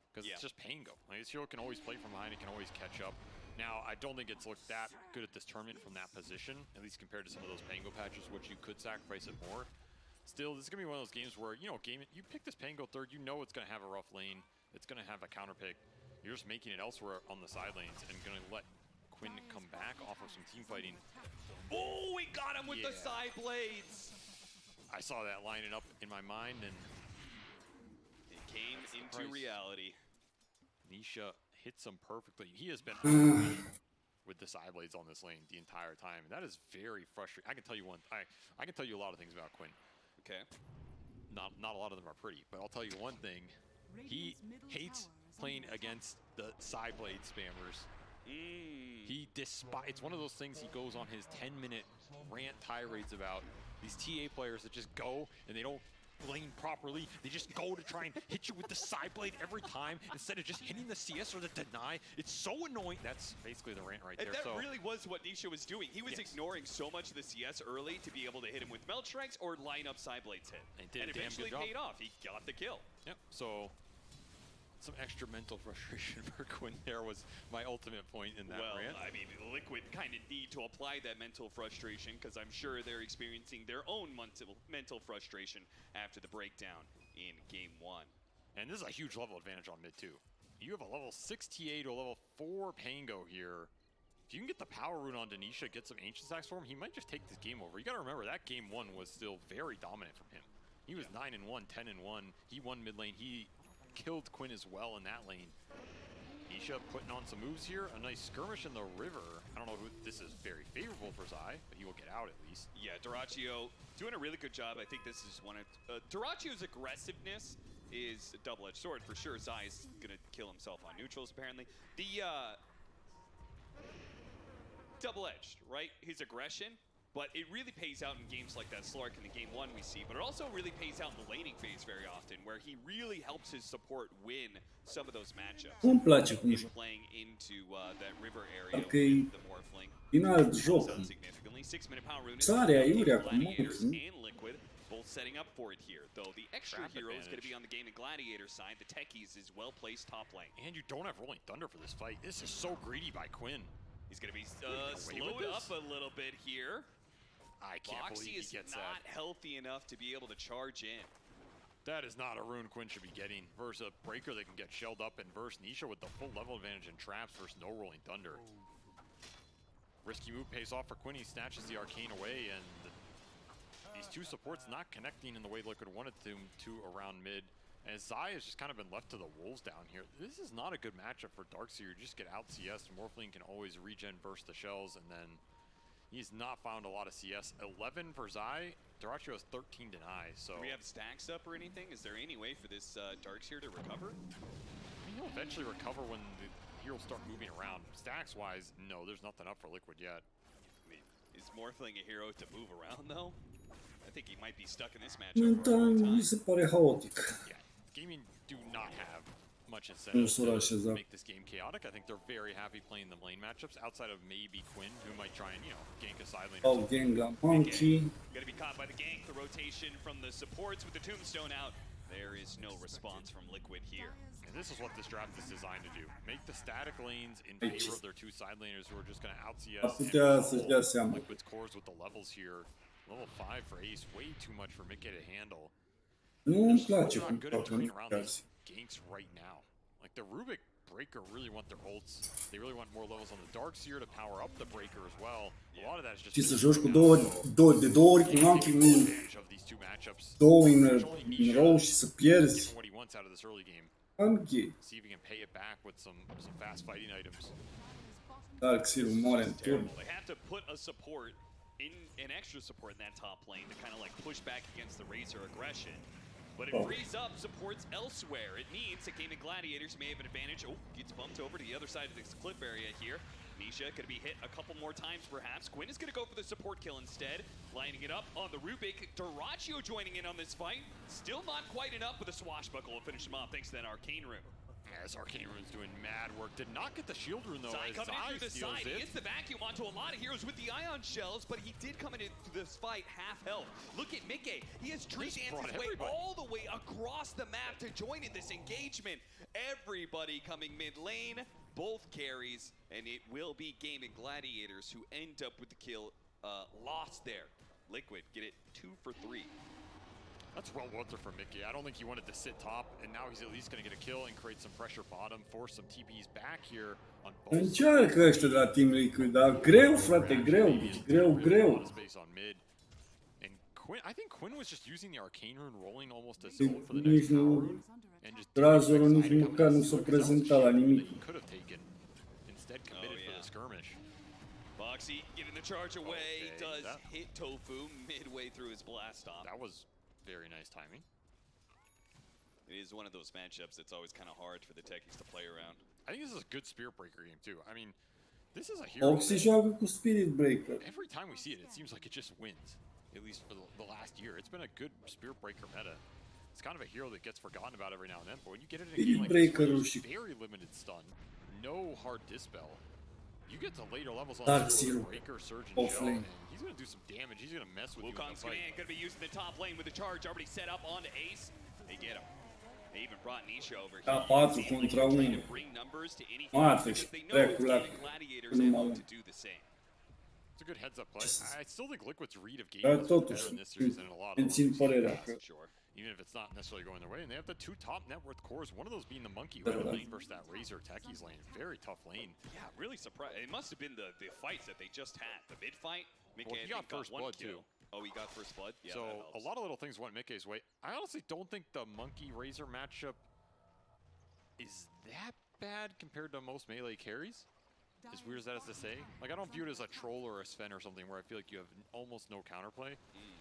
Because it's just Pango. Like, this hero can always play from behind, it can always catch up. Now, I don't think it's looked that good at this tournament from that position, at least compared to some of those Pango patches, which you could sacrifice it more. Still, this is going to be one of those games where, you pick this Pango third, you know it's going to have a rough lane, it's going to have a counter pick. You're just making it elsewhere on the side lanes and going to let Quinn come back off of some team fighting. Oh, we got him with the side blades! I saw that lining up in my mind, and it came into reality. Nisha hits him perfectly. He has been with the side blades on this lane the entire time. And that is very frustrating. I can tell you I can tell you a lot of things about Quinn. Okay. Not a lot of them are pretty, but I'll tell you one thing. He hates playing against the side blade spammers. It's one of those things he goes on his 10-minute rant tirades about these TA players that just go and they don't lane properly. They just go to try and hit you with the side blade every time instead of just hitting the CS or the deny. It's so annoying. That's basically the rant right there. And that really was what Nisha was doing. He was ignoring so much of the CS early to be able to hit him with melt strikes or line up side blades hit. And eventually paid off. He got the kill. Yep. So some extra mental frustration for Quinn there was my ultimate point in that rant. I mean, Liquid kind of need to apply that mental frustration because I'm sure they're experiencing their own mental frustration after the breakdown in Game 1. And this is a huge level advantage on mid too. You have a level 6 TA to a level 4 Pango here. If you can get the power rune on Denisha, get some Ancient Stacks for him, he might just take this game over. You got to remember, that Game 1 was still very dominant from him. He was 9-1, 10-1. He won mid lane. He killed Quinn as well in that lane. Nisha putting on some moves here. A nice skirmish in the river. I don't know if this is very favorable for Zai, but he will get out at least. Yeah, Duraccio doing a really good job. I think this is one of... Duraccio's aggressiveness is a double-edged sword for sure. Zai is going to kill himself on neutrals, apparently. The... double-edged, right? His aggression. But it really pays out in games like that Slark in the Game 1 we see, but it also really pays out in the laning phase very often, where he really helps his support win some of those matchups. Îmi place cum joc. Playing into that river area Parcă e the Morphling. din alt joc. Sare aiurea cu and Liquid both setting up for it here, though the extra hero is going to be on the Gaming Gladiator side. The Techies is well placed top lane. And you don't have Rolling Thunder for this fight. This is so greedy by Quinn. He's going to be slowed up a little bit here. I can't believe he gets that. Not healthy enough to be able to charge in. That is not a rune Quinn should be getting versus a breaker that can get shelled up, and versus Nisha with the full level advantage in traps versus no Rolling Thunder. Risky move pays off for Quinn. He snatches the arcane away, and these two supports not connecting in the way Liquid wanted them to around mid. And Zai has just kind of been left to the wolves down here. This is not a good matchup for Darkseer. You just get out CS. Morphling can always regen burst the shells, and then he's not found a lot of CS. 11 for Zai. Duraccio has 13 deny, so... Do we have stacks up or anything? Is there any way for this Darkseer to recover? I mean, he'll eventually recover when the heroes start moving around. Stacks-wise, no, there's nothing up for Liquid yet. I mean, is Morphling a hero to move around, though? I think he might be stuck in this matchup for a long time. Mi se pare haotic. Yeah, Gaming do not have much incentive to make this game chaotic. I think they're very happy playing the lane matchups outside of maybe Quinn, who might try and, gank a side lane. Oh, Genga Monkey. Gonna be caught by the gank. The rotation from the supports with the tombstone out. There is no response from Liquid here. And this is what this draft is designed to do. Make the static lanes in favor of their two side laners who are just gonna out-CS Liquid's cores with the levels here. Level 5 for Ace, way too much for Mickey to handle. Nu-mi place cum fac around ganks right now. Like the Rubik Breaker really want their ults. They really want more levels on the Darkseer to power up the Breaker as well. A lot of that is just... Și să joci cu de două ori cu Monkey în două în row și să pierzi. Monkey. See if he can pay it back with some fast fighting items. Darkseer-ul moare în turn. They have to put a support in an extra support in that top lane to kind of like push back against the Razor aggression. But it frees up supports elsewhere. It means that Gaming Gladiators may have an advantage. Oh, gets bumped over to the other side of this cliff area here. Nisha could be hit a couple more times perhaps. Quinn is going to go for the support kill instead. Lining it up on the Rubik. Dyrachyo joining in on this fight. Still not quite enough, but the swashbuckle will finish him off thanks to that Arcane Rune. As Arcane Rune's doing mad work. Did not get the shield rune though. Zai coming in through the side. It. He hits the vacuum onto a lot of heroes with the ion shells, but he did come in through this fight half health. Look at Mickey. He has tree danced his way all the way across the map to join in this engagement. Everybody coming mid lane, both carries, and it will be Gaming Gladiators who end up with the kill lost there. Liquid get it 2 for 3. That's well worth it for Mickey. I don't think he wanted to sit top, and now he's at least going to get a kill and create some pressure bottom, force some TPs back here on both. Încearcă ăștia de la Team Liquid, dar greu, frate, greu, greu. And Quinn, I think Quinn was just using the Arcane Rune, rolling almost as gold for the next power, and just Razorul nici măcar nu s-a prezentat la nimic. Could have taken, instead committed for the skirmish. Boxy getting the charge away, does hit Tofu midway through his blast off. That was very nice timing. It is one of those matchups that's always kind of hard for the techies to play around. I think this is a good Spirit Breaker game too. I mean, this is a hero. Oxy joacă cu Spirit Breaker. Every time we see it, it seems like it just wins. At least for the last year, it's been a good Spirit Breaker meta. It's kind of a hero that gets forgotten about every now and then, but when you get it in a game like this, very limited stun, no hard dispel. You get to later levels on the Breaker, Surge, and Shell, and he's going to do some damage. He's going to mess with Wukong's command going to be using the top lane with the charge already set up onto Ace. They get him. They even brought Nisha over here. Da, 4 contra 1. Mate și trecul ăla. Nu mă to do the same. It's a good heads up play. I still think Liquid's read of game is better in this series than in a lot of țin părerea că even if it's not necessarily going their way. And they have the 2 top net worth cores, one of those being the Monkey who had a lane versus that Razor Techie's lane. Very tough lane. Yeah, really surprised. It must have been the fights that they just had. The mid fight, Mickey he got first blood too. Oh, he got first blood? Yeah, so a lot of little things went Mickey's way. I honestly don't think the Monkey Razor matchup is that bad compared to most melee carries. As weird as that is to say. Like, I don't view it as a troll or a Sven or something where I feel like you have almost no counterplay.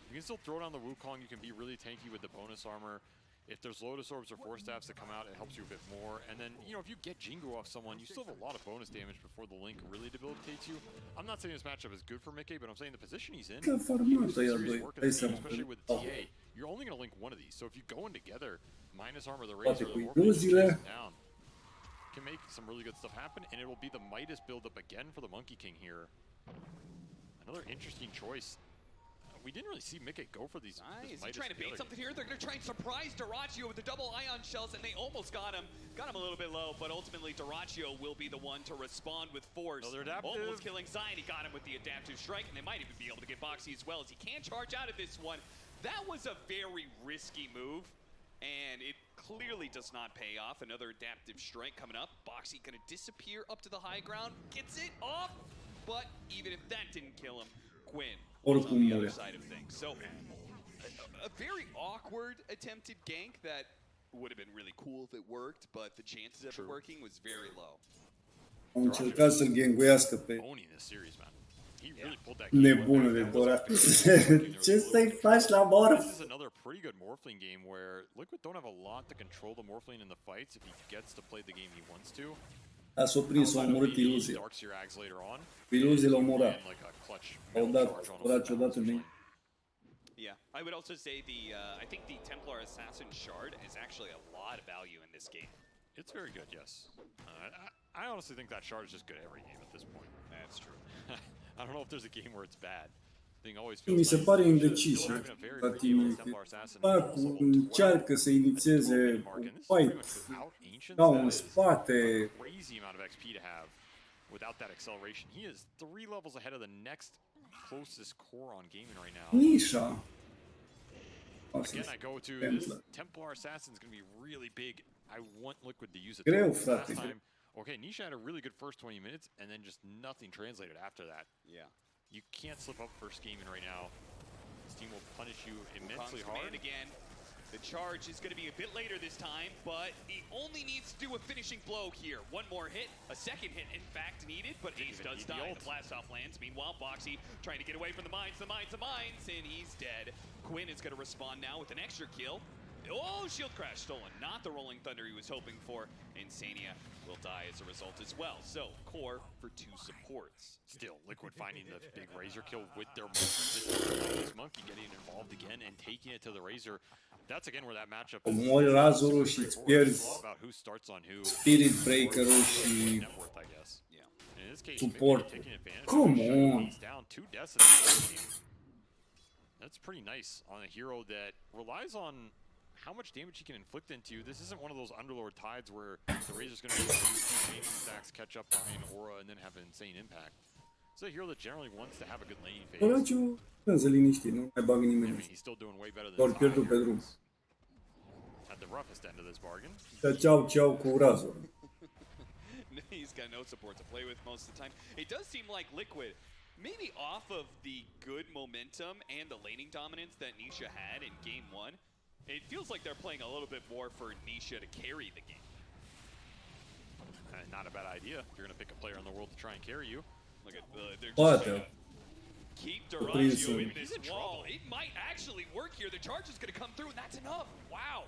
You can still throw down the Wukong, you can be really tanky with the bonus armor. If there's Lotus Orbs or Force Staffs that come out, it helps you a bit more. And then, you know, if you get Jingu off someone, you still have a lot of bonus damage before the Link really debilitates you. I'm not saying this matchup is good for Mickey, but I'm saying the position he's in, especially with TA, you're only going to link one of these. So if you go in together, minus armor the Razor, the Warp down, can make some really good stuff happen, and it will be the Midas build-up again for the Monkey King here. Another interesting choice. We didn't really see Mickey go for these. Is he trying to bait something here? They're going to try and surprise Dyrachyo with the double ion shells, and they almost got him. Got him a little bit low, but ultimately Dyrachyo will be the one to respond with force. Almost killing Zion. He got him with the adaptive strike, and they might even be able to get Boxy as well, as he can charge out of this one. That was a very risky move, and it clearly does not pay off. Another adaptive strike coming up. Boxy going to disappear up to the high ground. Gets it off, but even if that didn't kill him, Quinn on the other side of things. So a very awkward attempted gank that would have been really cool if it worked, but the chances of it working was very low. Au încercat să-l ganguiască pe nebunul de Dora. Ce să-i faci la Morph? This is another pretty good Morphling game where Liquid don't have a lot to control the Morphling in the fights if he gets to play the game he wants to. S-a prins, a omorât iluzia. Iluzia l-a omorat. Au dat odată din... Yeah, I would also say I think the Templar Assassin Shard is actually a lot of value in this game. It's very good, yes. I honestly think that Shard is just good every game at this point. That's true. I don't know if there's a game where it's bad. Mi se pare indecis la Team Liquid. Încearcă să inițieze un fight, dau în spate. Crazy amount of XP to have without that acceleration. He is 3 levels ahead of the next closest core on gaming right now. Nisha. Again, I go to this Templar Assassin is going to be really big. I want Liquid to use it. Greu, frate. Okay, Nisha had a really good first 20 minutes, and then just nothing translated after that. Yeah. You can't slip up first gaming right now. This team will punish you immensely hard. Again. The charge is going to be a bit later this time, but he only needs to do a finishing blow here. One more hit, a second hit in fact needed, but Ace does die. The blast off lands. Meanwhile, Boxy trying to get away from the mines, and he's dead. Quinn is going to respond now with an extra kill. Oh, shield crash stolen. Not the Rolling Thunder he was hoping for. Insania will die as a result as well. So, core for 2 supports. Still, Liquid finding the big Razor kill with their Monkey. This Monkey getting involved again and taking it to the Razor. That's again where that matchup is. Omori Razorul și îți pierzi Spirit Breaker-ul și support. Come on! That's pretty nice on a hero that relies on how much damage he can inflict into you. This isn't one of those Underlord tides where the Razor's going to be able to use 2 gaming stacks, catch up behind Aura, and then have an insane impact. It's a hero that generally wants to have a good laning phase. Oraciu, să liniștit, nu mai bagă nimeni. He's still doing way better than doar pierdut pe drum. At the roughest end of this bargain. Ceau cu Razor. He's got no support to play with most of the time. It does seem like Liquid, maybe off of the good momentum and the laning dominance that Nisha had in game 1, it feels like they're playing a little bit more for Nisha to carry the game. Not a bad idea. You're going to pick a player in the world to try and carry you. Look at they're just keep Duraggio in this wall. It might actually work here. The charge is going to come through, and that's enough. Wow.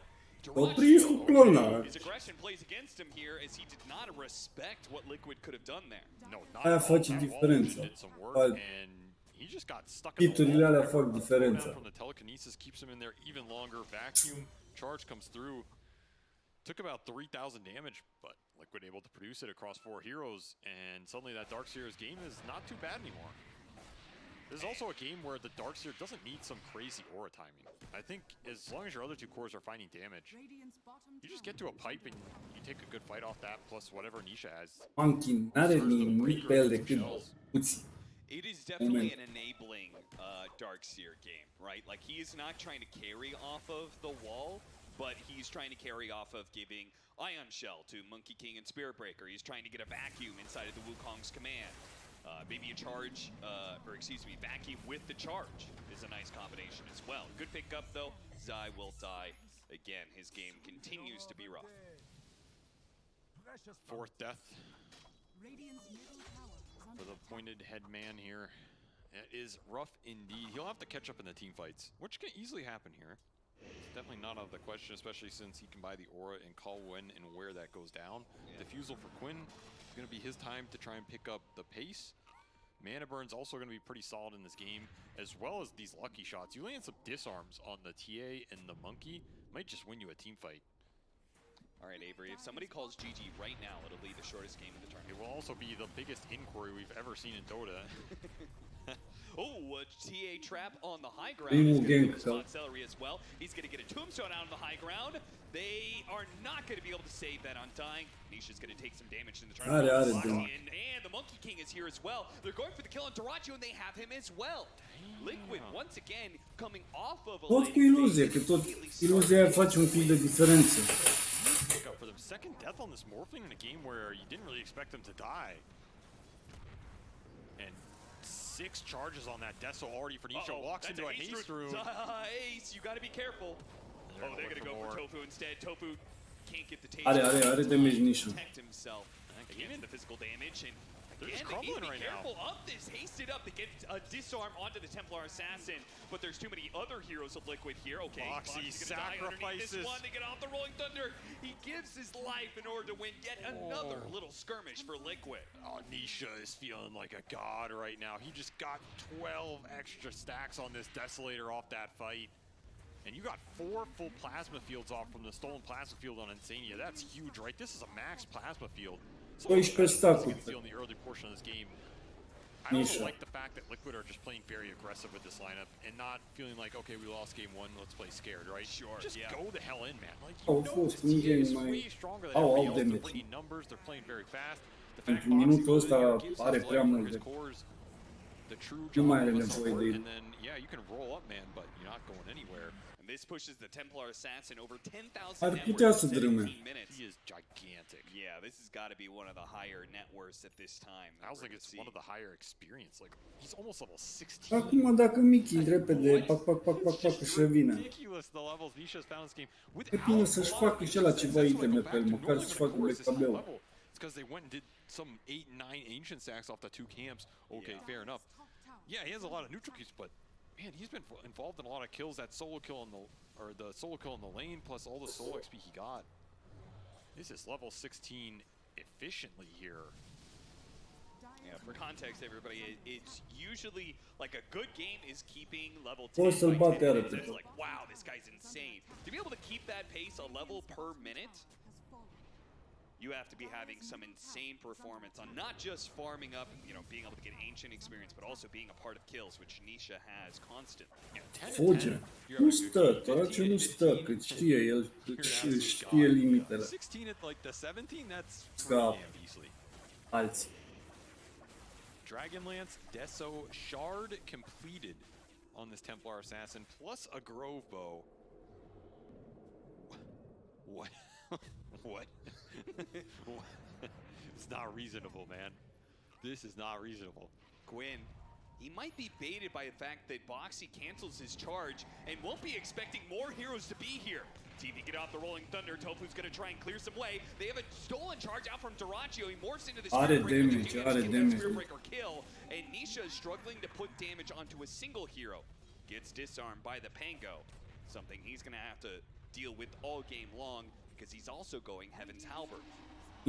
His aggression plays against him here as he did not respect what Liquid could have done there. No, not Aia face diferența. Hiturile alea fac diferența. From the telekinesis keeps him in there even longer. Vacuum charge comes through. Took about 3,000 damage, but Liquid able to produce it across 4 heroes, and suddenly that Darkseer's game is not too bad anymore. This is also a game where the Darkseer doesn't need some crazy aura timing. I think as long as your other 2 cores are finding damage, you just get to a pipe and you take a good fight off that, plus whatever Nisha has. Monkey n-are nimic pe el decât puțin. It is definitely an enabling Darkseer game, right? Like, he is not trying to carry off of the wall, but he's trying to carry off of giving Ion Shell to Monkey King and Spirit Breaker. He's trying to get a vacuum inside of the Wukong's command. Maybe a charge, or excuse me, vacuum with the charge is a nice combination as well. Good pickup though. Zai will die again. His game continues to be rough. 4th death for the pointed head man here. It is rough indeed. He'll have to catch up in the team fights, which can easily happen here. It's definitely not out of the question, especially since he can buy the aura and call when and where that goes down. Diffusal for Quinn is going to be his time to try and pick up the pace. Mana Burn's also going to be pretty solid in this game, as well as these lucky shots. You land some disarms on the TA and the Monkey, might just win you a team fight. All right, Avery, if somebody calls GG right now, it'll be the shortest game of the tournament. It will also be the biggest inquiry we've ever seen in Dota. Oh, a TA trap on the high ground. He's going to spot Celery as well. He's going to get a tombstone out on the high ground. They are not going to be able to save that Undying. Nisha's going to take some damage in the tournament. And the Monkey King is here as well. They're going for the kill on Duraggio, and they have him as well. Liquid, once again, coming off of a tot cu iluzie, că tot iluzia face un pic de diferență. For them, second death on this Morphling in a game where you didn't really expect them to die. And 6 charges on that Deso already for Nisha. Walks into a haste room. Ace, you gotta be careful. Oh, they're gonna go for Tofu instead. Tofu can't get the taste. Are damage Nisha. Protect himself against the physical damage, and again, they need to be careful of this. Hasted up to get a disarm onto the Templar Assassin, but there's too many other heroes of Liquid here. Okay, Foxy sacrifices this one to get off the Rolling Thunder. He gives his life in order to win yet another little skirmish for Liquid. Oh, Nisha is feeling like a god right now. He just got 12 extra stacks on this Desolator off that fight. And you got 4 full plasma fields off from the stolen plasma field on Insania. That's huge, right? This is a max plasma field. So you can see on the early portion of this game. I also like the fact that Liquid are just playing very aggressive with this lineup and not feeling like, okay, we lost game 1, let's play scared, right? Sure, just go the hell in, man. Like, Au fost în game mai... Au damage. Numbers, they're playing very fast. Pentru minutul ăsta are prea mult de... Nu mai are nevoie de el. And then, yeah, you can roll up, man, but you're not going anywhere. And this pushes the Templar Assassin over 10,000 Ar putea să drâme. He is gigantic. Yeah, this has got to be one of the higher net worths at this time. I was like, it's one of the higher experience. Like, he's almost level 16. Acum, dacă Mickey repede, pac, pac, pac, pac, pac, și revine. E bine să-și facă și ăla ceva iteme pe el, măcar să-și facă BKB-ul. It's because they went and did some 8-9 ancient stacks off the 2 camps. Okay, fair enough. Yeah, he has a lot of neutral keeps, but Man, he's been involved in a lot of kills. That solo kill in the solo kill in the lane, plus all the solo XP he got. This is level 16 efficiently here. Yeah, for context, everybody, it's usually like a good game is keeping level 10 Poți să-l by bate 10 iară minutes. pe It's like, wow, this guy's insane. To be able to keep that pace a level per minute, you have to be having some insane performance on not just farming up, you know, being able to get ancient experience, but also being a part of kills, which Nisha has constantly. Fuge. Nu stă, Toraciu nu stă, că știe, el știe limitele. 16 at like the 17, that's Scap. pretty damn beastly. Alții. Dragonlance, Deso, Shard completed on this Templar Assassin, plus a Grove Bow. What? What? It's not reasonable, man. This is not reasonable. Gwyn, he might be baited by the fact that Boxy cancels his charge and won't be expecting more heroes to be here. TV get off the Rolling Thunder. Tofu's going to try and clear some way. They have a stolen charge out from Duraccio. He morphs into the Spirit Breaker kill. And Nisha is struggling to put damage onto a single hero. Gets disarmed by the Pango. Something he's going to have to deal with all game long because he's also going Heaven's Halberd.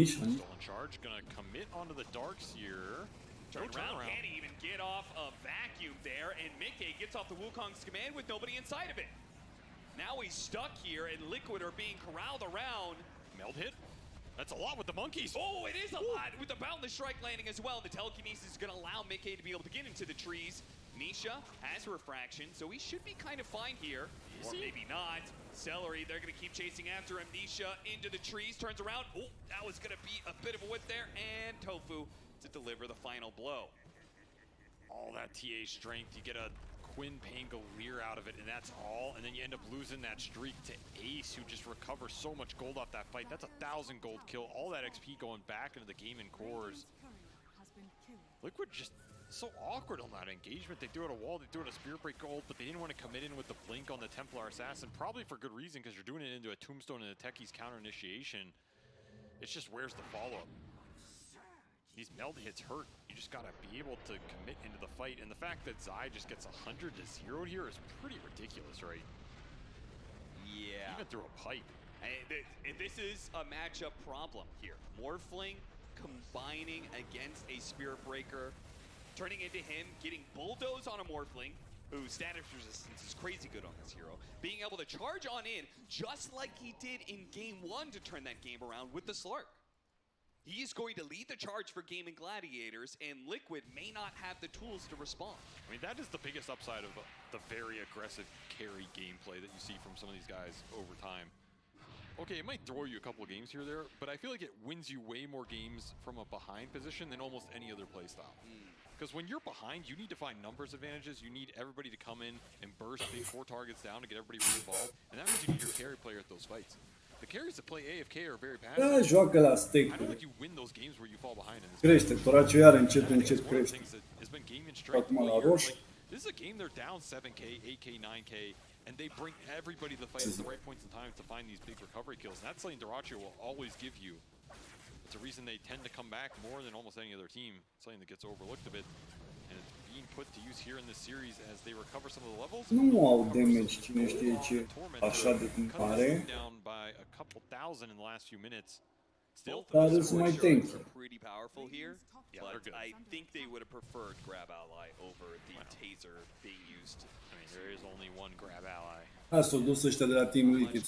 Stolen charge, going to commit onto the Darks here. Turn around, can't even get off a vacuum there. And Mickey gets off the Wukong's command with nobody inside of it. Now he's stuck here, and Liquid are being corralled around. Meld hit. That's a lot with the monkeys. Oh, it is a lot with the Boundless Strike landing as well. The telekinesis is going to allow Mickey to be able to get into the trees. Nisha has refraction, so he should be kind of fine here. Or maybe not. Celery, they're going to keep chasing after him. Nisha into the trees, turns around. Oh, that was going to be a bit of a whip there. And Tofu to deliver the final blow. All that TA strength, you get a Quinn Pangolier out of it, and that's all. And then you end up losing that streak to Ace, who just recovers so much gold off that fight. That's a 1,000 gold kill. All that XP going back into the game in cores. Liquid just so awkward on that engagement. They do it a wall, they do it a Spirit Break gold, but they didn't want to commit in with the blink on the Templar Assassin, probably for good reason, because you're doing it into a Tombstone and a Techie's counter initiation. It's just where's the follow-up? These meld hits hurt. You just gotta be able to commit into the fight, and the fact that Zai just gets 100 to 0 here is pretty ridiculous, right? Yeah. Even through a pipe. And this is a matchup problem here. Morphling combining against a Spirit Breaker, turning into him, getting bulldoze on a Morphling, whose status resistance is crazy good on this hero, being able to charge on in, just like he did in Game 1 to turn that game around with the Slurk. He's going to lead the charge for Gaming Gladiators, and Liquid may not have the tools to respond. I mean, that is the biggest upside of the very aggressive carry gameplay that you see from some of these guys over time. Okay, it might throw you a couple of games here or there, but I feel like it wins you way more games from a behind position than almost any other play style. Because when you're behind, you need to find numbers advantages. You need everybody to come in and burst big 4 targets down to get everybody re-involved, and that means you need your carry player at those fights. The carries that play AFK are very passive. Da, joacă la I don't stake-uri. think you win those games where you fall behind in this. Crește, Toraciu iar încet crește. Acum la roș. This is a game they're down 7k, 8k, 9k, and they bring everybody to the fight at the right points in time to find these big recovery kills. And that's something Duraccio will always give you. It's a reason they tend to come back more than almost any other team. Something that gets overlooked a bit. And it's being put to use here in this series as they recover some of the levels. Nu au damage, cine știe ce, așa de cum pare. Down by a couple thousand in the last few minutes. Still, Dar îți mai tanky. Pretty powerful here, Yeah, but they're good. I think they would have preferred Grab Ally over the Taser being used. I mean, there is only one Grab Ally. Da, s-au dus ăștia de la Team Liquid.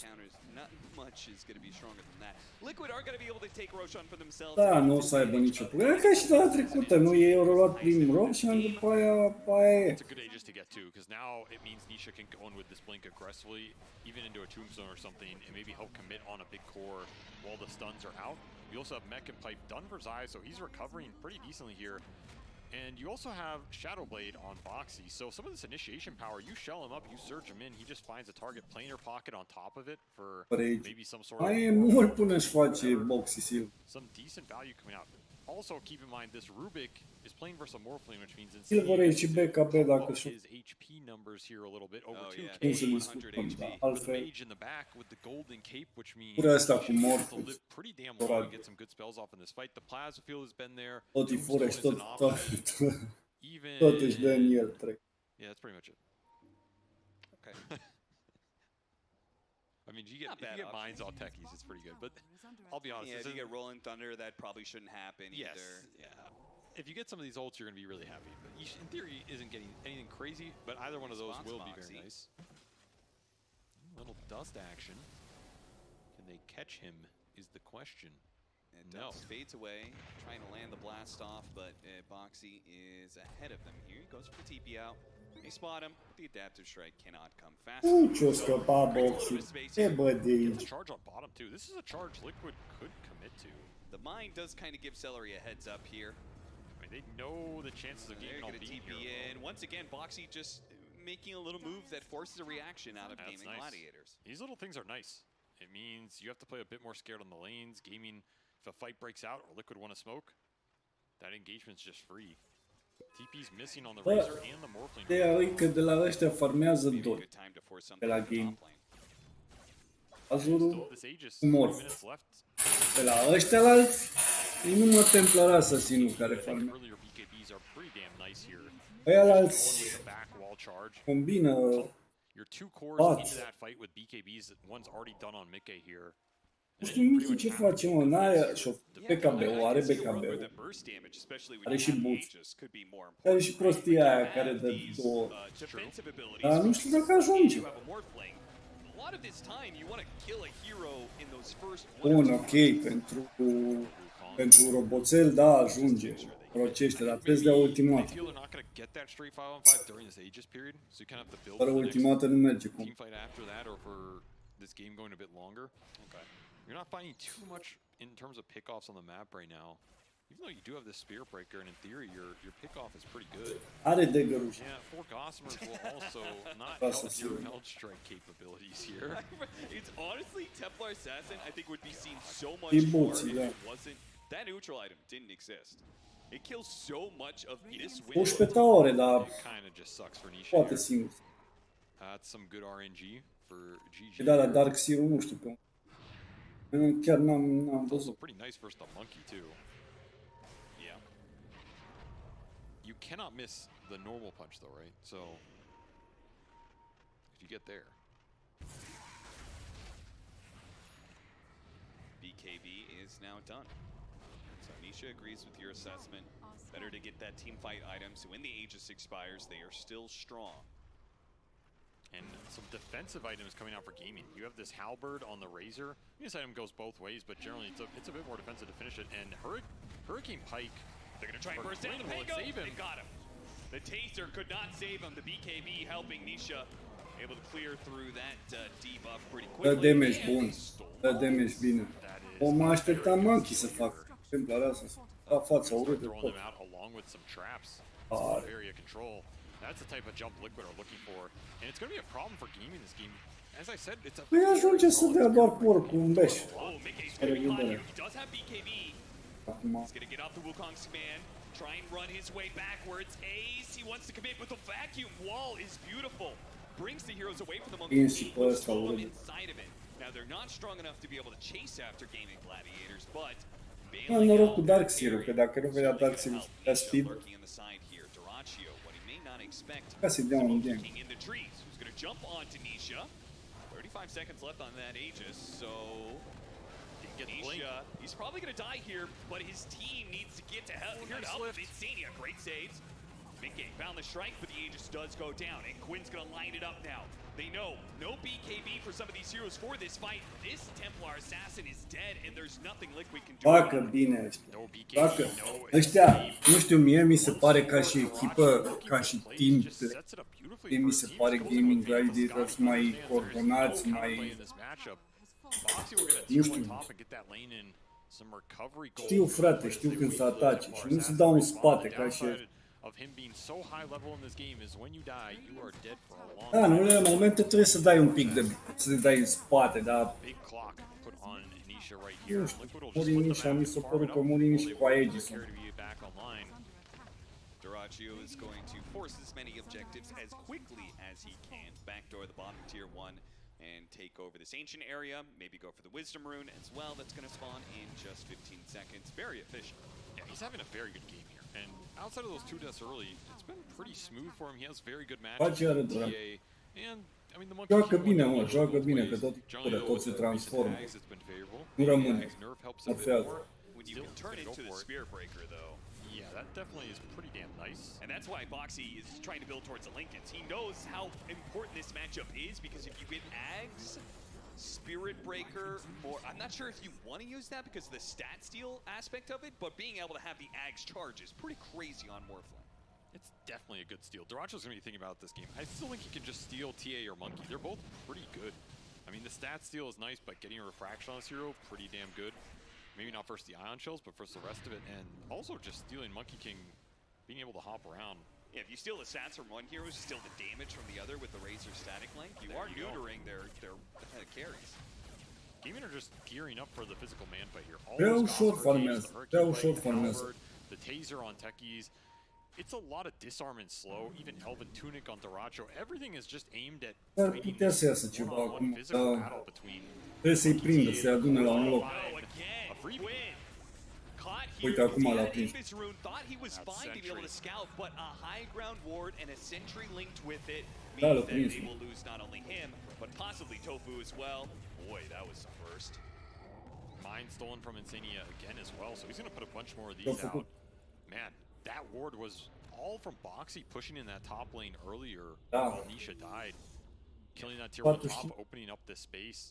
Not much is going to be stronger than that. Liquid are going to be able to take Roshan for themselves. Da, nu o să aibă nicio problemă. Ca și data trecută, nu ei au luat prin Roshan, după aia e. It's a good age just to get to, because now it means Nisha can go in with this blink aggressively, even into a Tombstone or something, and maybe help commit on a big core while the stuns are out. You also have Mech and Pipe done for Zai, so he's recovering pretty decently here. And you also have Shadow Blade on Boxy, so some of this initiation power, you shell him up, you surge him in, he just finds a target planar pocket on top of it for maybe some sort of... Mai e mult până își face Boxy Sil. Some decent value coming out. Also, keep in mind, this Rubik is playing versus a Morphling, which means Sil vor ieși BKB dacă și his HP numbers here a little bit, over 2k. Nu să discutăm, da, altfel. Mage in the back with the golden cape, which means Pura asta cu to Morphling. live pretty damn long and get some good spells off in this fight. The plasma field has been there. Tot îi fură și tot își dă în el, trec. Yeah, that's pretty much it. Okay. I mean, if you get mines off techies, it's pretty good. But I'll be honest. Yeah, if you get Rolling Thunder, that probably shouldn't happen either. Yeah. If you get some of these ults, you're going to be really happy. But you, in theory, isn't getting anything crazy. But either one of those will be very nice. Little dust action. Can they catch him is the question. No. Fades away, trying to land the blast off, but Boxy is ahead of them here. He goes for the TP out. They spot him. The adaptive strike cannot come fast. Ce-o scăpa Boxy. Ce bă de aici? The charge on bottom too. This is a charge Liquid could commit to. The mine does kind of give Celery a heads up here. I mean, they know the chances of getting all TP in. Once again, Boxy just making a little move that forces a reaction out of Gaming Gladiators. These little things are nice. It means you have to play a bit more scared on the lanes. Gaming, if a fight breaks out or Liquid want to smoke, that engagement's just free. TP's missing on the Razor and the Morphling. Ideea că de la ăștia farmează doi. De la game. Azurul cu Morph. De la ăștia alți, e numai Templar Assassin-ul care farmează. Ăia alți combină bați. Nu știu nici ce face, mă, n-aia și-o BKB-ul, are BKB-ul. Are și boots. Are și prostia aia care dă două. Dar nu știu dacă ajunge. Bun, ok, pentru roboțel, da, ajunge. Rocește, dar trebuie să dea ultimată. Fără ultimată nu merge cum. You're not finding too much in terms of pickoffs on the map right now. Even though you do have this Spirit Breaker, and in theory, your pickoff is pretty good. Are dagger-uri. Yeah, 4 Gossamers will also not help your Meld Strike capabilities here. It's honestly, Templar Assassin, I think, would be seen so much more if it wasn't. That neutral item didn't exist. It kills so much of this window. 11 taure, dar kind of just sucks for Nisha. Poate singur. That's some good RNG for GG. Da, la Dark Seer-ul nu știu pe chiar n-am văzut. Also pretty nice versus the monkey too. Yeah. You cannot miss the normal punch though, right? So if you get there. BKB is now done. So Nisha agrees with your assessment. Better to get that team fight item, so when the Aegis expires, they are still strong. And some defensive items coming out for Gaming. You have this Halberd on the Razor. This item goes both ways, but generally it's a bit more defensive to finish it. And Hurricane Pike, they're going to try and burst down the Pango. They got him. The Taser could not save him. The BKB helping Nisha. Able to clear through that debuff pretty quickly. Dă damage bun. Dă damage bine. O mă așteptam Monkey să facă. Templar asta. La fața urât de tot. That's the type of jump Liquid are looking for, and it's going to be a problem for Gaming this game. As I said, it's a... Păi ajunge să dea doar porc cu un beș. Care gândere. Acum. He's going to get off the Wukong's command, try and run his way backwards. Ace, he wants to commit, but the vacuum wall is beautiful. Brings the heroes away from the monkey. Inside of it. Now they're not strong enough to be able to chase after Gaming Gladiators, but... Am noroc cu Dark Seer-ul, că dacă nu vedea Dark Seer-ul, dea speed. Ca să-i dea un game. Who's going to jump onto Nisha? 35 seconds left on that Aegis, so Nisha, he's probably going to die here, but his team needs to get to help. Insania, great saves. Mickey found the strike, but the Aegis does go down, and Quinn's going to line it up now. They know no BKB for some of these heroes for this fight. This Templar Assassin is dead, and there's nothing Liquid can do. Facă bine ăștia. Facă. Ăștia, nu știu, mie mi se pare ca și echipă, ca și team, mie mi se pare Gaming Gladiators mai coordonați, mai... Nu știu. Știu, frate, știu când să atace și nu se dau în spate ca și... Da, în unele momente trebuie să dai un pic de... să dai în spate, dar... Nu știu, Morinisha, mi s-a părut că Morinisha cu Aegis. Duraccio is going to force as many objectives as quickly as he can. Backdoor the bottom tier 1 and take over this ancient area. Maybe go for the Wisdom Rune as well. That's going to spawn in just 15 seconds. Very efficient. Yeah, he's having a very good game here. And outside of those 2 deaths early, it's been pretty smooth for him. He has very good matches with TA. And I mean, the monkey Joacă bine, mă, joacă bine, că tot se transformă. Nu rămâne. Morfează. When you can turn into the Spirit Breaker, though. Yeah, that definitely is pretty damn nice. And that's why Boxy is trying to build towards the Lincolns. He knows how important this matchup is because if you get Ags, Spirit Breaker, or I'm not sure if you want to use that because of the stat steal aspect of it, but being able to have the Ags charge is pretty crazy on Morphling. It's definitely a good steal. Daracho's going to be thinking about this game. I still think he can just steal TA or Monkey. They're both pretty good. I mean, the stat steal is nice, but getting a refraction on this hero, pretty damn good. Maybe not first the Ion Shells, but first the rest of it. And also just stealing Monkey King, being able to hop around. Yeah, if you steal the stats from one hero, you steal the damage from the other with the Razor static link, you are neutering their carries. Gaming are just gearing up for the physical man fight here. All Prea those ușor Gospel farmează, Caves, prea the ușor Hercule farmează. Halberd, the Taser on Techies. It's a lot of disarm and slow, even Elven Tunic on Daracho. Everything is just aimed at Ar putea să iasă ceva acum, physical battle between. trebuie să-i prindă, să-i adune la un loc. Uite, acum l-a prins. Thought he was fine to be able to scout, but a high ground ward and a sentry linked with it Da, means l-a that prins. they will lose not only him, but possibly Tofu as well. Boy, that was the first. Mine stolen from Insania again as well, so he's going to put a bunch more of these out. Man, that ward was all from Boxy pushing in that top lane earlier while Nisha died. Killing that tier 1 top, opening up this space.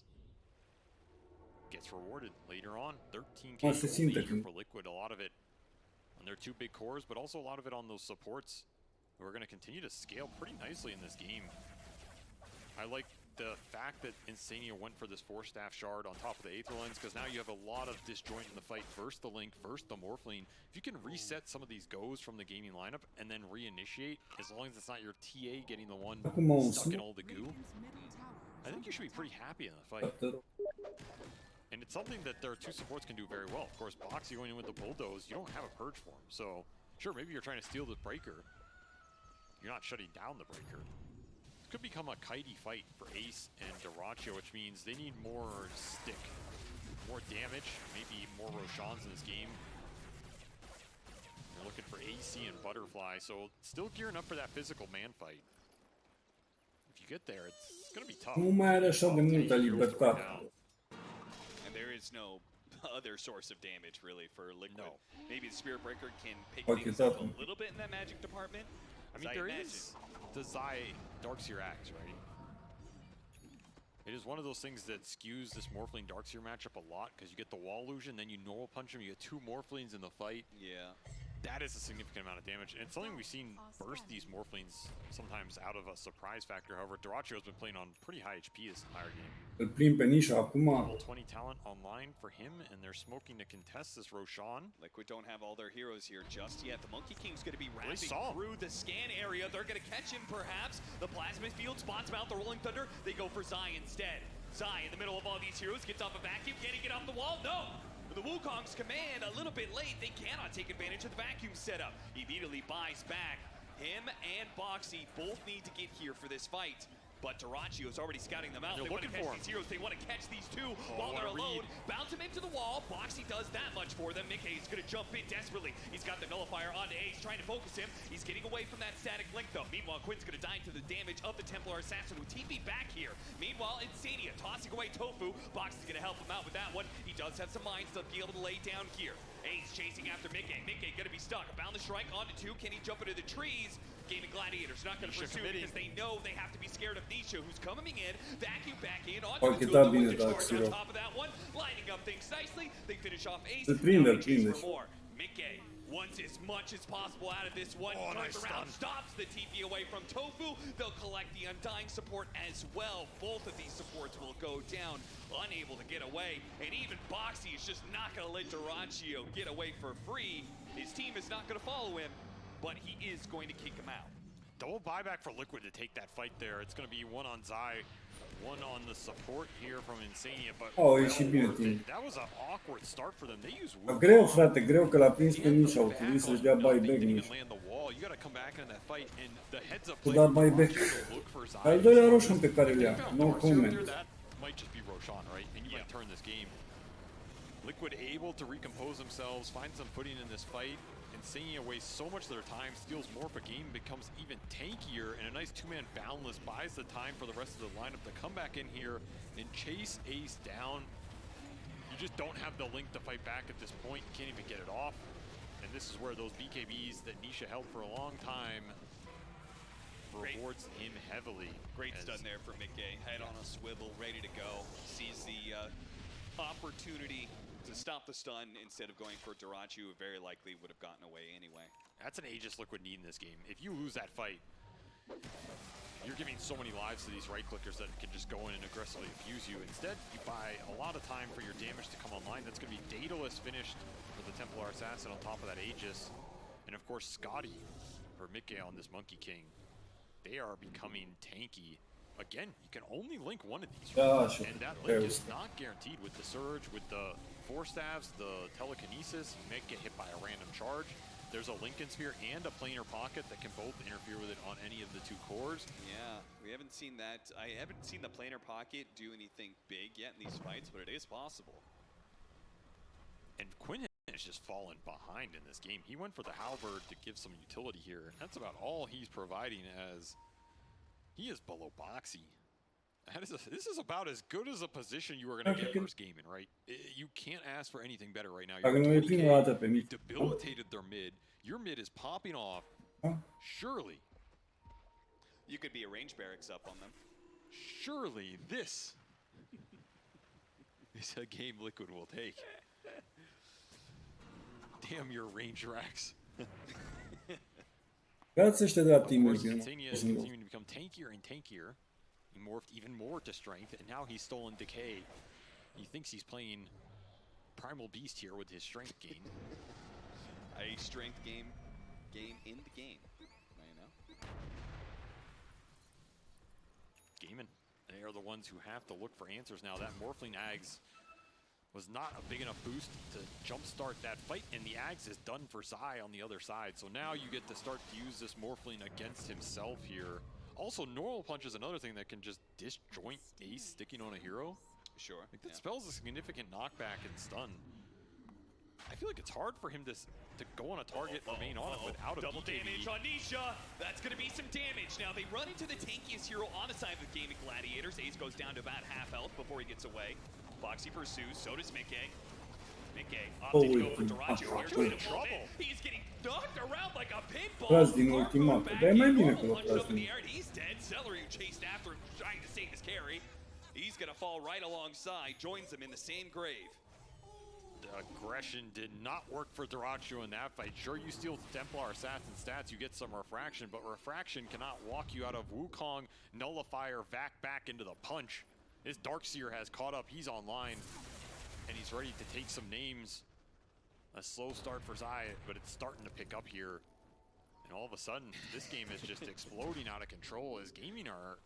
Gets rewarded later on. 13k gold for Liquid, a lot of it on their 2 big cores, but also a lot of it on those supports who are going to continue to scale pretty nicely in this game. I like the fact that Insania went for this 4-staff shard on top of the Aether Lens, because now you have a lot of disjoint in the fight. First the Link, first the Morphling. If you can reset some of these goes from the gaming lineup and then reinitiate, as long as it's not your TA getting the one stuck in all the goo, I think you should be pretty happy in the fight. And it's something that their 2 supports can do very well. Of course, Boxy going in with the Bulldoze, you don't have a Purge for him. So, sure, maybe you're trying to steal the Breaker. You're not shutting down the Breaker. This could become a kitey fight for Ace and Daracho, which means they need more stick, more damage, maybe more Roshans in this game. They're looking for AC and Butterfly, so still gearing up for that physical man fight. If you get there, it's going to be tough. Nu mai are așa de multă libertate. There is no other source of damage really for Liquid. No. Maybe the Spirit Breaker can pick things up a little bit in that magic department. I mean, there is the Zai Darkseer Axe, right? It is one of those things that skews this Morphling Darkseer matchup a lot, because you get the wall illusion, then you normal punch him, you get 2 Morphlings in the fight. Yeah. That is a significant amount of damage, and it's something we've seen burst these Morphlings sometimes out of a surprise factor. However, Daracho has been playing on pretty high HP this entire game. Îl prind pe Nisha acum. 20 talent online for him, and they're smoking to contest this Roshan. Liquid don't have all their heroes here just yet. The Monkey King's going to be rapping through the scan area. They're going to catch him, perhaps. The Plasma Field spots him out. The Rolling Thunder. They go for Zai instead. Zai in the middle of all these heroes gets off a vacuum. Can he get off the wall? No! The Wukong's command a little bit late. They cannot take advantage of the vacuum setup. Immediately buys back. Him and Boxy both need to get here for this fight. But Daracho is already scouting them out. They want to catch these heroes. They want to catch these 2 while they're alone. Bounce him into the wall. Boxy does that much for them. Mickey is going to jump in desperately. He's got the nullifier onto Ace, trying to focus him. He's getting away from that static link, though. Meanwhile, Quinn's going to die to the damage of the Templar Assassin, who TP'd back here. Meanwhile, Insania tossing away Tofu. Boxy's going to help him out with that one. He does have some mines to be able to lay down here. Ace chasing after Mickey. Mickey going to be stuck. Bound the strike onto 2. Can he jump into the trees? Gaming Gladiators not going to pursue because they know they have to be scared of Nisha, who's coming in. Vacuum back in onto the 2 of them with the charge on top of that one. Lining up things nicely. They finish off Ace. Prinde. More. Mickey wants as much as possible out of this one. Nice around, stops the TP away from Tofu. They'll collect the Undying support as well. Both of these supports will go down, unable to get away. And even Boxy is just not going to let Daracho get away for free. His team is not going to follow him, but he is going to kick him out. Double buyback for Liquid to take that fight there. It's going to be 1 on Zai, 1 on the support here from Insania, but that was an awkward start for them. They use greu, frate, greu că l-a prins pe Nisha, au trebuit să-și dea buyback Nisha. Cu dat buyback. Al doilea roșu pe care le ia, no comment. Might just be Roshan, right? And you might turn this game. Liquid able to recompose themselves, find some footing in this fight. Insania wastes so much of their time, steals more of a game, becomes even tankier, and a nice two-man Boundless buys the time for the rest of the lineup to come back in here and chase Ace down. You just don't have the link to fight back at this point. You can't even get it off. And this is where those BKBs that Nisha held for a long time rewards him heavily. Great stun there for Mickey. Head on a swivel, ready to go. Sees the opportunity to stop the stun instead of going for Darachu, who very likely would have gotten away anyway. That's an Aegis Liquid need in this game. If you lose that fight, you're giving so many lives to these right clickers that can just go in and aggressively abuse you. Instead, you buy a lot of time for your damage to come online. That's going to be Daedalus finished for the Templar Assassin on top of that Aegis. And of course, Scotty or Mickey on this Monkey King. They are becoming tanky. Again, you can only link one of these. And that link is not guaranteed with the Surge, with the Force Staves, the Telekinesis. You may get hit by a random charge. There's a Lincoln Sphere and a Planar Pocket that can both interfere with it on any of the two cores. Yeah, we haven't seen that. I haven't seen the Planar Pocket do anything big yet in these fights, but it is possible. And Quinn has just fallen behind in this game. He went for the Halberd to give some utility here. That's about all he's providing, as he is below Boxy. This is about as good as a position you are going to get first game in, right? You can't ask for anything better right now. You've debilitated their mid. Your mid is popping off. Surely. You could be a range barracks up on them. Surely this is a game Liquid will take. Damn your range racks. Gaz ăștia de la team is continuing to become tankier and tankier. He morphed even more to strength, and now he's stolen decay. He thinks he's playing Primal Beast here with his strength gain. A strength game in the game, you know. Gaimin, they are the ones who have to look for answers now. That Morphling Ags was not a big enough boost to jumpstart that fight, and the Ags is done for Zai on the other side. So now you get to start to use this Morphling against himself here. Also, Normal Punch is another thing that can just disjoint Ace sticking on a hero. Sure. Like that spells a significant knockback and stun. I feel like it's hard for him to go on a target and remain on it without a double BKB. damage on Nisha. That's going to be some damage. Now they run into the tankiest hero on the side of the Gaming Gladiators. Ace goes down to about half health before he gets away. Boxy pursues, so does Mickey. Mickey opted to go for Darachu. Here's trouble. He's getting knocked around like a pinball. Tras din ultimatul, dar e mai bine că l-a tras din. He's dead. Celery chased after him, trying to save his carry. He's going to fall right alongside, joins him in the same grave. The aggression did not work for Darachu in that fight. Sure, you steal Templar Assassin stats, you get some Refraction, but Refraction cannot walk you out of Wukong, Nullifier, Vac back into the punch. His Darkseer has caught up, he's online, and he's ready to take some names. A slow start for Zai, but it's starting to pick up here. And all of a sudden, this game is just exploding out of control as Gaming are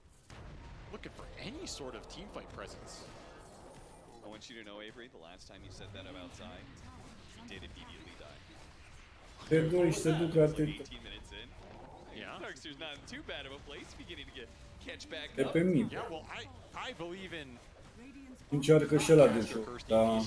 looking for any sort of teamfight presence. I want you to know, Avery, the last time you said that about Zai, he did immediately die. Se duc atât. 18 minutes in. Yeah. Darkseer's not in too bad of a place, beginning to catch back E up. pe mine. Yeah, well, I believe in Încearcă și ăla de joc, da.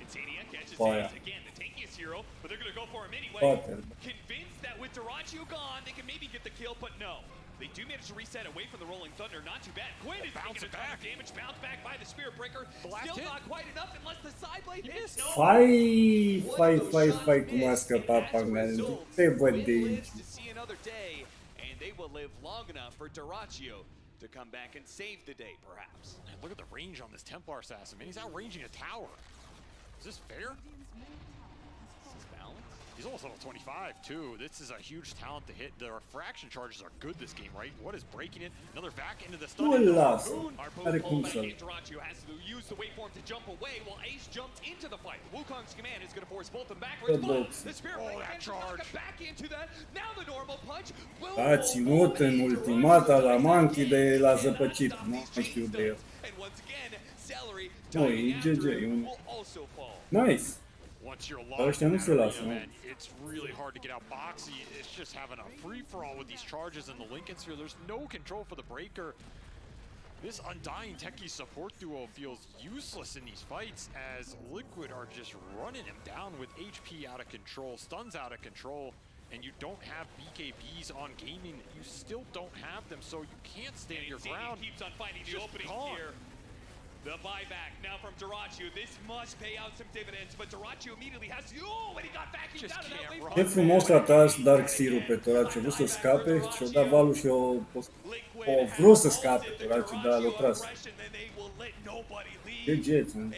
Insania catches Aia. Ace again, the tankiest hero, but they're going to go for him anyway. Poate. Convinced that with Darachu gone, they can maybe get the kill, but no. They do manage to reset away from the Rolling Thunder, not too bad. Quinn is taking a ton of damage, bounced back by the Spirit Breaker. Still not quite enough unless the side blade hits. No. Fai cum a scăpat Pagman. Te văd de aici. To see another day, and they will live long enough for Darachu to come back and save the day, perhaps. And look at the range on this Templar Assassin, man. He's outranging a tower. Is this fair? This is balanced. He's almost level 25, too. This is a huge talent to hit. The refraction charges are good this game, right? What is breaking it? Another back into the stun. Nu îl lasă. Are cum să-l. Darachu has to use the waveform to jump away while Ace jumps into the fight. Wukong's command is going to force both of them backwards. The Spirit Breaker can knock him back into that. Now the normal punch will... A ținut în ultimata la Monkey, de l-a zăpăcit. Nu mai știu de el. And once again, Celery Nu, e GG, e un... Nice. Once you're Dar ăștia nu se lasă, nu? it's really hard to get out. Boxy is just having a free-for-all with these charges in the Lincoln Sphere. There's no control for the Breaker. This Undying Techie support duo feels useless in these fights as Liquid are just running him down with HP out of control, stuns out of control, and you don't have BKBs on gaming. You still don't have them, so you can't stand your ground. Keeps on finding the opening here. The buyback now from Dyrachyu. This must pay out some dividends, but Dyrachyu immediately has to. Oh, and he got back out of that way. E frumos a tras Dark Zero pe Toraciu, a vrut să scape și-o dat valul și o vrut să scape Toraciu, dar l-o tras. E jet, man.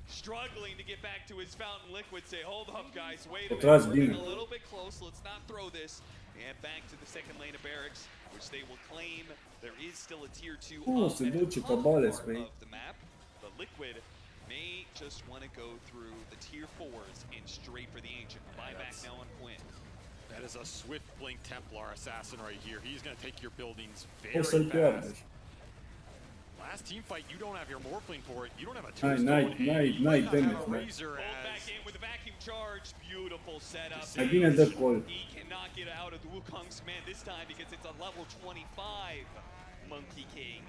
Struggling to get back to his fountain. Liquid say, hold up guys, wait a minute, we're getting a little bit close, let's not throw this. And back to the second lane of barracks, which they will claim. There is still a tier 2 se duce cabale spre ei. of the map, but Liquid may just want to go through the tier 4s and straight for the Ancient. Buyback now on Quinn. That is a swift blink Templar assassin right here. He's going to take your buildings very O să-l piardă. fast. Last team fight, you don't have your Morphling for it. You don't have a N-ai damage, man. Back in with a vacuum charge. Beautiful setup. Mai bine dă call. He cannot get out of the Wukong's command this time because it's a level 25 Monkey King.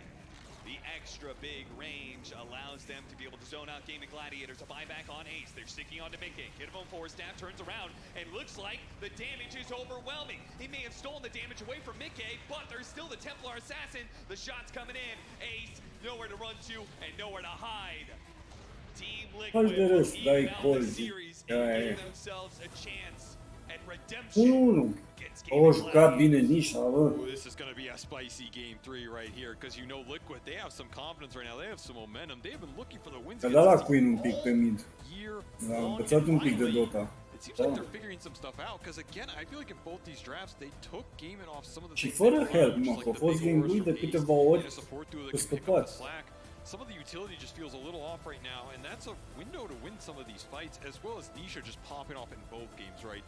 The extra big range allows them to be able to zone out G.Gladiators. A buyback on Ace. They're sticking on to Mickey. Hit him on forward. Staff turns around and looks like the damage is overwhelming. He may have stolen the damage away from Mickey, but there's still the Templar Assassin. The shots coming in. Ace nowhere to run to and nowhere to hide. Team Liquid will even out the series and give themselves a chance at redemption. Au jucat bine nișa, bă. This is going to be a spicy game 3 right here because you know Liquid, they have some confidence right now. They have some momentum. They've been looking for the wins. Că da la Queen un pic pe mid. L-a învățat un pic de Dota. It seems like they're figuring some stuff out because again, I feel like in both these drafts they took gaming off some of the Și fără help, mă, că a fost game lui de câteva ori cu scăpat. Some of the utility just feels a little off right now, and that's a window to win some of these fights, as well as Nisha just popping off in both games, right?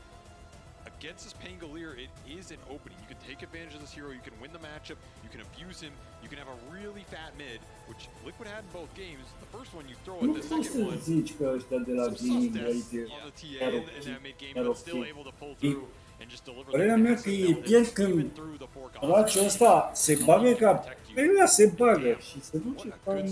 Against this Pangolier, it is an opening. You can take advantage of this hero, you can win the matchup, you can abuse him, you can have a really fat mid, which Liquid had in both games. The first one you throw it, the second one... Nu zici că ăștia de la gaming aici chiar ok. Părerea mea că ei pierd când Raciul ăsta se bagă ca pe ea se bagă și se duce ca în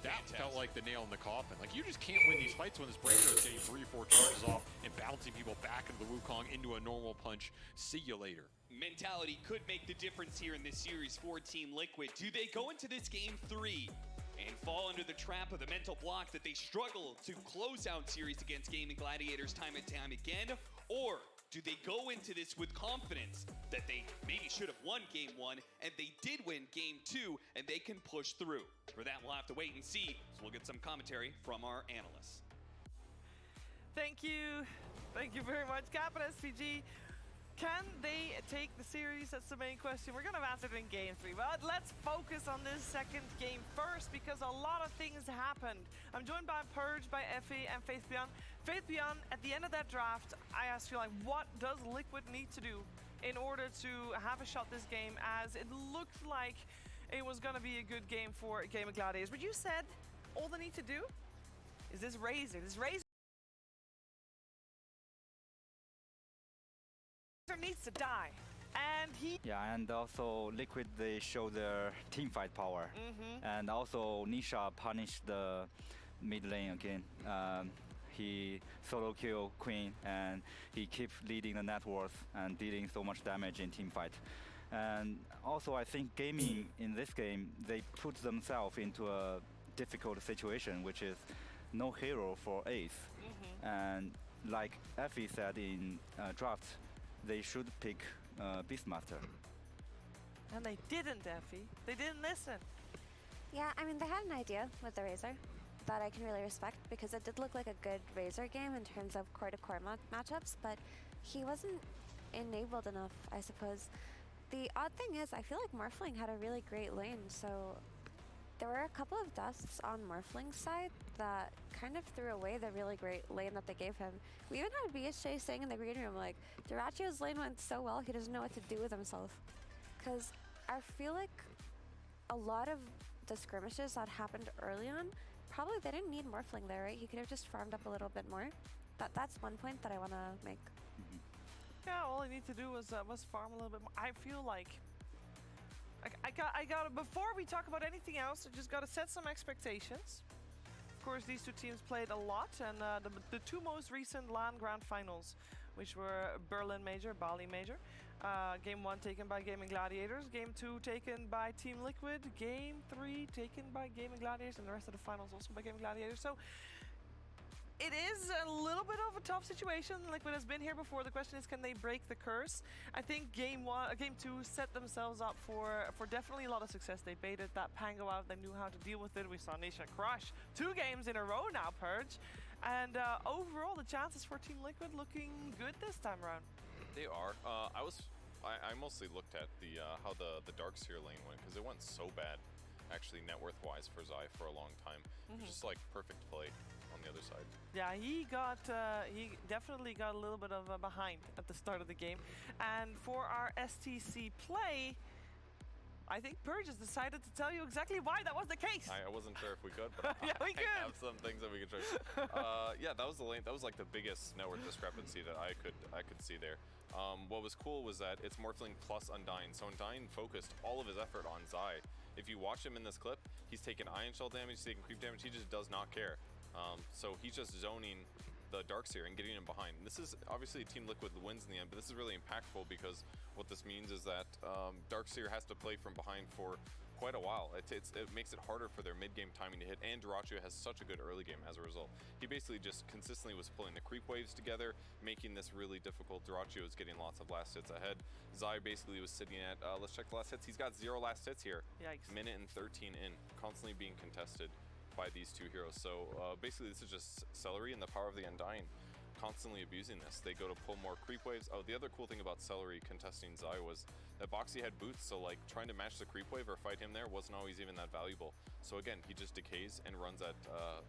That felt like the nail in the coffin. Like, you just can't win these fights when this Breaker is getting 3 or 4 charges off and bouncing people back into the Wukong into a normal punch. See you later. Mentality could make the difference here in this series for Team Liquid. Do they go into this game 3 and fall under the trap of the mental block that they struggle to close out series against G.Gladiators time and time again? Or do they go into this with confidence that they maybe should have won Game 1 and they did win Game 2 and they can push through? For that, we'll have to wait and see. So we'll get some commentary from our analysts. Thank you. Thank you very much, Captain SPG. Can they take the series? That's the main question. We're going to answer it in Game 3, but let's focus on this second game first because a lot of things happened. I'm joined by Purge, by Effie, and Faith Beyond. Faith Beyond, at the end of that draft, I asked you, like, what does Liquid need to do in order to have a shot this game, as it looked like it was going to be a good game for G.Gladiators. But you said all they need to do is this Razor. This Razor needs to die. And he... Yeah, and also Liquid, they show their team fight power. And also Nisha punished the mid lane again. He solo kill Queen and he keeps leading the net worth and dealing so much damage in team fight. And also I think gaming in this game, they put themselves into a difficult situation, which is no hero for Ace. And like Effie said in draft, they should pick Beastmaster. And they didn't, Effie. They didn't listen. Yeah, I mean, they had an idea with the Razor that I can really respect because it did look like a good Razor game in terms of core-to-core matchups, but he wasn't enabled enough, I suppose. The odd thing is, I feel like Morphling had a really great lane, so there were a couple of dusts on Morphling's side that kind of threw away the really great lane that they gave him. We even had BSJ saying in the green room, like, Dyrachyo's lane went so well, he doesn't know what to do with himself. Because I feel like a lot of the skirmishes that happened early on, probably they didn't need Morphling there, right? He could have just farmed up a little bit more. That's one point that I want to make. Yeah, all I need to do was farm a little bit more. I feel like I Before we talk about anything else, I just got to set some expectations. Of course, these two teams played a lot, and the two most recent LAN Grand Finals, which were Berlin Major, Bali Major. Game 1 taken by Gaming Gladiators, Game 2 taken by Team Liquid, Game 3 taken by Gaming Gladiators, and the rest of the finals also by Gaming Gladiators. So it is a little bit of a tough situation. Liquid has been here before. The question is, can they break the curse? I think Game 2 set themselves up for definitely a lot of success. They baited that Pango out. They knew how to deal with it. We saw Nisha crush 2 games in a row now, Purge. And overall, the chances for Team Liquid looking good this time around. They are. I mostly looked at the how the Darkseer lane went, because it went so bad, actually, net worth wise for Zai for a long time. It was just like perfect play on the other side. Yeah, he definitely got a little bit of a behind at the start of the game. And for our STC play, I think Purge has decided to tell you exactly why that was the case. I wasn't sure if we could, but yeah, we could. I have some things that we could try. Yeah, that was the lane. That was like the biggest net worth discrepancy that I could see there. What was cool was that it's Morphling plus Undyne. So Undyne focused all of his effort on Zai. If you watch him in this clip, he's taking Ion Shell damage, he's taking creep damage, he just does not care. So he's just zoning the Darkseer and getting him behind. And this is obviously Team Liquid wins in the end, but this is really impactful because what this means is that Darkseer has to play from behind for quite a while. It makes it harder for their mid-game timing to hit, and Dyrachyo has such a good early game as a result. He basically just consistently was pulling the creep waves together, making this really difficult. Dyrachyo is getting lots of last hits ahead. Zai basically was sitting at, let's check the last hits. He's got 0 last hits here. Yikes. Minute and 13 in, constantly being contested by these two heroes. So basically this is just Celery and the power of the Undyne constantly abusing this. They go to pull more creep waves. Oh, the other cool thing about Celery contesting Zai was that Boxy had boots, so like trying to match the creep wave or fight him there wasn't always even that valuable. So again, he just decays and runs at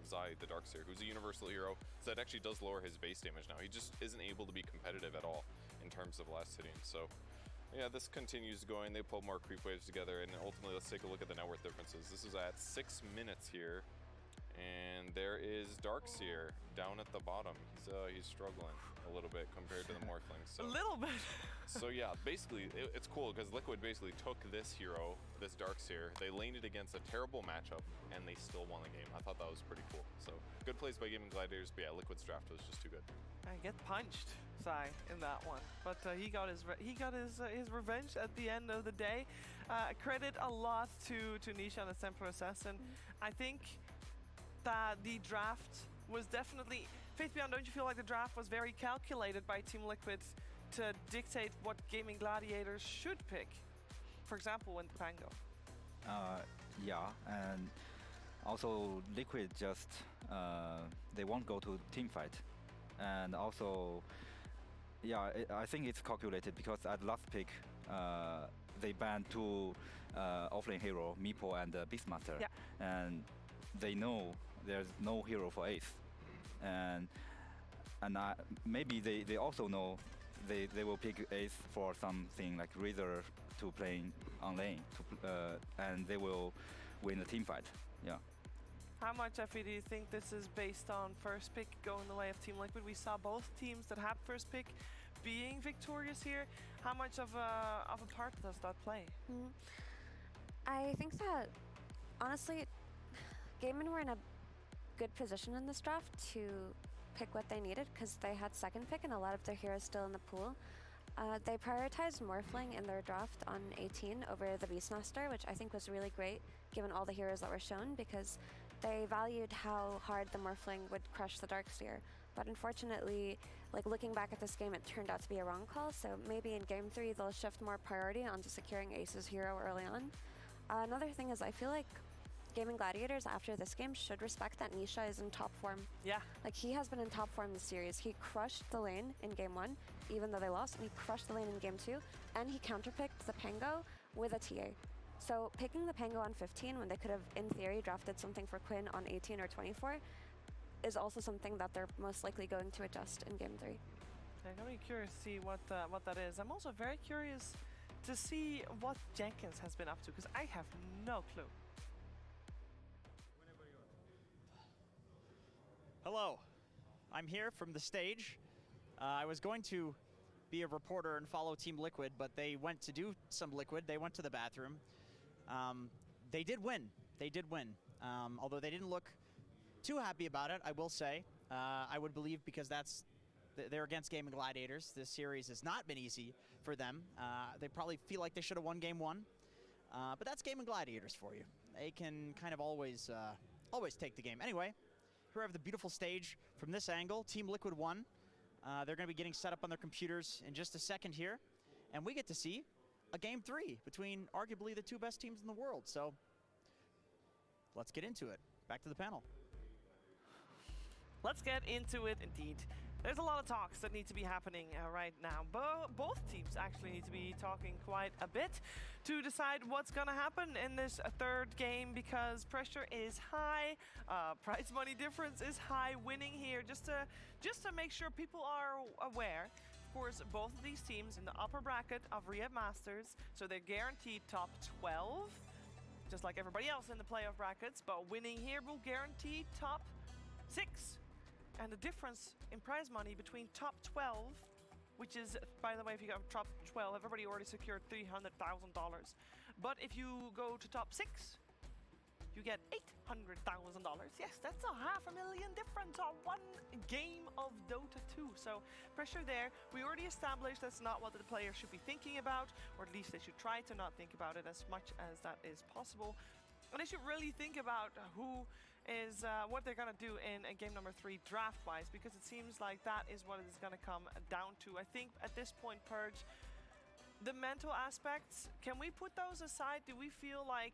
Zai, the Darkseer, who's a universal hero, so that actually does lower his base damage now. He just isn't able to be competitive at all in terms of last hitting. So yeah, this continues going. They pull more creep waves together, and ultimately let's take a look at the net worth differences. This is at 6 minutes here. And there is Darkseer down at the bottom. He's struggling a little bit compared to the Morphling. So, a little bit. So yeah, basically it's cool because Liquid basically took this hero, this Darkseer, they laned it against a terrible matchup, and they still won the game. I thought that was pretty cool. So good plays by Gaming Gladiators, but yeah, Liquid's draft was just too good. I get punched, Zai, in that one, but he got his revenge at the end of the day. Credit a lot to Nisha and the Templar Assassin. I think that the draft was definitely, Faith Beyond, don't you feel like the draft was very calculated by Team Liquid to dictate what Gaming Gladiators should pick? For example, when the Pango. Yeah, and also Liquid just, they won't go to team fight. And also, yeah, I think it's calculated because at last pick, they banned 2 offlane hero, Meepo and Beastmaster. Yeah. And they know there's no hero for Ace, and maybe they also know they will pick Ace for something like Razor to playing on lane, and they will win the team fight. Yeah. How much, Effie, do you think this is based on first pick going the way of Team Liquid? We saw both teams that had first pick being victorious here. How much of a part does that play? I think that honestly, Gaming were in a good position in this draft to pick what they needed because they had second pick and a lot of their heroes still in the pool. They prioritized Morphling in their draft on 18 over the Beastmaster, which I think was really great given all the heroes that were shown because they valued how hard the Morphling would crush the Darkseer. But unfortunately, like looking back at this game, it turned out to be a wrong call, so maybe in Game 3 they'll shift more priority onto securing Ace's hero early on. Another thing is I feel like Gaming Gladiators after this game should respect that Nisha is in top form. Yeah. Like he has been in top form this series. He crushed the lane in Game 1, even though they lost, and he crushed the lane in Game 2, and he counterpicked the Pango with a TA. So picking the Pango on 15 when they could have, in theory, drafted something for Quinn on 18 or 24 is also something that they're most likely going to adjust in Game 3. I'm very curious to see what that is. I'm also very curious to see what Jenkins has been up to, because I have no clue. Hello, I'm here from the stage. I was going to be a reporter and follow Team Liquid, but they went to do some Liquid. They went to the bathroom. They did win. They did win. Although they didn't look too happy about it, I will say. I would believe because they're against Gaming Gladiators. This series has not been easy for them. They probably feel like they should have won game 1. But that's Gaming Gladiators for you. They can kind of always take the game. Anyway, here we have the beautiful stage from this angle. Team Liquid won. They're going to be getting set up on their computers in just a second here. And we get to see a game 3 between arguably the 2 best teams in the world. So let's get into it. Back to the panel. Let's get into it indeed. There's a lot of talks that need to be happening right now. Both teams actually need to be talking quite a bit to decide what's going to happen in this third game, because pressure is high, prize money difference is high. Winning here, just to make sure people are aware. Of course, both of these teams in the upper bracket of Riyadh Masters, so they're guaranteed top 12, just like everybody else in the playoff brackets. But winning here will guarantee top 6. And the difference in prize money between top 12, which is, by the way, if you got top 12, everybody already secured $300,000. But if you go to top 6, you get $800,000. Yes, that's a $500,000 difference on one game of Dota 2. So pressure there. We already established that's not what the player should be thinking about, or at least they should try to not think about it as much as that is possible. And they should really think about who is what they're going to do in game number 3 draft-wise, because it seems like that is what it is going to come down to. I think at this point, Purge, the mental aspects, can we put those aside? Do we feel like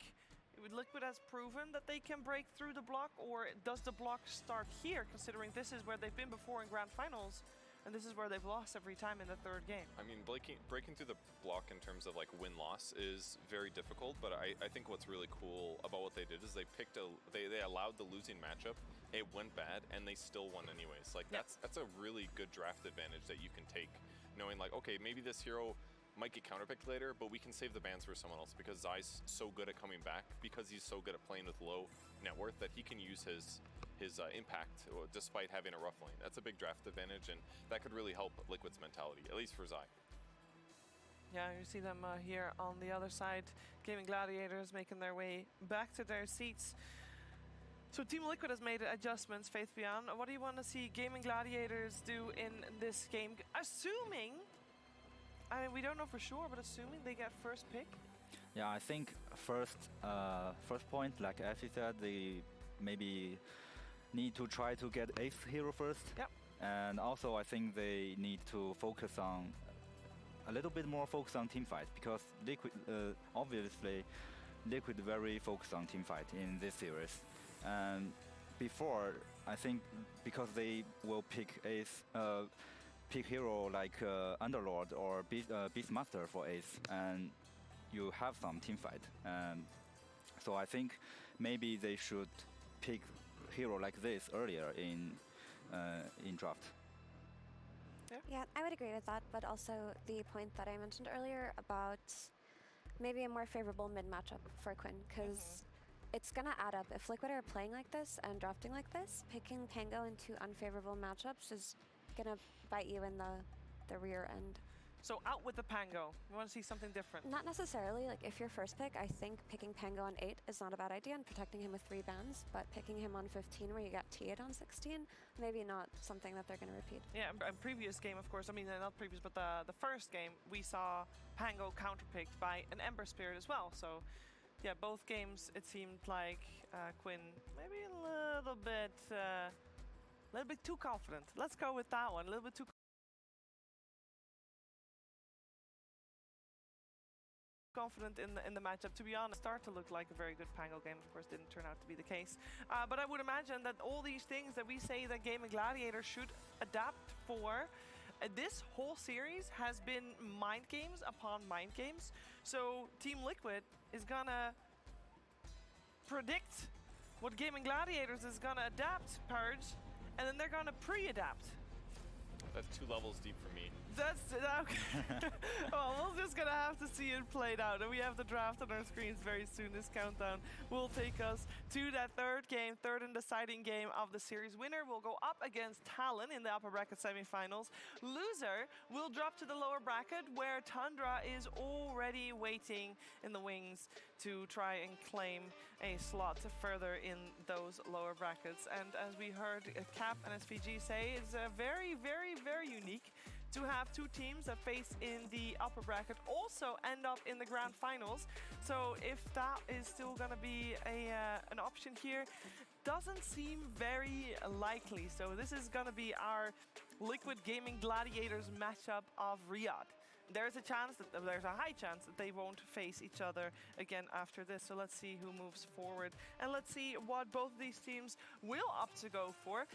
Liquid has proven that they can break through the block, or does the block start here, considering this is where they've been before in grand finals? And this is where they've lost every time in the third game. I mean, breaking through the block in terms of like win-loss is very difficult, but I think what's really cool about what they did is they allowed the losing matchup, it went bad, and they still won anyways. Like that's a really good draft advantage that you can take, knowing like, okay, maybe this hero might get counterpicked later, but we can save the bans for someone else because Zai's so good at coming back, because he's so good at playing with low net worth that he can use his impact despite having a rough lane. That's a big draft advantage, and that could really help Liquid's mentality, at least for Zai. Yeah, you see them here on the other side. Gaming Gladiators making their way back to their seats. So Team Liquid has made adjustments, Faith Beyond. What do you want to see Gaming Gladiators do in this game? Assuming, I mean, we don't know for sure, but assuming they get first pick? Yeah, I think first point, like Effie said, they maybe need to try to get ace hero first. Yep. And also I think they need to focus on a little bit more focus on team fight, because Liquid obviously Liquid very focused on team fight in this series. And before, I think because they will pick ace pick hero like Underlord or Beastmaster for ace, and you have some team fight. So I think maybe they should pick hero like this earlier in draft. Yeah, I would agree with that, but also the point that I mentioned earlier about maybe a more favorable mid matchup for Quinn, because it's gonna add up. If Liquid are playing like this and drafting like this, picking Pango into unfavorable matchups is gonna bite you in the rear end. So out with the Pango. You want to see something different? Not necessarily. Like if your first pick, I think picking Pango on 8 is not a bad idea and protecting him with 3 bans, but picking him on 15 where you got T8 on 16, maybe not something that they're going to repeat. Yeah, and previous game, of course, I mean, not previous, but the first game, we saw Pango counterpicked by an Ember Spirit as well. So yeah, both games, it seemed like Quinn maybe a little bit too confident. Let's go with that one, a little bit too confident in the matchup. To be honest, start to look like a very good Pango game. Of course, didn't turn out to be the case. But I would imagine that all these things that we say that Gaming Gladiators should adapt for, this whole series has been mind games upon mind games. So Team Liquid is gonna predict what Gaming Gladiators is gonna adapt, Purge, and then they're gonna pre-adapt. That's 2 levels deep for me. That's okay. Well, we're just gonna have to see it played out, and we have the draft on our screens very soon. This countdown will take us to that third and deciding game of the series. Winner will go up against Talon in the upper bracket semifinals. Loser will drop to the lower bracket, where Tundra is already waiting in the wings to try and claim a slot further in those lower brackets. And as we heard Cap and SVG say, it's very, very, very unique to have two teams that face in the upper bracket also end up in the grand finals. So if that is still going to be an option here, doesn't seem very likely. So this is going to be our Liquid Gaming Gladiators matchup of Riyadh. There's a high chance that they won't face each other again after this. So let's see who moves forward, and let's see what both these teams will opt to go for.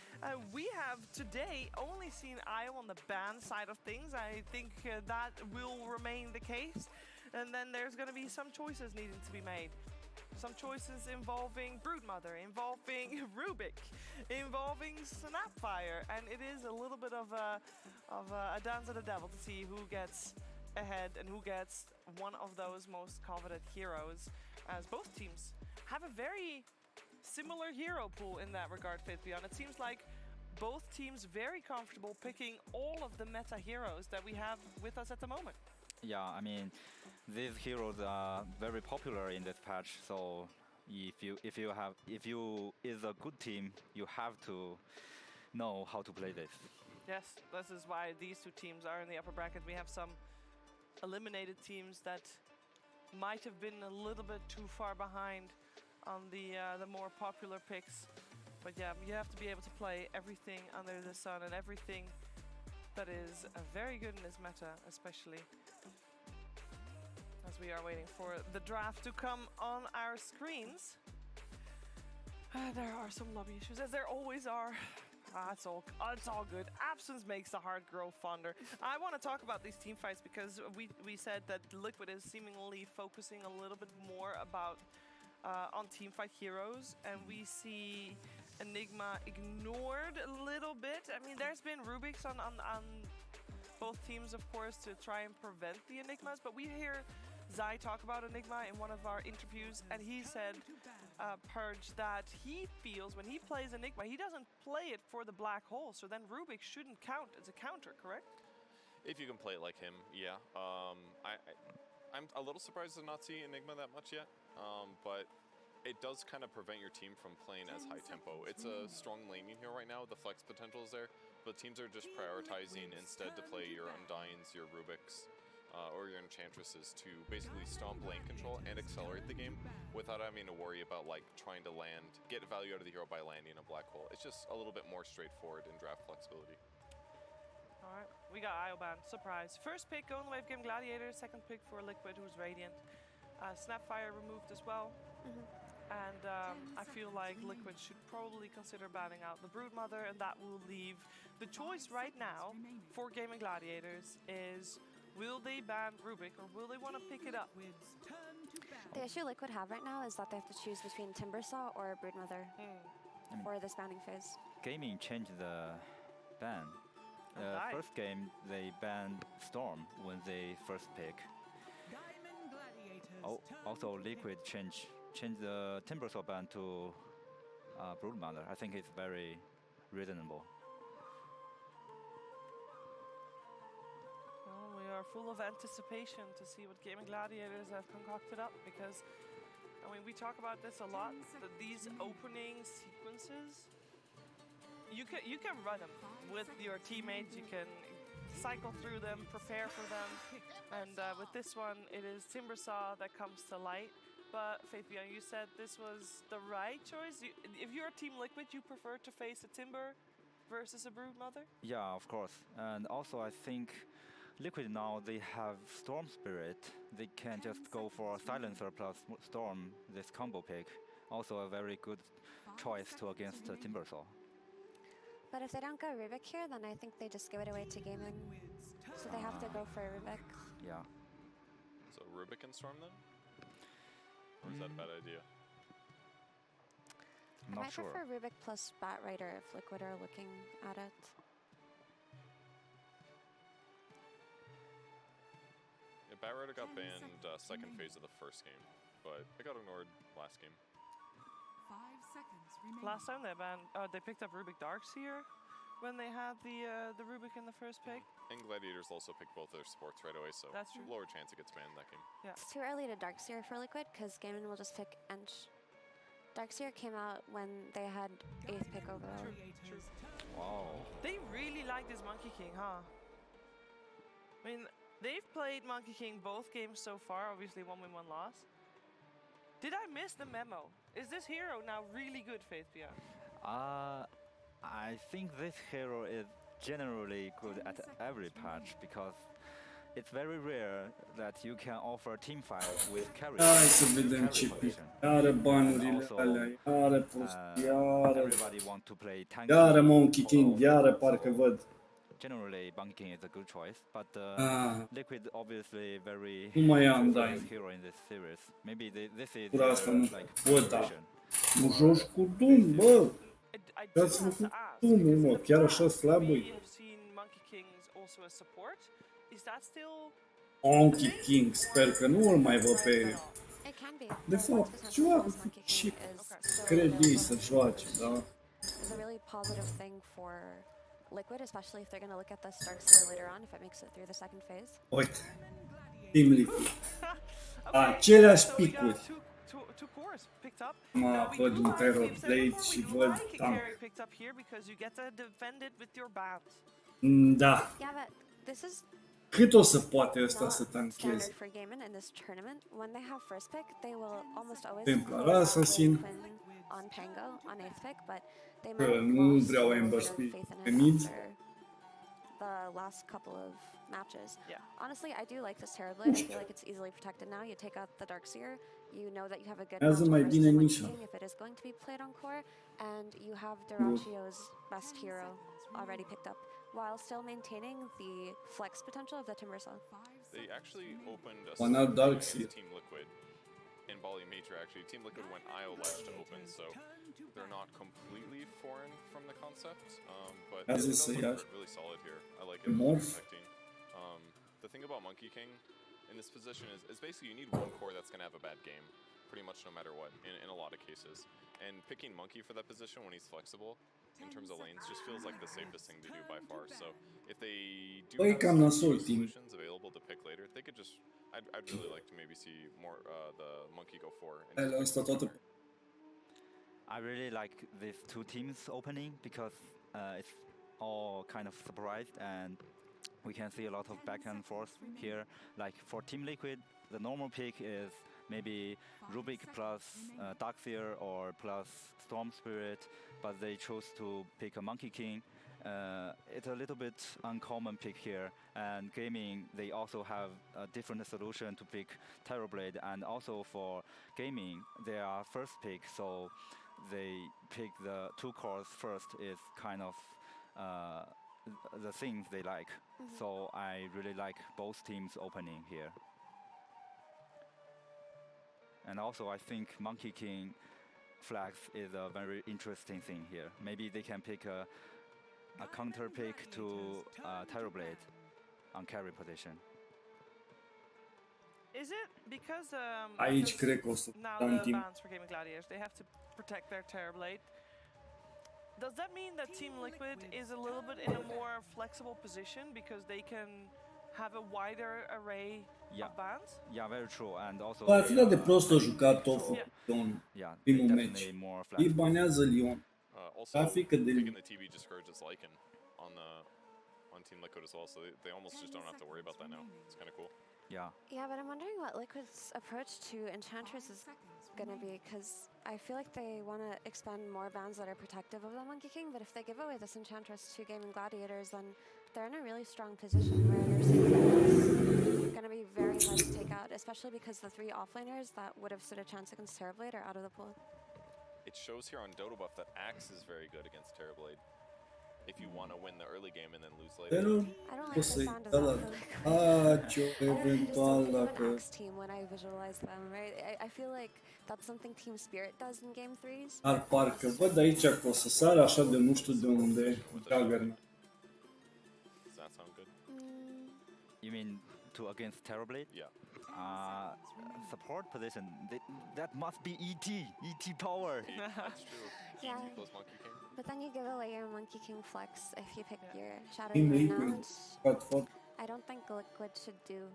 We have today only seen IO on the ban side of things. I think that will remain the case. And then there's going to be some choices needing to be made. Some choices involving Broodmother, involving Rubik, involving Snapfire, and it is a little bit of a dance of the devil to see who gets ahead and who gets one of those most coveted heroes, as both teams have a very similar hero pool in that regard, Fitbjorn. It seems like both teams very comfortable picking all of the meta heroes that we have with us at the moment. Yeah, I mean, these heroes are very popular in this patch, so if you is a good team, you have to know how to play this. Yes, this is why these two teams are in the upper bracket. We have some eliminated teams that might have been a little bit too far behind on the more popular picks. But yeah, you have to be able to play everything under the sun and everything that is very good in this meta, especially as we are waiting for the draft to come on our screens. There are some lobby issues, as there always are. It's all good. Absence makes the heart grow fonder. I want to talk about these team fights because we said that Liquid is seemingly focusing a little bit more on team fight heroes, and we see Enigma ignored a little bit. I mean, there's been Rubik's on both teams, of course, to try and prevent the Enigmas, but we hear Zai talk about Enigma in one of our interviews, and he said, Purge, that he feels when he plays Enigma, he doesn't play it for the black hole, so then Rubik shouldn't count as a counter, correct? If you can play it like him, yeah. I'm a little surprised to not see Enigma that much yet, but it does kind of prevent your team from playing as high tempo. It's a strong laning hero right now, the flex potential is there, but teams are just prioritizing instead to play your Undynes, your Rubiks, or your Enchantresses to basically stomp lane control and accelerate the game without having to worry about like trying to get value out of the hero by landing a black hole. It's just a little bit more straightforward in draft flexibility. All right, we got Ioban, surprise. First pick, Golden Wave Game Gladiators. Second pick for Liquid, who's Radiant. Snapfire removed as well. And I feel like Liquid should probably consider banning out the Broodmother, and that will leave the choice right now for Gaming Gladiators is, will they ban Rubik or will they want to pick it up? The issue Liquid have right now is that they have to choose between Timbersaw or Broodmother for this banning phase. Gaming changed the ban. First game, they banned Storm when they first pick. Also, Liquid changed the Timbersaw ban to Broodmother. I think it's very reasonable. Well, we are full of anticipation to see what Gaming Gladiators have concocted up, because I mean, we talk about this a lot, that these opening sequences, you can run them with your teammates, you can cycle through them, prepare for them, and with this one, it is Timbersaw that comes to light. But Faithian, you said this was the right choice. If you're Team Liquid, you prefer to face a Timber versus a Broodmother? Yeah, of course. And also, I think Liquid now, they have Storm Spirit. They can just go for Silencer plus Storm, this combo pick. Also a very good choice against Timbersaw. But if they don't go Rubik here, then I think they just give it away to Gaming. So they have to go for Rubik. Yeah. So Rubik and Storm then? Or is that a bad idea? I might prefer Rubik plus Batrider if Liquid are looking at it. Batrider got banned second phase of the first game, but it got ignored last game. 5 seconds remaining. Last time they banned, they picked up Rubik Darks here when they had the Rubik in the first pick. And Gladiators also picked both their supports right away, so that's true. Lower chance it gets banned that game. Yeah. It's too early to Darkseer for Liquid because Gaimin will just pick Ench. Darkseer came out when they had 8th pick overall. True. Wow. They really like this Monkey King, huh? I mean, they've played Monkey King both games so far, obviously 1 win, 1 loss. Did I miss the memo? Is this hero now really good, Faith Pia? I think this hero is generally good at every patch because it's very rare that you can offer team fight with carry. Hai să vedem ce pic. Iară banurile alea, iară prostii, iară... Iară Monkey King, iară parcă văd. Generally, Monkey King is a good choice, but Liquid obviously very hero in this series. Maybe this is like position. Nu joci cu Doom, bă! Dați-vă cu Doom-ul, mă, chiar așa slabă-i. Monkey King, sper că nu îl mai văd pe... De fapt, joacă și cred ei să joace, da? It's a really positive thing for Liquid, especially if they're going to look at this Darkseer later on, if it makes it through the second phase. Uite, Team Liquid. Aceleași picuri. Mă, văd un Terror Blade și văd tank. Da. Cât o să poate ăsta să tancheze? Templar Assassin. Că nu vreau Ember Spirit pe mid. The last couple of matches. Yeah. Honestly, I do like this Terrorblade. I feel like it's easily protected now. You take out the Darkseer, you know that you have a good match versus King if it is going to be played on core, and you have Durachio's best hero already picked up, while still maintaining the flex potential of the Timbersaw. They actually opened a Team Liquid in Bali Major. Actually, Team Liquid went IO Ledge to open, so they're not completely foreign from the concept, but they're really solid here. I like it. Protecting. The thing about Monkey King in this position is basically you need one core that's going to have a bad game, pretty much no matter what, in a lot of cases. And picking Monkey for that position when he's flexible, in terms of lanes, just feels like the safest thing to do by far. So if they do have solutions available to pick later, they could just... I'd really like to maybe see more the Monkey go for. I really like these two teams opening because it's all kind of surprised and we can see a lot of back and forth here. Like for Team Liquid, the normal pick is maybe Rubik plus Darkseer or plus Storm Spirit, but they chose to pick a Monkey King. It's a little bit uncommon pick here, and gaming they also have a different solution to pick Terrorblade, and also for gaming they are first pick, so they pick the 2 cores first is kind of the things they like. So I really like both teams opening here. And also I think Monkey King flags is a very interesting thing here. Maybe they can pick a counter pick to Terrorblade on carry position. Is it because aici cred că o să now the bans for Gaming Gladiators, they have to protect their Terrorblade? Does that mean that Team Liquid is a little bit in a more flexible position because they can have a wider array of bans? Yeah, very true. And also atât de prost a jucat Tofu Lyon primul meci. Îi banează Lyon. Trafică de picking the TB discourages Lycan on Team Liquid as well, so they almost just don't have to worry about that now. It's kind of cool. Yeah. Yeah, but I'm wondering what Liquid's approach to Enchantress is going to be, because I feel like they want to expand more bans that are protective of the Monkey King, but if they give away this Enchantress to Gaming Gladiators, then they're in a really strong position where your is going to be very hard to take out, especially because the 3 offlaners that would have stood a chance against Terrorblade are out of the pool. It shows here on Dodo Buff that Axe is very good against Terrorblade. If you want to win the early game and then lose later. I don't like the sound of that. Axe team when I visualize them, right? I feel like that's something Team Spirit does in Game 3s. Dar parcă văd aici că o să sară așa de nu știu de unde Juggernaut. Does that sound good? You mean to against Terrorblade. Yeah. Support position. That must be ET power. That's true. Yeah. ET plus Monkey King. But then you give away your Monkey King flex if you pick your Shadow Team Demon now. Liquid. which But for I don't think Liquid should do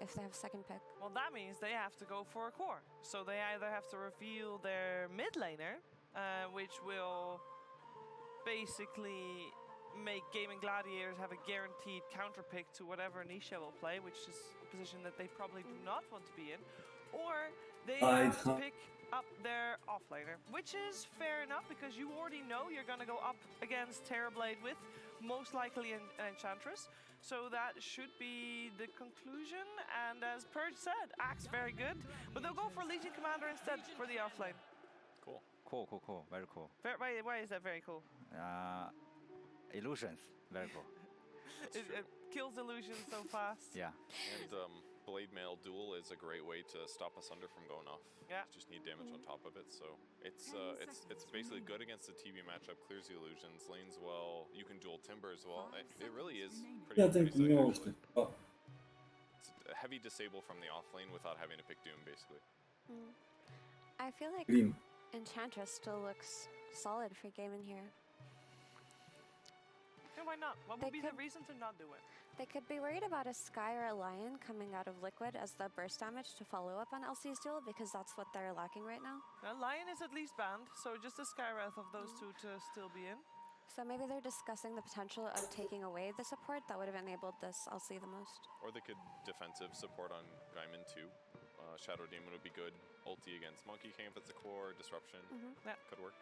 if they have second pick. Well, that means they have to go for a core. So they either have to reveal their mid laner, which will basically make Gaming Gladiators have a guaranteed counter pick to whatever Nisha will play, which is a position that they probably do not want to be in. Or they have to pick up their offlaner, which is fair enough because you already know you're going to go up against Terrorblade with most likely an Enchantress. So that should be the conclusion. And as Purge said, Axe very good, but they'll go for Legion Commander instead for the offlane. Cool. Cool. Very cool. Why is that very cool? Illusions. Very cool. It kills illusions so fast. Yeah. And Blade Mail Duel is a great way to stop us under from going off. Yeah. Just need damage on top of it, so it's basically good against the TV matchup. Clears the illusions, lanes well. You can dual timber as well. It really is pretty. Ja tänkte slick, nog actually. det. Ja. It's a heavy disable from the off lane without having to pick Doom, basically. I feel like Grim. Enchantress still looks solid for gaming here. And why not? What would be the reason to not do it? They could be worried about a Sky or a Lion coming out of Liquid as the burst damage to follow up on LC's duel because that's what they're lacking right now. Lion is at least banned, so just a Skywrath of those two to still be in. So maybe they're discussing the potential of taking away the support that would have enabled this LC the most. Or they could defensive support on Gaiman too. Shadow Demon would be good. Ulti against Monkey King if it's a core. Disruption. Yeah. Could work.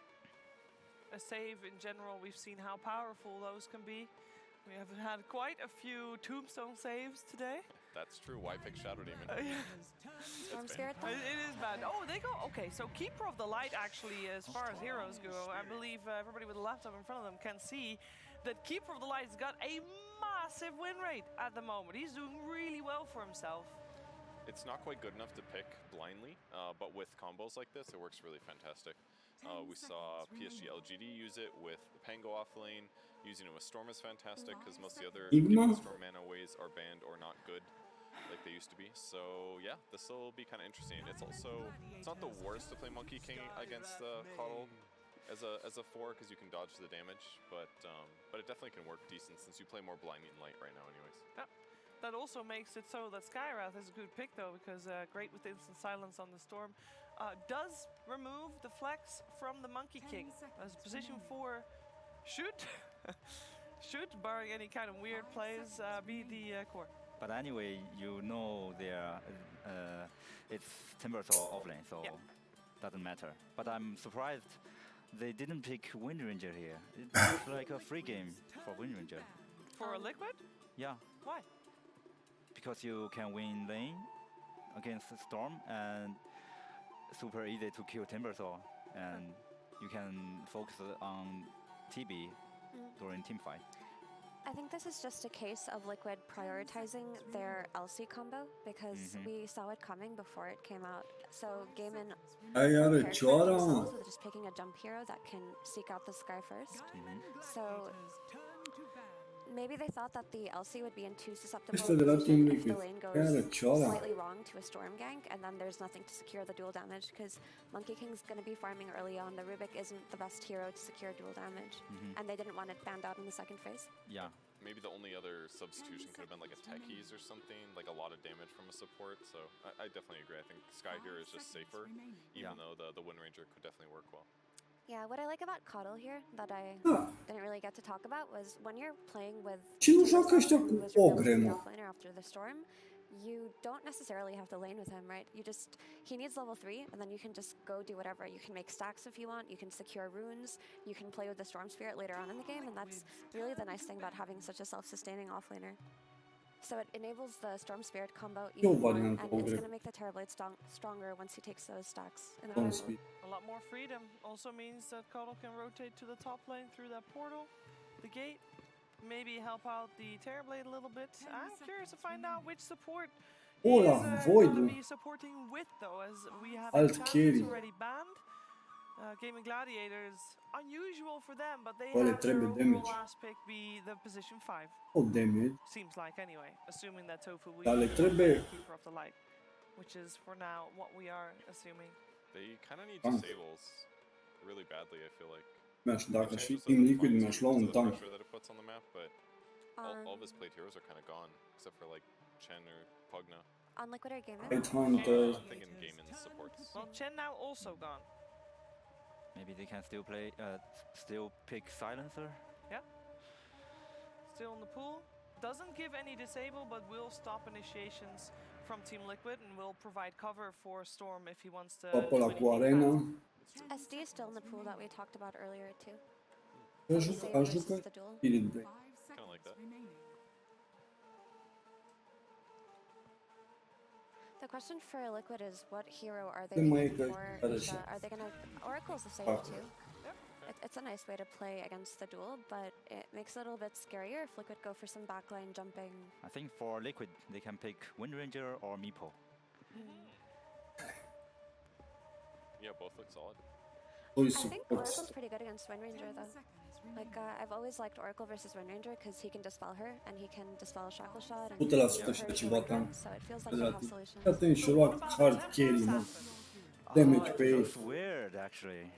A save in general, we've seen how powerful those can be. We have had quite a few tombstone saves today. That's true. Why pick Shadow Demon? Storm Spirit though? It is bad. Oh, they go. Okay, so Keeper of the Light actually, as far as heroes go, I believe everybody with a laptop in front of them can see that Keeper of the Light's got a massive win rate at the moment. He's doing really well for himself. It's not quite good enough to pick blindly, but with combos like this, it works really fantastic. We saw PSG LGD use it with the Pango off lane. Using it with Storm is fantastic because most of the other giving Storm mana ways are banned or not good like they used to be. So yeah, this will be kind of interesting. It's not the worst to play Monkey King against Coddle as a 4 because you can dodge the damage, but it definitely can work decent since you play more Blinding Light right now anyways. Yeah. That also makes it so that Skywrath is a good pick though, because great with instant silence on the Storm. Does remove the flex from the Monkey King. As position 4 should, barring any kind of weird plays, be the core. But anyway, you know it's Timbers or offlane, so doesn't matter. But I'm surprised they didn't pick Wind Ranger here. It looks like a free game for Wind Ranger. For a Liquid? Yeah. Why? Because you can win lane against the Storm and super easy to kill Timbersaw, and you can focus on TB during team fight. I think this is just a case of Liquid prioritizing their LC combo because we saw it coming before it came out. So Gaiman also just picking a jump hero that can seek out the sky first. So maybe they thought that the LC would be in too susceptible if the lane goes slightly wrong to a Storm gank, and then there's nothing to secure the dual damage because Monkey King's going to be farming early on. The Rubik isn't the best hero to secure dual damage, and they didn't want it banned out in the second phase. Yeah. Maybe the only other substitution could have been like a Techies or something, like a lot of damage from a support. So I definitely agree. I think Sky here is just safer, even though the Wind Ranger could definitely work well. Yeah, what I like about Coddle here that I didn't really get to talk about was when you're playing with after the Storm, you don't necessarily have to lane with him, right? He needs level 3, and then you can just go do whatever. You can make stacks if you want, you can secure runes, you can play with the Storm Spirit later on in the game, and that's really the nice thing about having such a self-sustaining offlaner. So it enables the Storm Spirit combo even more, and it's going to make the Terrorblade stronger once he takes those stacks in the portal. A lot more freedom also means that Coddle can rotate to the top lane through that portal, the gate, maybe help out the Terrorblade a little bit. I'm curious to find out which support he's going to be supporting with though, as we have already banned. Gaming Gladiators, unusual for them, but they Ole have their trebuie overall damage. last pick be the position 5. O damage. Seems like anyway, assuming that Tofu will Dar le be trebuie Keeper of the Light, which is for now what we are assuming. They kind of need Tank. disables really badly, I feel like. Dacă aș fi Team Liquid, mi-aș lua un tank. Pressure that it puts on the map, but all of his played heroes are kind of gone, except for like Chen or Pugna. On Liquid or Game Headhunter. I'm thinking Gaiman's supports. Well, Chen now also gone. Maybe they can still play, still pick Silencer. Yeah. Still in the pool. Doesn't give any disable, but will stop initiations from Team Liquid and will provide cover for Storm if he wants to. Ăla cu arena. SD is still in the pool that we talked about earlier too. Ajucă Spirit Break. Kind of like that. The question for Liquid is, what hero are they Mai e looking că for? are Is, și are they gonna Oracle's the same fac. too? It's a nice way to play against the duel, but it makes it a little bit scarier if Liquid go for some backline jumping. I think for Liquid, they can pick Wind Ranger or Meepo. Yeah, both look solid. Doi I think supports. Oracle's pretty good against Wind Ranger though. Like, I've always liked Oracle versus Wind Ranger because he can dispel her and he can dispel a shackle shot and 100% și her ceva healing tank. gun, so it feels like they have solutions. Atent și-a luat hard carry, mă. Damage pe ei. It's weird, actually,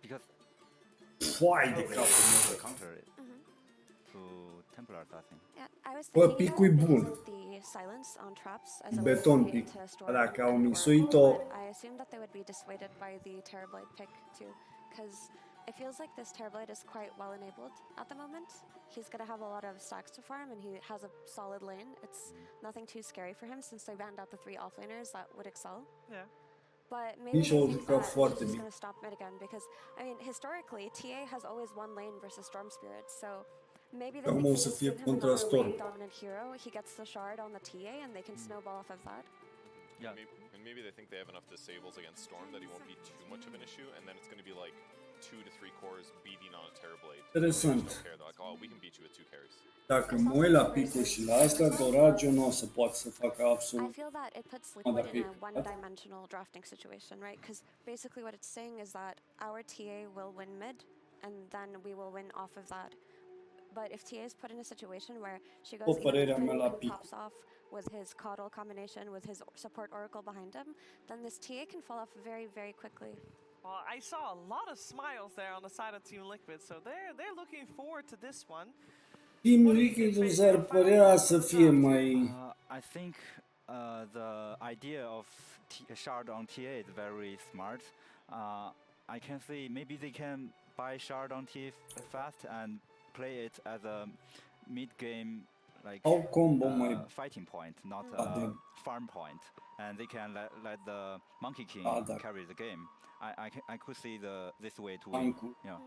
because Foai de they capul meu. counter it to Templars, I think. Yeah, I was Bă, thinking picul e about bun. using the silence on traps as a Beton way pic. to storm Dacă au and misuit-o, Oracle, but I assume that they would be dissuaded by the Terrorblade pick too, because it feels like this Terrorblade is quite well enabled at the moment. He's gonna have a lot of stacks to farm and he has a solid lane. It's nothing too scary for him since they banned out the 3 offlaners that would excel. Yeah. But maybe Nici they au think jucat that foarte he's just bine. gonna stop mid again because, I mean, historically, TA has always won lane versus Storm Spirit, so maybe they Cam think o să if fie they give him contra another Storm. lane dominant hero, he gets the shard on the TA and they can snowball off of that. Yeah. And maybe they think they have enough disables against Storm that he won't be too much of an issue, and then it's going to be like 2 to 3 cores beating on a Terrorblade. Interesant. They just don't care. They're like, oh, we can beat you with 2 carries. Dacă mă uit la picul și la asta, Doraggio nu o să poată să facă I absolut. feel that it puts Mother Liquid in a pick. one-dimensional drafting situation, right? Because basically what it's saying is that our TA will win mid, and then we will win off of that. But if TA is put in a situation where she goes părerea mea la and pic. pops off with his coddle combination with his support Oracle behind him, then this TA can fall off very, very quickly. Well, I saw a lot of smiles there on the side of Team Liquid, so they're looking forward to this one. Team Liquid s-ar părea să fie mai... I think the idea of shard on TA is very smart. I can see maybe they can buy shard on TA fast and play it as a mid-game like Au combo mai... fighting point, not Da. farm point, and they can let the Monkey King Da. carry the game. I could see this way to win. Tankul. Yeah.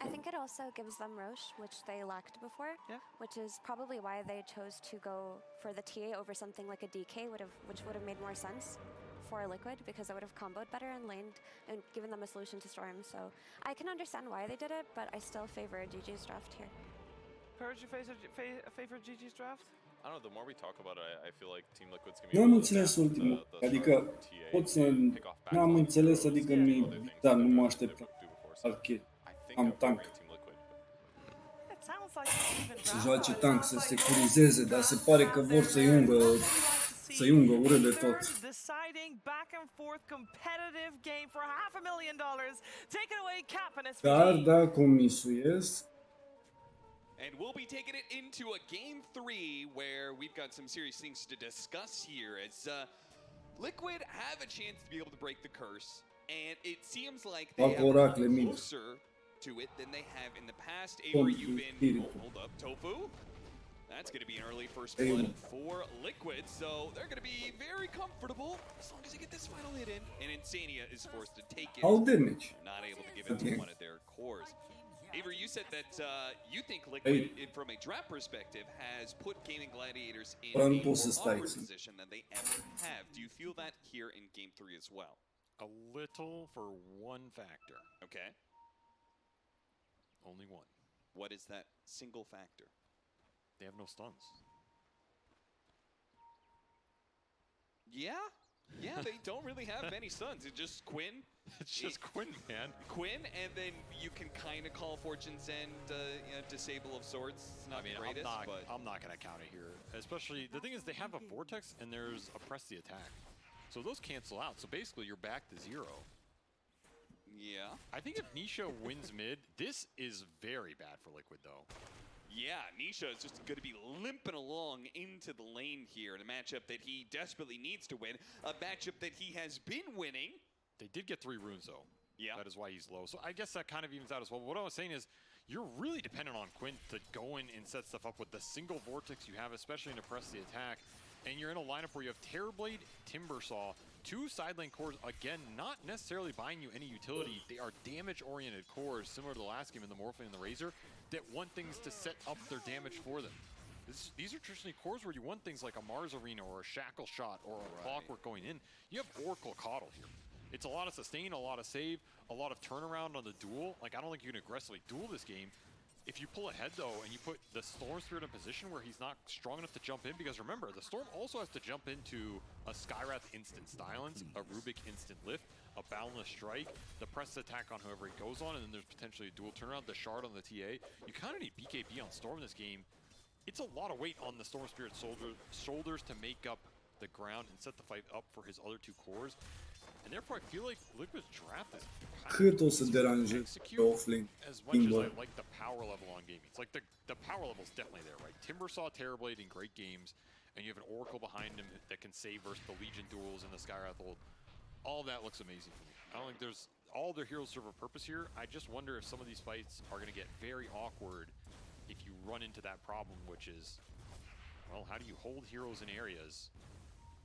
I think it also gives them Roche, which they lacked before, which is probably why they chose to go for the TA over something like a DK, which would have made more sense for Liquid because it would have comboed better and laned and given them a solution to Storm. So I can understand why they did it, but I still favor GG's draft here. Purge, you favor GG's draft? I don't know, the more we talk about it, I feel like Team Liquid's going to be N-am able to înțeles adapt ultimul. the Adică start TA, pot să... pick off N-am backline înțeles, heroes, adică and mi... other things Da, that nu they're mă going to așteptam. do before. So Arcade. I think Am I'm tank. favoring Team Liquid. It sounds like an even Să draft. joace tank, să securizeze, dar se pare că vor să-i ungă urât de tot. Deciding back and forth competitive game for $500,000. Take it away, Cap and SVG. Dar dacă o misuiesc, And we'll be taking it into a game 3 where we've got some serious things to discuss here as Liquid have a chance to be able to break the curse, and it seems like they have come closer to it than they have in the past. Avery, you've been... Oh, hold up, Tofu? That's going to be an early first blood for Liquid, so they're going to be very comfortable as long as they get this final hit in, and Insania is forced to take it. au damage. Not able to give it to one of their cores. Avery, you said that you think Liquid, from a draft perspective, has put Gaming Gladiators in a more awkward position than they ever have. Do you feel that here in Game 3 as well? A little for one factor. Okay. Only one. What is that single factor? They have no stuns. Yeah? Yeah, they don't really have many stuns. It's just Quinn. It's just Quinn, man. Quinn, and then you can kind of call Fortune's End, disable of sorts. It's not the greatest, but I'm not going to count it here. Especially, the thing is, they have a Vortex and there's a press the attack. So those cancel out. So basically, you're back to 0. Yeah. I think if Nisha wins mid, this is very bad for Liquid, though. Yeah, Nisha is just going to be limping along into the lane here in a matchup that he desperately needs to win. A matchup that he has been winning. They did get 3 runes, though. Yeah. That is why he's low. So I guess that kind of evens out as well. What I was saying is, you're really dependent on Quinn to go in and set stuff up with the single Vortex you have, especially to press the attack. And you're in a lineup where you have Terrorblade, Timbersaw, 2 side lane cores, again, not necessarily buying you any utility. They are damage-oriented cores, similar to the last game in the Morphling and the Razor, that want things to set up their damage for them. These are traditionally cores where you want things like a Mars Arena or a Shackle Shot or a Clockwork going in. You have Oracle Coddle here. It's a lot of sustain, a lot of save, a lot of turnaround on the duel. Like, I don't think you can aggressively duel this game. If you pull ahead, though, and you put the Storm Spirit in a position where he's not strong enough to jump in, because remember, the Storm also has to jump into a Skywrath instant silence, a Rubik instant lift, a Boundless Strike, the press attack on whoever he goes on, and then there's potentially a dual turnaround, the Shard on the TA. You kind of need BKB on Storm in this game. It's a lot of weight on the Storm Spirit shoulders to make up the ground and set the fight up for his other 2 cores. And therefore, I feel like Liquid's draft is Cât o să deranje pe offlane? as much as I like the power level on gaming. It's like the power level is definitely there, right? Timbersaw, Terrorblade in great games, and you have an Oracle behind him that can save versus the Legion duels and the Skywrath ult. All that looks amazing to me. I don't think there's all their heroes serve a purpose here. I just wonder if some of these fights are going to get very awkward if you run into that problem, which is, well, how do you hold heroes in areas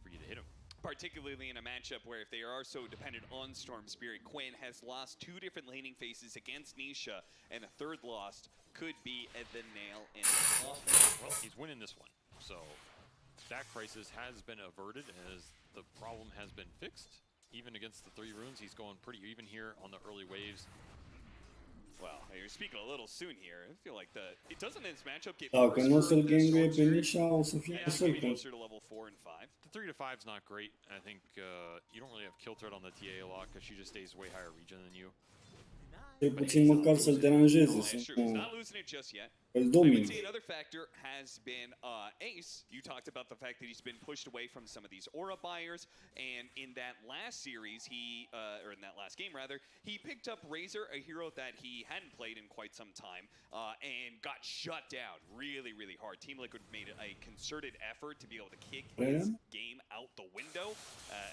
for you to hit them? Particularly in a matchup where if they are so dependent on Storm Spirit, Quinn has lost 2 different laning phases against Nisha, and a 3rd loss could be the nail in the coffin. Well, he's winning this one, so that crisis has been averted as the problem has been fixed. Even against the 3 runes, he's going pretty even here on the early waves. Well, you're speaking a little soon here. I feel like it doesn't this matchup get Dacă nu o să-l ganguie pe Nisha, o să fie nasol. Closer to level 4 and 5. The 3 to 5 is not great. I think you don't really have kill threat on the TA a lot because she just stays way higher regen than you. Cel puțin măcar să-l deranjeze, să nu îl domine. I would say another factor has been Ace. You talked about the fact that he's been pushed away from some of these aura buyers, and in that last series, or in that last game rather, he picked up Razor, a hero that he hadn't played in quite some time, and got shut down really, really hard. Team Liquid made a concerted effort to be able to kick his game out the window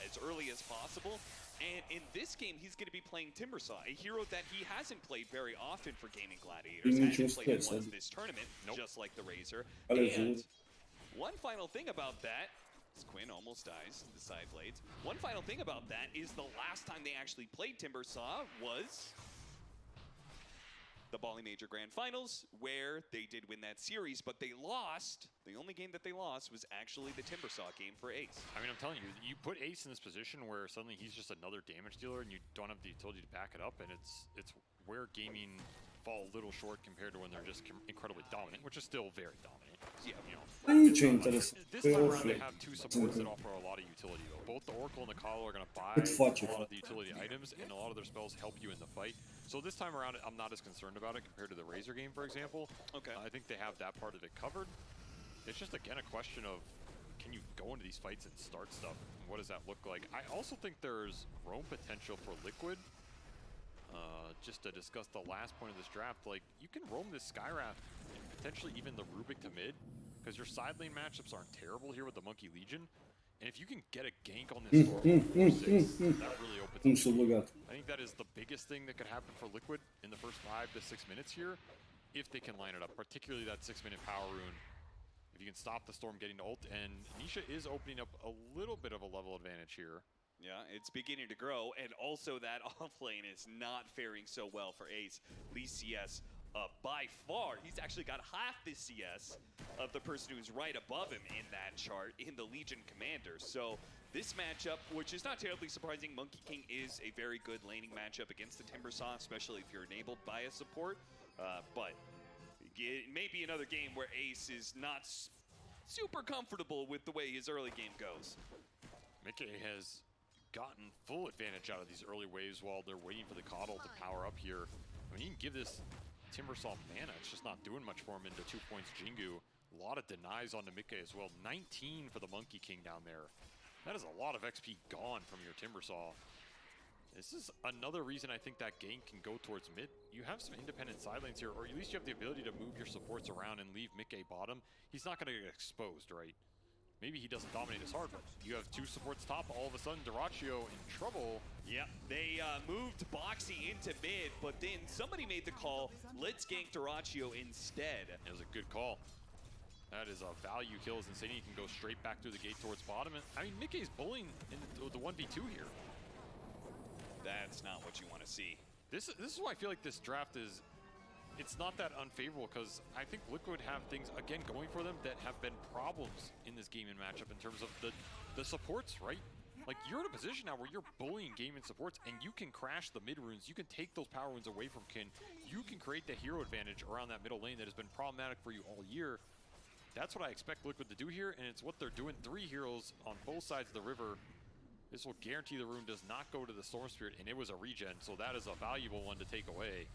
as early as possible. And in this game, he's going to be playing Timbersaw, a hero that he hasn't played very often for Gaming Gladiators. Hasn't played it once this tournament, just like the Razor. And one final thing about that, as Quinn almost dies to the side blades. One final thing about that is the last time they actually played Timbersaw was the Bali Major Grand Finals, where they did win that series, but they lost. The only game that they lost was actually the Timbersaw game for Ace. I mean, I'm telling you, you put Ace in this position where suddenly he's just another damage dealer and you don't have the utility to back it up, and it's where gaming fall a little short compared to when they're just incredibly dominant, which is still very dominant. Yeah, you know. Aici e interesant. This time around they have 2 supports that offer a lot of utility though. Both the Oracle and the Coddle are going to buy a lot of the utility items, and a lot of their spells help you in the fight. So this time around, I'm not as concerned about it compared to the Razor game, for example. Okay. I think they have that part of it covered. It's just, again, a question of, can you go into these fights and start stuff? What does that look like? I also think there's roam potential for Liquid. Just to discuss the last point of this draft, like, you can roam this Skywrath and potentially even the Rubik to mid, because your side lane matchups aren't terrible here with the Monkey Legion. And if you can get a gank on this Storm, that really opens up. I think that is the biggest thing that could happen for Liquid in the first 5 to 6 minutes here, if they can line it up, particularly that 6-minute power rune. If you can stop the Storm getting to ult, and Nisha is opening up a little bit of a level advantage here. Yeah, it's beginning to grow, and also that offlane is not faring so well for Ace. Least CS by far. He's actually got half the CS of the person who's right above him in that chart in the Legion Commander. So this matchup, which is not terribly surprising, Monkey King is a very good laning matchup against the Timbersaw, especially if you're enabled by a support. But it may be another game where Ace is not super comfortable with the way his early game goes. Mickey has gotten full advantage out of these early waves while they're waiting for the Coddle to power up here. I mean, you can give this Timbersaw mana, it's just not doing much for him into 2 points Jingu. A lot of denies onto Mikke as well. 19 for the Monkey King down there. That is a lot of XP gone from your Timbersaw. This is another reason I think that gank can go towards mid. You have some independent side lanes here, or at least you have the ability to move your supports around and leave Mikke bottom. He's not going to get exposed, right? Maybe he doesn't dominate as hard, but you have 2 supports top. All of a sudden, Dyrachyo in trouble. Yeah, they moved Boxy into mid, but then somebody made the call, let's gank Dyrachyo instead. It was a good call. That is a value kill as Insania can go straight back through the gate towards bottom. And, I mean, Mikke's bullying in the 1v2 here. That's not what you want to see. This is why I feel like this draft is, it's not that unfavorable, because I think Liquid have things, again, going for them that have been problems in this game and matchup in terms of the supports, right? Like, you're in a position now where you're bullying game and supports, and you can crash the mid runes. You can take those power runes away from Kin. You can create the hero advantage around that middle lane that has been problematic for you all year. That's what I expect Liquid to do here, and it's what they're doing. 3 heroes on both sides of the river. This will guarantee the rune does not go to the Storm Spirit, and it was a regen, so that is a valuable one to take away.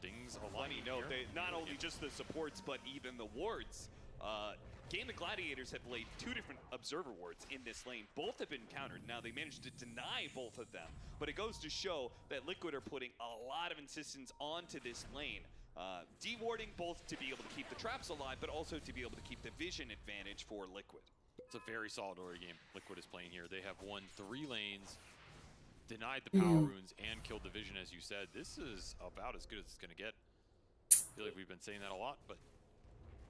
Things aligning note, they, not only just the supports, but even the wards. Game of Gladiators have laid 2 different observer wards in this lane. Both have been countered. Now, they managed to deny both of them, but it goes to show that Liquid are putting a lot of insistence onto this lane. De-warding both to be able to keep the traps alive, but also to be able to keep the vision advantage for Liquid. It's a very solid early game Liquid is playing here. They have won 3 lanes, denied the power runes, and killed the vision, as you said. This is about as good as it's going to get. I feel like we've been saying that a lot, but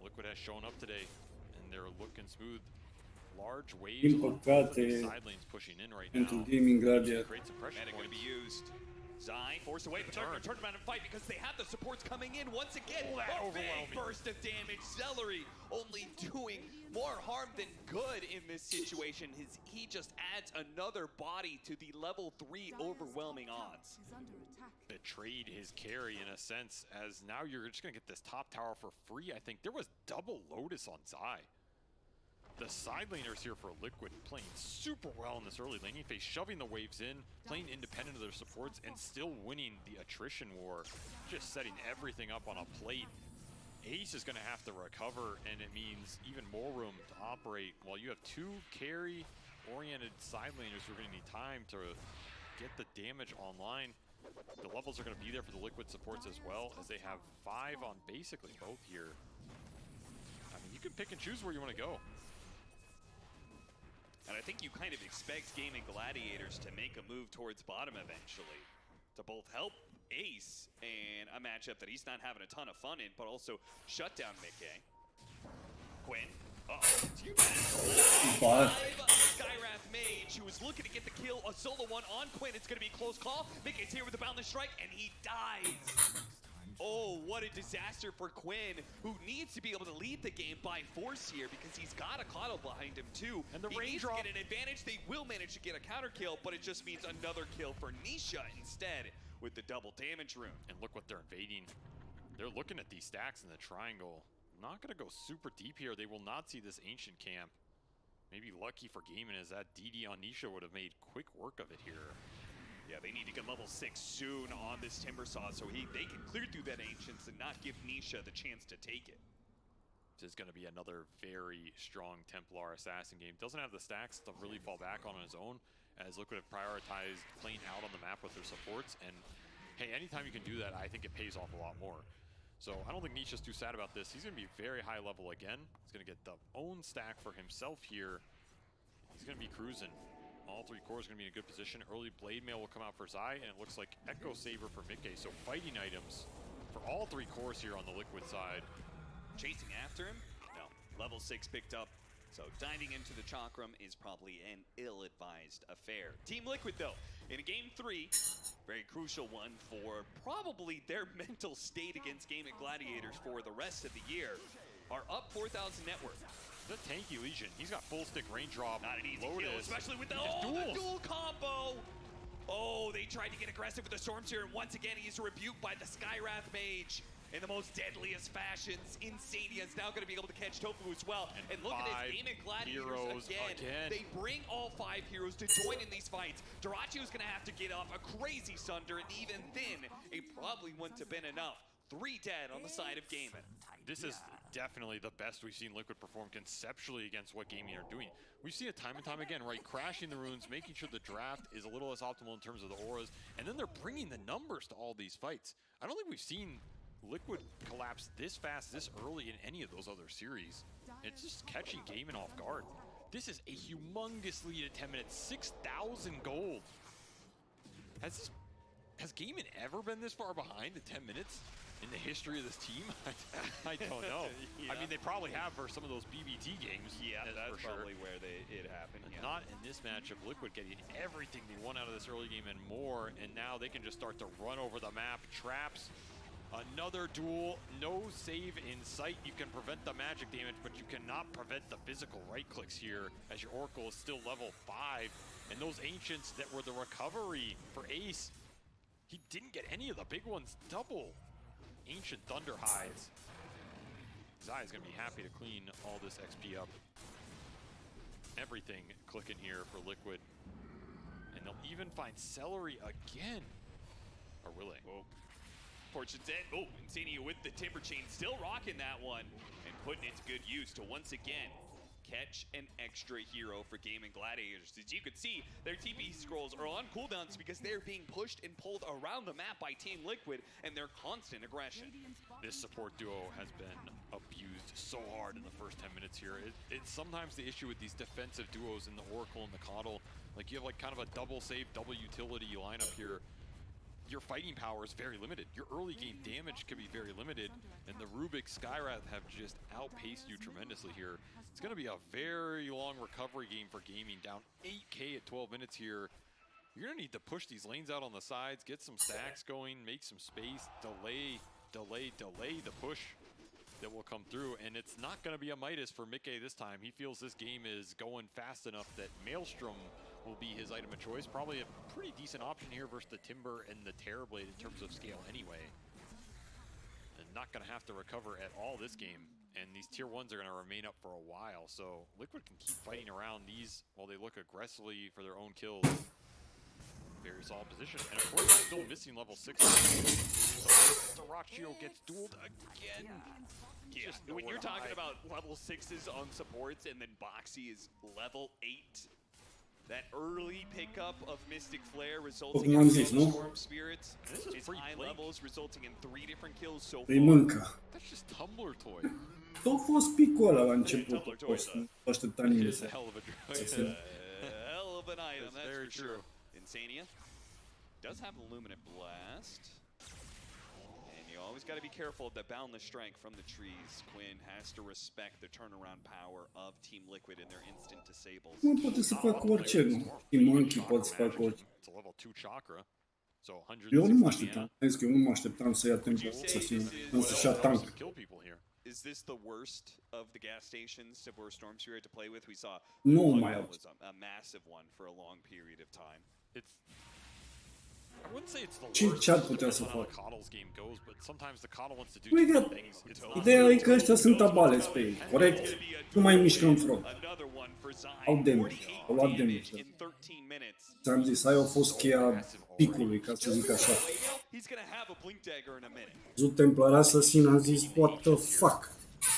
Liquid has shown up today, and they're looking smooth. Large waves on the side lanes pushing in right now. Gaming Gladiators. Create some pressure Mana going to be used. Zai forced away, but they're going to turn around and fight because they have the supports coming in once again. A big burst of damage. Celery only doing more harm than good in this situation. He just adds another body to the level 3 overwhelming odds. Betrayed his carry in a sense, as now you're just going to get this top tower for free. I think there was double Lotus on Zai. The side laners here for Liquid playing super well in this early laning phase, shoving the waves in, playing independent of their supports, and still winning the attrition war. Just setting everything up on a plate. Ace is going to have to recover, and it means even more room to operate while you have 2 carry-oriented side laners who are going to need time to get the damage online. The levels are going to be there for the Liquid supports as well, as they have 5 on basically both here. I mean, you can pick and choose where you want to go. And I think you kind of expect Gaming Gladiators to make a move towards bottom eventually, to both help Ace in a matchup that he's not having a ton of fun in, but also shut down Mikke. Quinn. Uh-oh, too bad. Skywrath Mage, who was looking to get the kill, a solo one on Quinn. It's going to be a close call. Mikke's here with the Boundless Strike, and he dies. Oh, what a disaster for Quinn, who needs to be able to lead the game by force here because he's got a Coddle behind him too. And the he range needs to get an advantage. They will manage to get a counter kill, but it just means another kill for Nisha instead with the double damage rune. And look what they're invading. They're looking at these stacks in the triangle. Not going to go super deep here. They will not see this Ancient camp. Maybe lucky for Gaimin as that DD on Nisha would have made quick work of it here. Yeah, they need to get level 6 soon on this Timbersaw so they can clear through that Ancients and not give Nisha the chance to take it. This is going to be another very strong Templar Assassin game. Doesn't have the stacks to really fall back on his own, as Liquid have prioritized playing out on the map with their supports. And hey, anytime you can do that, I think it pays off a lot more. So I don't think Nisha's too sad about this. He's going to be very high level again. He's going to get the own stack for himself here. He's going to be cruising. All 3 cores are going to be in a good position. Early Blade Mail will come out for Zai, and it looks like Echo Saber for Mikke. So fighting items for all 3 cores here on the Liquid side. Chasing after him? No. Level 6 picked up. So diving into the Chakram is probably an ill-advised affair. Team Liquid, though, in a game 3, very crucial one for probably their mental state against Gaming Gladiators for the rest of the year, are up 4,000 net worth. The tanky Legion, he's got full stick range drop. Not an easy Lotus. kill, especially with the dual combo. Oh, they tried to get aggressive with the Storm Seer, and once again he's rebuked by the Skywrath Mage. in the most deadliest fashions. Insania is now going to be able to catch Tofu as well. And look at this, Game & Gladiators again. They bring all 5 heroes to join in these fights. Dorachio's going to have to get off a crazy Sunder, and even then, it probably wouldn't have been enough. 3 dead on the side of Gaming. This is definitely the best we've seen Liquid perform conceptually against what Gaming are doing. We've seen it time and time again, right? Crashing the runes, making sure the draft is a little less optimal in terms of the auras, and then they're bringing the numbers to all these fights. I don't think we've seen Liquid collapse this fast, this early in any of those other series. It's just catching Gaming off guard. This is a humongous lead at 10 minutes, 6,000 gold. Has Gaming ever been this far behind at 10 minutes in the history of this team? I don't know. Yeah. I mean, they probably have for some of those BBT games. Yeah, that's for probably sure. where it happened. Yeah. Not in this matchup. Liquid getting everything they want out of this early game and more, and now they can just start to run over the map. Traps, another duel, no save in sight. You can prevent the magic damage, but you cannot prevent the physical right clicks here, as your Oracle is still level 5. And those Ancients that were the recovery for Ace, he didn't get any of the big ones. Double Ancient Thunder Hides. Zai is going to be happy to clean all this XP up. Everything clicking here for Liquid. And they'll even find Celery again. Or will they? Oh. Fortune's dead. Oh, Insania with the Timber Chain, still rocking that one and putting it to good use to once again catch an extra hero for Game & Gladiators. As you can see, their TP scrolls are on cooldowns because they're being pushed and pulled around the map by Team Liquid and their constant aggression. This support duo has been abused so hard in the first 10 minutes here. It's sometimes the issue with these defensive duos in the Oracle and the Coddle. Like, you have like kind of a double save, double utility lineup here. Your fighting power is very limited. Your early game damage can be very limited, and the Rubik Skyrath have just outpaced you tremendously here. It's going to be a very long recovery game for Gaming, down 8k at 12 minutes here. You're going to need to push these lanes out on the sides, get some stacks going, make some space, delay the push that will come through, and it's not going to be a Midas for Mickey this time. He feels this game is going fast enough that Maelstrom will be his item of choice. Probably a pretty decent option here versus the Timber and the Terrorblade in terms of scale anyway. And not going to have to recover at all this game. And these tier 1s are going to remain up for a while. So Liquid can keep fighting around these while they look aggressively for their own kills. Very solid position. And of course, they're still missing level 6. Dorachio gets dueled again. Yeah, when you're talking about level 6s on supports and then Boxy is level 8, that early pickup of Mystic Flare resulting in Storm Spirits is high levels, resulting in 3 different kills so far. That's just Tumblr Toy. Tot fost picul ăla la început. Așteptam nimeni să... Hell of an item, that's for sure. Insania does have a Luminant Blast. And you always got to be careful of the boundless strength from the trees. Quinn has to respect the turnaround power of Team Liquid in their instant disables. Nu poate să facă orice, nu? Team Monkey poate să facă orice. Eu nu mă așteptam. Zis că eu nu mă așteptam să ia timpul să-și ia tank. Is this the worst of the gas stations where Storm Spirit to play with? We saw was a massive one for a long period of time. I wouldn't say it's the Ce worst ar putea să how facă? the Coddle's game goes, but sometimes the Coddle wants to do Uite, different things. ideea e că ăștia sunt abales pe ei, corect? Nu mai mișcă în front. Au damage, au luat damage. Ți-am zis, aia a fost cheia picului, ca să zic așa. Zut Templar Assassin, am zis, what the fuck?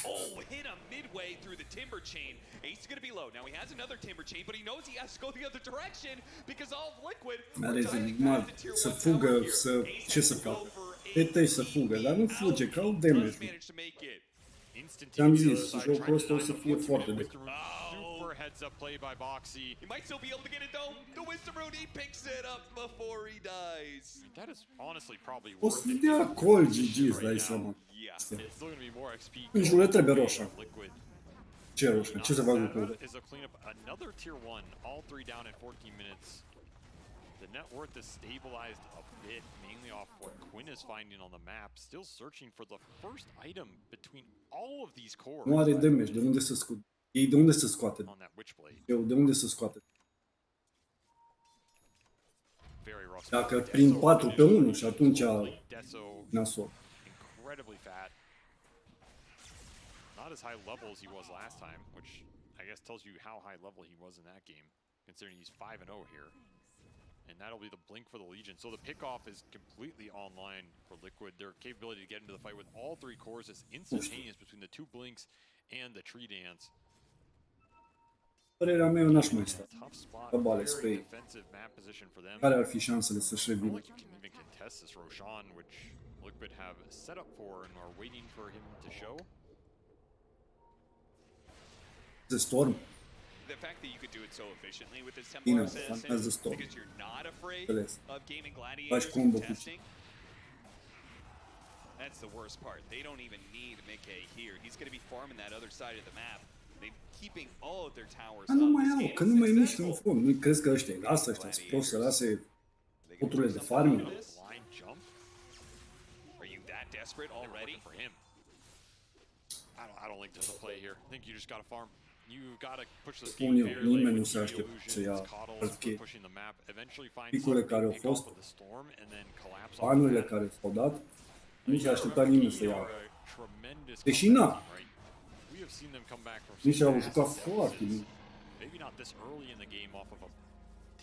Oh, hit him midway through the Timber Chain. Ace is going to be low. Now he has another Timber Chain, but he knows he has to go the other direction because all of Liquid Are zis, să fugă, să... ce să facă? Tetei să fugă, dar nu fuge, că au damage. Ți-am zis, jocul ăsta o să fie foarte de... Super heads up play by Boxy. He might still be able to get it though. The Wisdom Rune, he picks it up before he dies. That is honestly probably O să dea col GG's, dai seama. It's still going to be more XP. În jur le trebuie roșa. Ce roșa? Ce să facă cu is a cleanup, another tier 1, all 3 down at 14 minutes. The net worth is stabilized a bit, mainly off what Quinn is finding on the map. Still searching for the first item between all of these cores. Nu are damage, de unde să scoate? Ei de unde să scoate? Eu de unde să scoate? Dacă prin 4 pe 1 și atunci nasol. incredibly fat. Not as high level as he was last time, which I guess tells you how high level he was in that game, considering he's 5-0 here. And that'll be the blink for the Legion. So the pickoff is completely online for Liquid. Their capability to get into the fight with all three cores is instantaneous between the two blinks and the tree dance. Părerea mea, eu n-aș mai sta. Cabale spre care ar fi șansele să-și revină? You can even contest this Roshan, which Liquid have set up for and are waiting for him to show. The Storm. The fact that you could do it so efficiently with this Templar assassin, because you're not afraid of Gaming Gladiators contesting. That's the worst part. They don't even need Mickey here. He's going to be farming that other side of the map. They're keeping all of their towers up. Nu mai au, că nu mai e nici un front. Nu crezi că ăștia lasă ăștia supus să lase poturile de farming? Are you that desperate already? For him. I don't think there's a play here. I think you just got to farm. You got to push this game very late. Nimeni nu se aștept să ia altfie. Picurile care au fost, banurile care s-au dat, nu se aștepta nimeni să ia. Deși na, nici au jucat foarte bine. Maybe not this early in the game off of a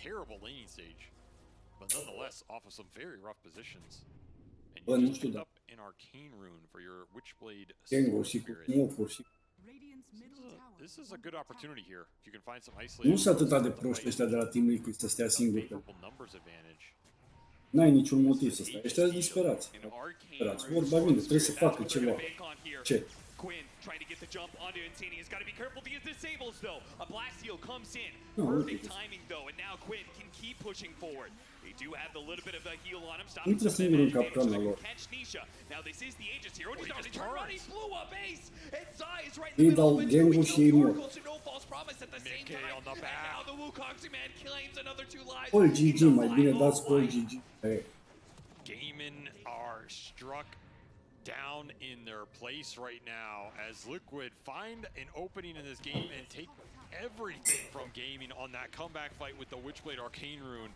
terrible laning stage, but nonetheless off of some very rough positions. And you just picked up an arcane rune for your Witchblade Spirit. This is a good opportunity here. If you can find some isolated. Nu sunt atât de proști ăștia de la Team Liquid să stea singuri. N-ai niciun motiv să stai. Ăștia sunt disperați. Vorba bine, trebuie să facă ceva. Ce? Quinn trying to get the jump onto Insani. He's got to be careful because disables though. A blast heal comes in. Perfect timing though, and now Quinn can keep pushing forward. They do have the little bit of a heal on him. Stop Intră singur în capcanul lor. catch Nisha. Now this is the Aegis hero. He's already turned around. He blew up Ace. And Zai is right in the Îi middle dau of it. gangle și ei mor. No false promise at the same time. And now the Wukong's man claims another 2 lives. All GG, mai bine dați all GG. Gaming are struck down in their place right now as Liquid find an opening in this game and take everything from Gaming on that comeback fight with the Witchblade Arcane Rune.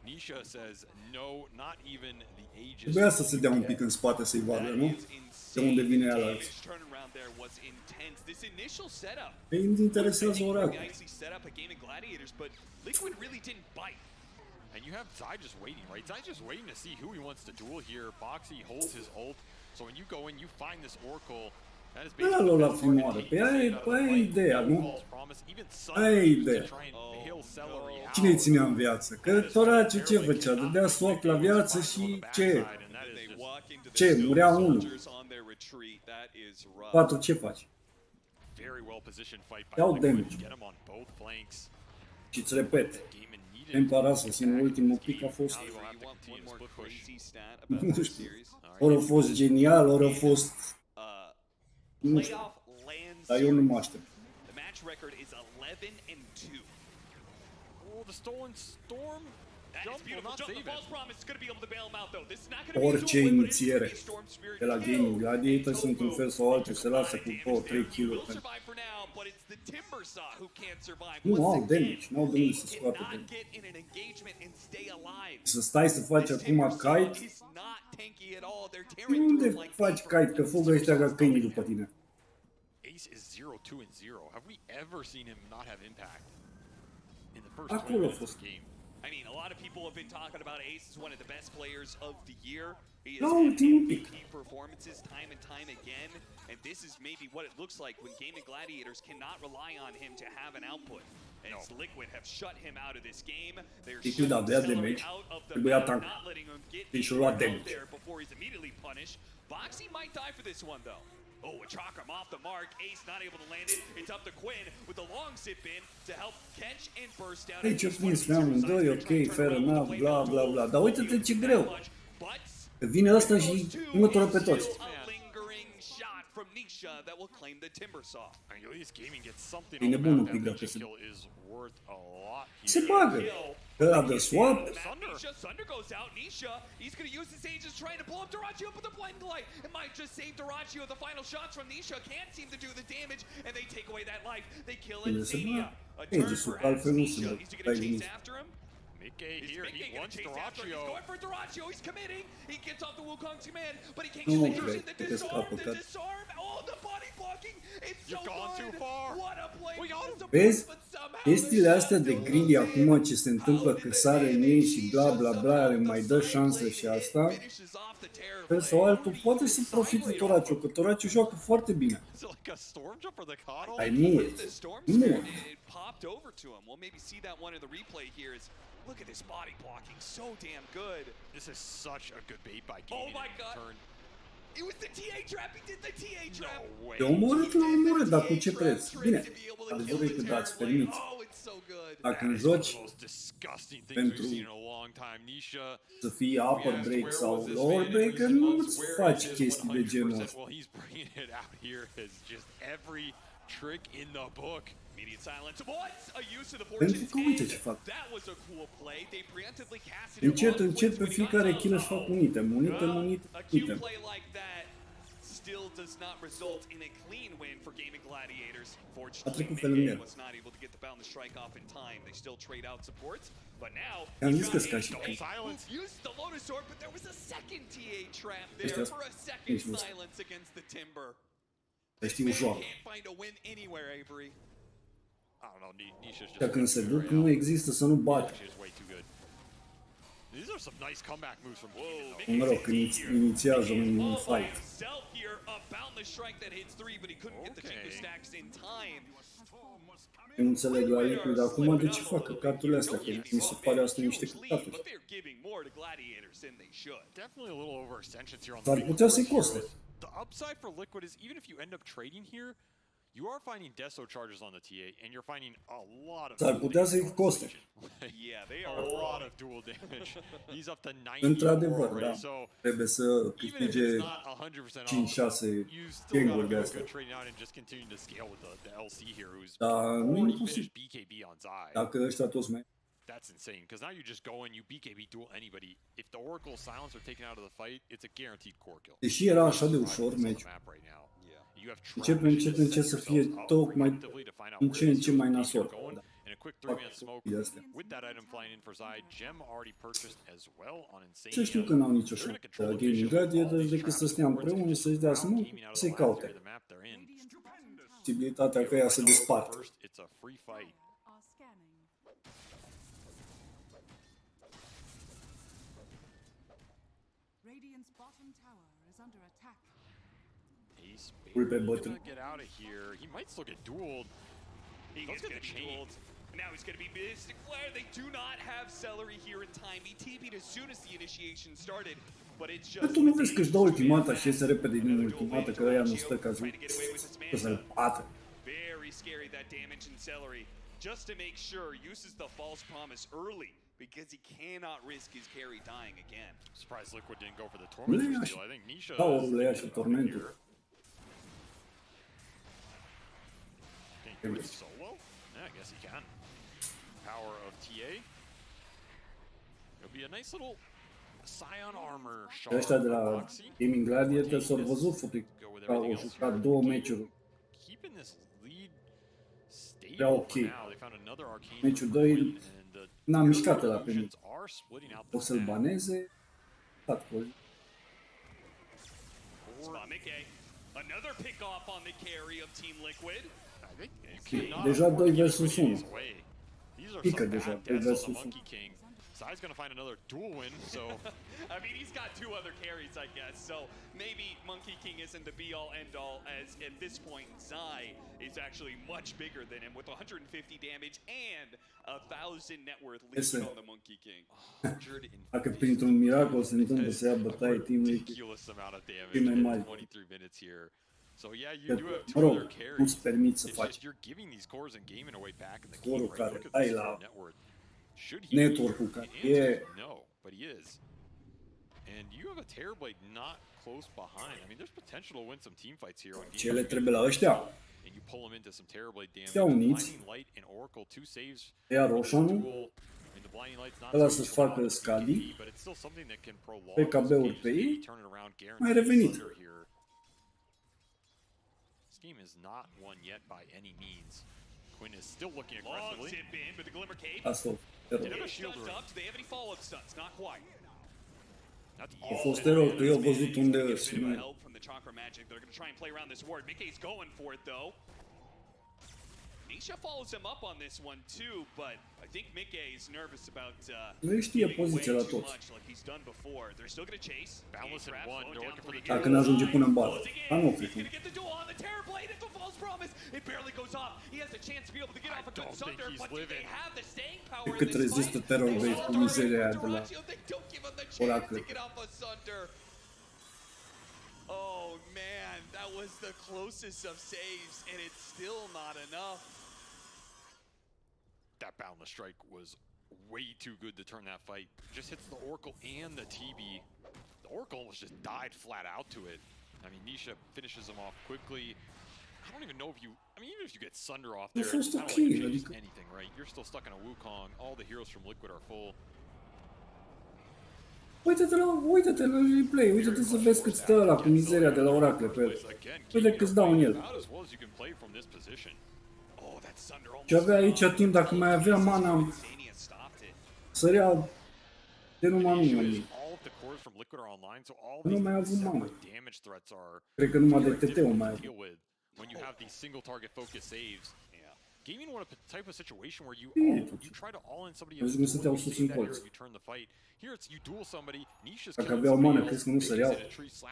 Nisha says no, not even the Aegis. Trebuia să se dea un pic în spate să-i vadă, nu? De unde vine ea la alții. Ei îmi interesează Oracle. And you have Zai just waiting, right? Zai just waiting to see who he wants to duel here. Boxy holds his ult. So when you go in, you find this Oracle. That is basically la primoară. Pe aia e ideea, nu? Aia e ideea. Cine îi ținea în viață? Că Toraciu ce făcea? Dădea swap la viață și ce? Ce? Murea unul. 4 ce faci? Iau damage. Și îți repet. Templar Assassin, ultimul pic a fost... Nu știu. Ori a fost genial, ori a fost... Nu știu. Dar eu nu mă aștept. Orice inițiere de la Gaming Gladiators, într-un fel sau altul, se lasă cu 2-3 kill-uri. Nu au damage, nu au de unde să scoată damage. Să stai să faci acum kite? Unde faci kite? Că fugă ăștia ca câinii după tine. Ace is 0-2-0. Have we ever seen him not have impact in the first Acolo a fost. game? I mean, a lot of people have been talking about Ace as one of the best players of the year. He No, has had MVP performances time and time again, and this is maybe what it looks like when Gaming Gladiators cannot rely on him to have an output. As Liquid have shut him out of this game, they're Liquid avea damage, trebuia tank. Deci și-a luat damage. before he's immediately punished. Boxy might die for this one though. Oh, a chakram off the mark. Ace not able to land it. It's up to Quinn with the long zip in to help catch and burst down. Aici a prins pe amândoi, ok, fair enough, bla bla bla. Dar uite-te ce greu. Vine ăsta și îi mătură pe toți. From Nisha that will claim the Timbersaw. At least Gaming gets something E nebun un pic dacă se bagă. Ăla de swap. Sunder goes out. Nisha, he's going to use his Aegis trying to blow up Doraccio with the blinding light. It might just save Doraccio. The final shots from Nisha can't seem to do the damage, and they take away that life. They kill it. A turn for Nisha. He's going to chase after him. Mickey here, Mickey he wants chase after. He's Duraccio. going for Duraccio. He's committing. He gets off the Wukong's command, but he can't Nu get the cred using the că scapă, disarm. că... The disarm. Oh, the body blocking. It's so You've gone good. too far. What a play. We got him. Vezi? Chestiile astea de greedy acum ce se întâmplă că sare în ei și bla bla bla, le mai dă șansă și asta. Fel sau altul poate să profite Toraccio, că Toraccio joacă foarte bine. Ai mult. Mult. Popped over to him. We'll maybe see that one in the replay here. Look at this body blocking, so damn good. This is such a good bait by Gaming. Oh my god. It was the TA trap, he did the TA trap. No way. Te omorât, l-a omorât, dar cu ce preț? Bine, adevărul e că da, îți permiți. Dacă îmi joci pentru să fii upper break sau lower break, nu îți faci chestii de genul ăsta. Well, he's bringing it out here as just every trick in the book. Immediate silence. What? A use of the Pentru fortune că uite ce fac. That was a cool play. They preemptively casted Încet, încet pe fiecare kill își fac un item, un item, un item, a un cute item. play like that still does not result in a clean win for Gaming Gladiators. Fortunately, Mickey was not able to get the bound strike off in time. They still trade out supports, but now Am zis că scași. used the Lotus Orb, but there was a second TA trap there for a second silence against the Timber. Știi ușor. Can't find a win anywhere, Avery. I don't know, Nisha's just... Dacă când se duc, nu există să nu bată. These are some nice comeback moves from Mă rog, când inițiază un fight. About the strike that hits 3, but he couldn't get the Jenga stacks in time. Eu nu înțeleg la Liquid acum de ce fac căcaturile astea, că mi se pare asta niște căcaturi. Definitely a little overextensions here on Dar putea să-i coste. The upside for Liquid is even if you end up trading here, you are finding Deso charges on the TA, and you're finding a lot of... Dar putea să-i coste. Yeah, they are a lot of dual damage. He's up to 90. Într-adevăr, da. Trebuie să câștige 5-6 ganguri de astea. Dar nu e imposibil. Dacă ăștia toți mai... That's insane, because now you just go and you BKB duel anybody. If the Oracle Silence are taken out of the fight, it's a guaranteed core kill. Deși era așa de ușor meciul, începe încet încet să fie tocmai în ce mai nasol. With that item flying in for Zai, Gem already purchased as well on Insane. Să știu că n-au nicio șansă la Gaming Gladiators decât să stea împreună și să-și dea smoke, să-i caute. Posibilitatea că ea să despartă. It's a free fight. Radiant's bottom tower is under attack. He's gonna get out of here. He might still get dueled. He is going to be dueled. Now he's going to be Mystic Flare. They do not have Celery here in time. He TP'd as soon as the initiation started, but it's just... Tu nu vezi că își dă ultimata și iese repede din ultimata, că ăia nu stă ca să-l bată. Very scary that damage in Celery. Just to make sure, uses the false promise early because he cannot risk his carry dying again. Surprised Liquid didn't go for the Tormentor steal. I think Nisha... Da, orul le ia și Tormentul. Can he do it solo? Yeah, I guess he can. Power of TA. It'll be a nice little Scion armor shot. Ăștia de la Gaming Gladiators s-au văzut faptul că au jucat 2 meciuri. Prea ok. Meciul 2 n-a mișcat ăla pe mine. O să-l baneze. Another pick off on the carry of Team Liquid. Deja 2 versus 1. Pică deja 2 versus 1. Zai's gonna find another dual win, so... I mean, he's got 2 other carries, I guess, so maybe Monkey King isn't the be-all, end-all, as at this point, Zai is actually much bigger than him with 150 damage and 1,000 net worth lead on the Monkey King. Dacă printr-un miracol se întâmplă să ia bătaie team-ului, e mai mare. So yeah, you do have 2 other carries. Nu-ți permiți să faci You're giving these cores and gaming away back in the scorul game. care ai la Should he network-ul care e... No, but he is. And you have a Terrorblade not close behind. I mean, there's potential to win some team fights here. Ce le trebuie la ăștia? And you pull him into some Terrorblade damage. Stea uniți. Ia roșanul. Ăla să-ți facă scadi. PKB-uri pe ei. Mai revenit. This game is not won yet by any means. Quinn is still looking aggressively. Zip in, but the Glimmer Cape. Asta Did have a shield up. Do they have any follow-up stunts? Not quite. That's a fost erou că eu am văzut unde și nu. Help from the Chakra Magic. They're going to try and play around this ward. Mickey's going for it though. Nisha follows him up on this one too, but I think Mickey is nervous about Nu știe poziția la toți. like he's done before. They're still going to chase. Balance in one. They're looking for the Dacă ne ajunge până în bală. Nu cred. He's going to get the duel on the Terror Blade. It's a false promise. It barely goes off. He has a chance to be able to get off a good Sunder, but do they have the staying power in Cât this rezistă fight? Terror Blade cu mizeria aia de la They don't give him the chance Oracle. to get off a Sunder. Oh man, that was the closest of saves, and it's still not enough. That Boundless Strike was way too good to turn that fight. Just hits the Oracle and the TB. The Oracle almost just died flat out to it. I mean, Nisha finishes him off quickly. I don't even know if you... I mean, even if you get Sunder off there, I don't like you change anything, right? You're still stuck in a Wukong. All the heroes from Liquid are full. Uită-te la replay, uită-te să vezi cât stă ăla cu mizeria de la Oracle pe el. Uite câți dau în el. Și avea aici timp, dacă mai avea mana, sărea de numai nu. Nu mai a avut mana. Cred că numai de TT-ul mai a avut. When you have these single target focus saves. Gaming want a type of situation where you try to all in somebody else. You turn the fight. Here it's you duel somebody. Nisha's dacă aveau mana, crezi că nu săreau?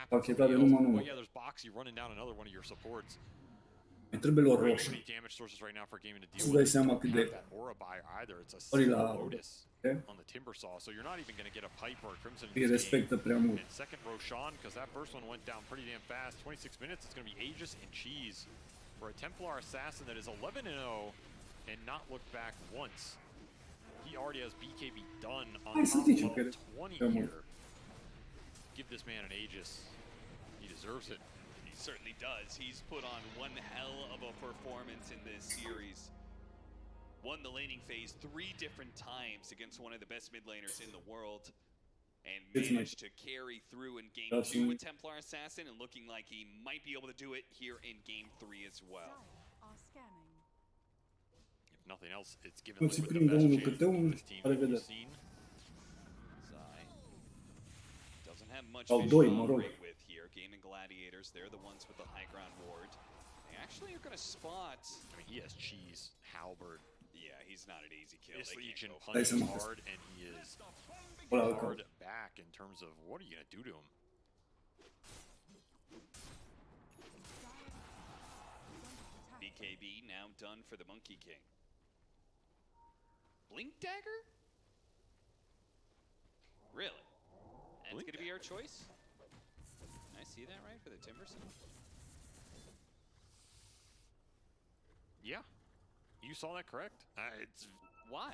Pacheta de numai nu. Yeah, there's Boxy running down another one of your supports. Îi trebuie lor roșu. Să dai seama cât de... Ori la... On the timber saw, so you're not even going to get a pipe or a crimson. Îi respectă prea mult. And second Roshan, because that first one went down pretty damn fast. 26 minutes, it's going to be Aegis and Cheese for a Templar assassin that is 11-0 and not looked back once. He already has BKB done on top of 20 here. Give this man an Aegis. He deserves it. He certainly does. He's put on one hell of a performance in this series. Won the laning phase 3 different times against one of the best mid laners in the world. And managed to carry through in Game 2 with Templar Assassin, and looking like he might be able to do it here in Game 3 as well. If nothing else, it's given Liquid the best chance this team that we've seen. Zai doesn't have much to operate with here. Gaming Gladiators, they're the ones with the high ground ward. They actually are going to spot... I mean, he has Cheese, Halberd. Yeah, he's not an easy kill. This Legion punches hard, and he is hard back in terms of what are you going to do to him? BKB now done for the Monkey King. Blink Dagger? Really? And it's going to be our choice? Can I see that right for the Timberson? Yeah. You saw that correct? It's why?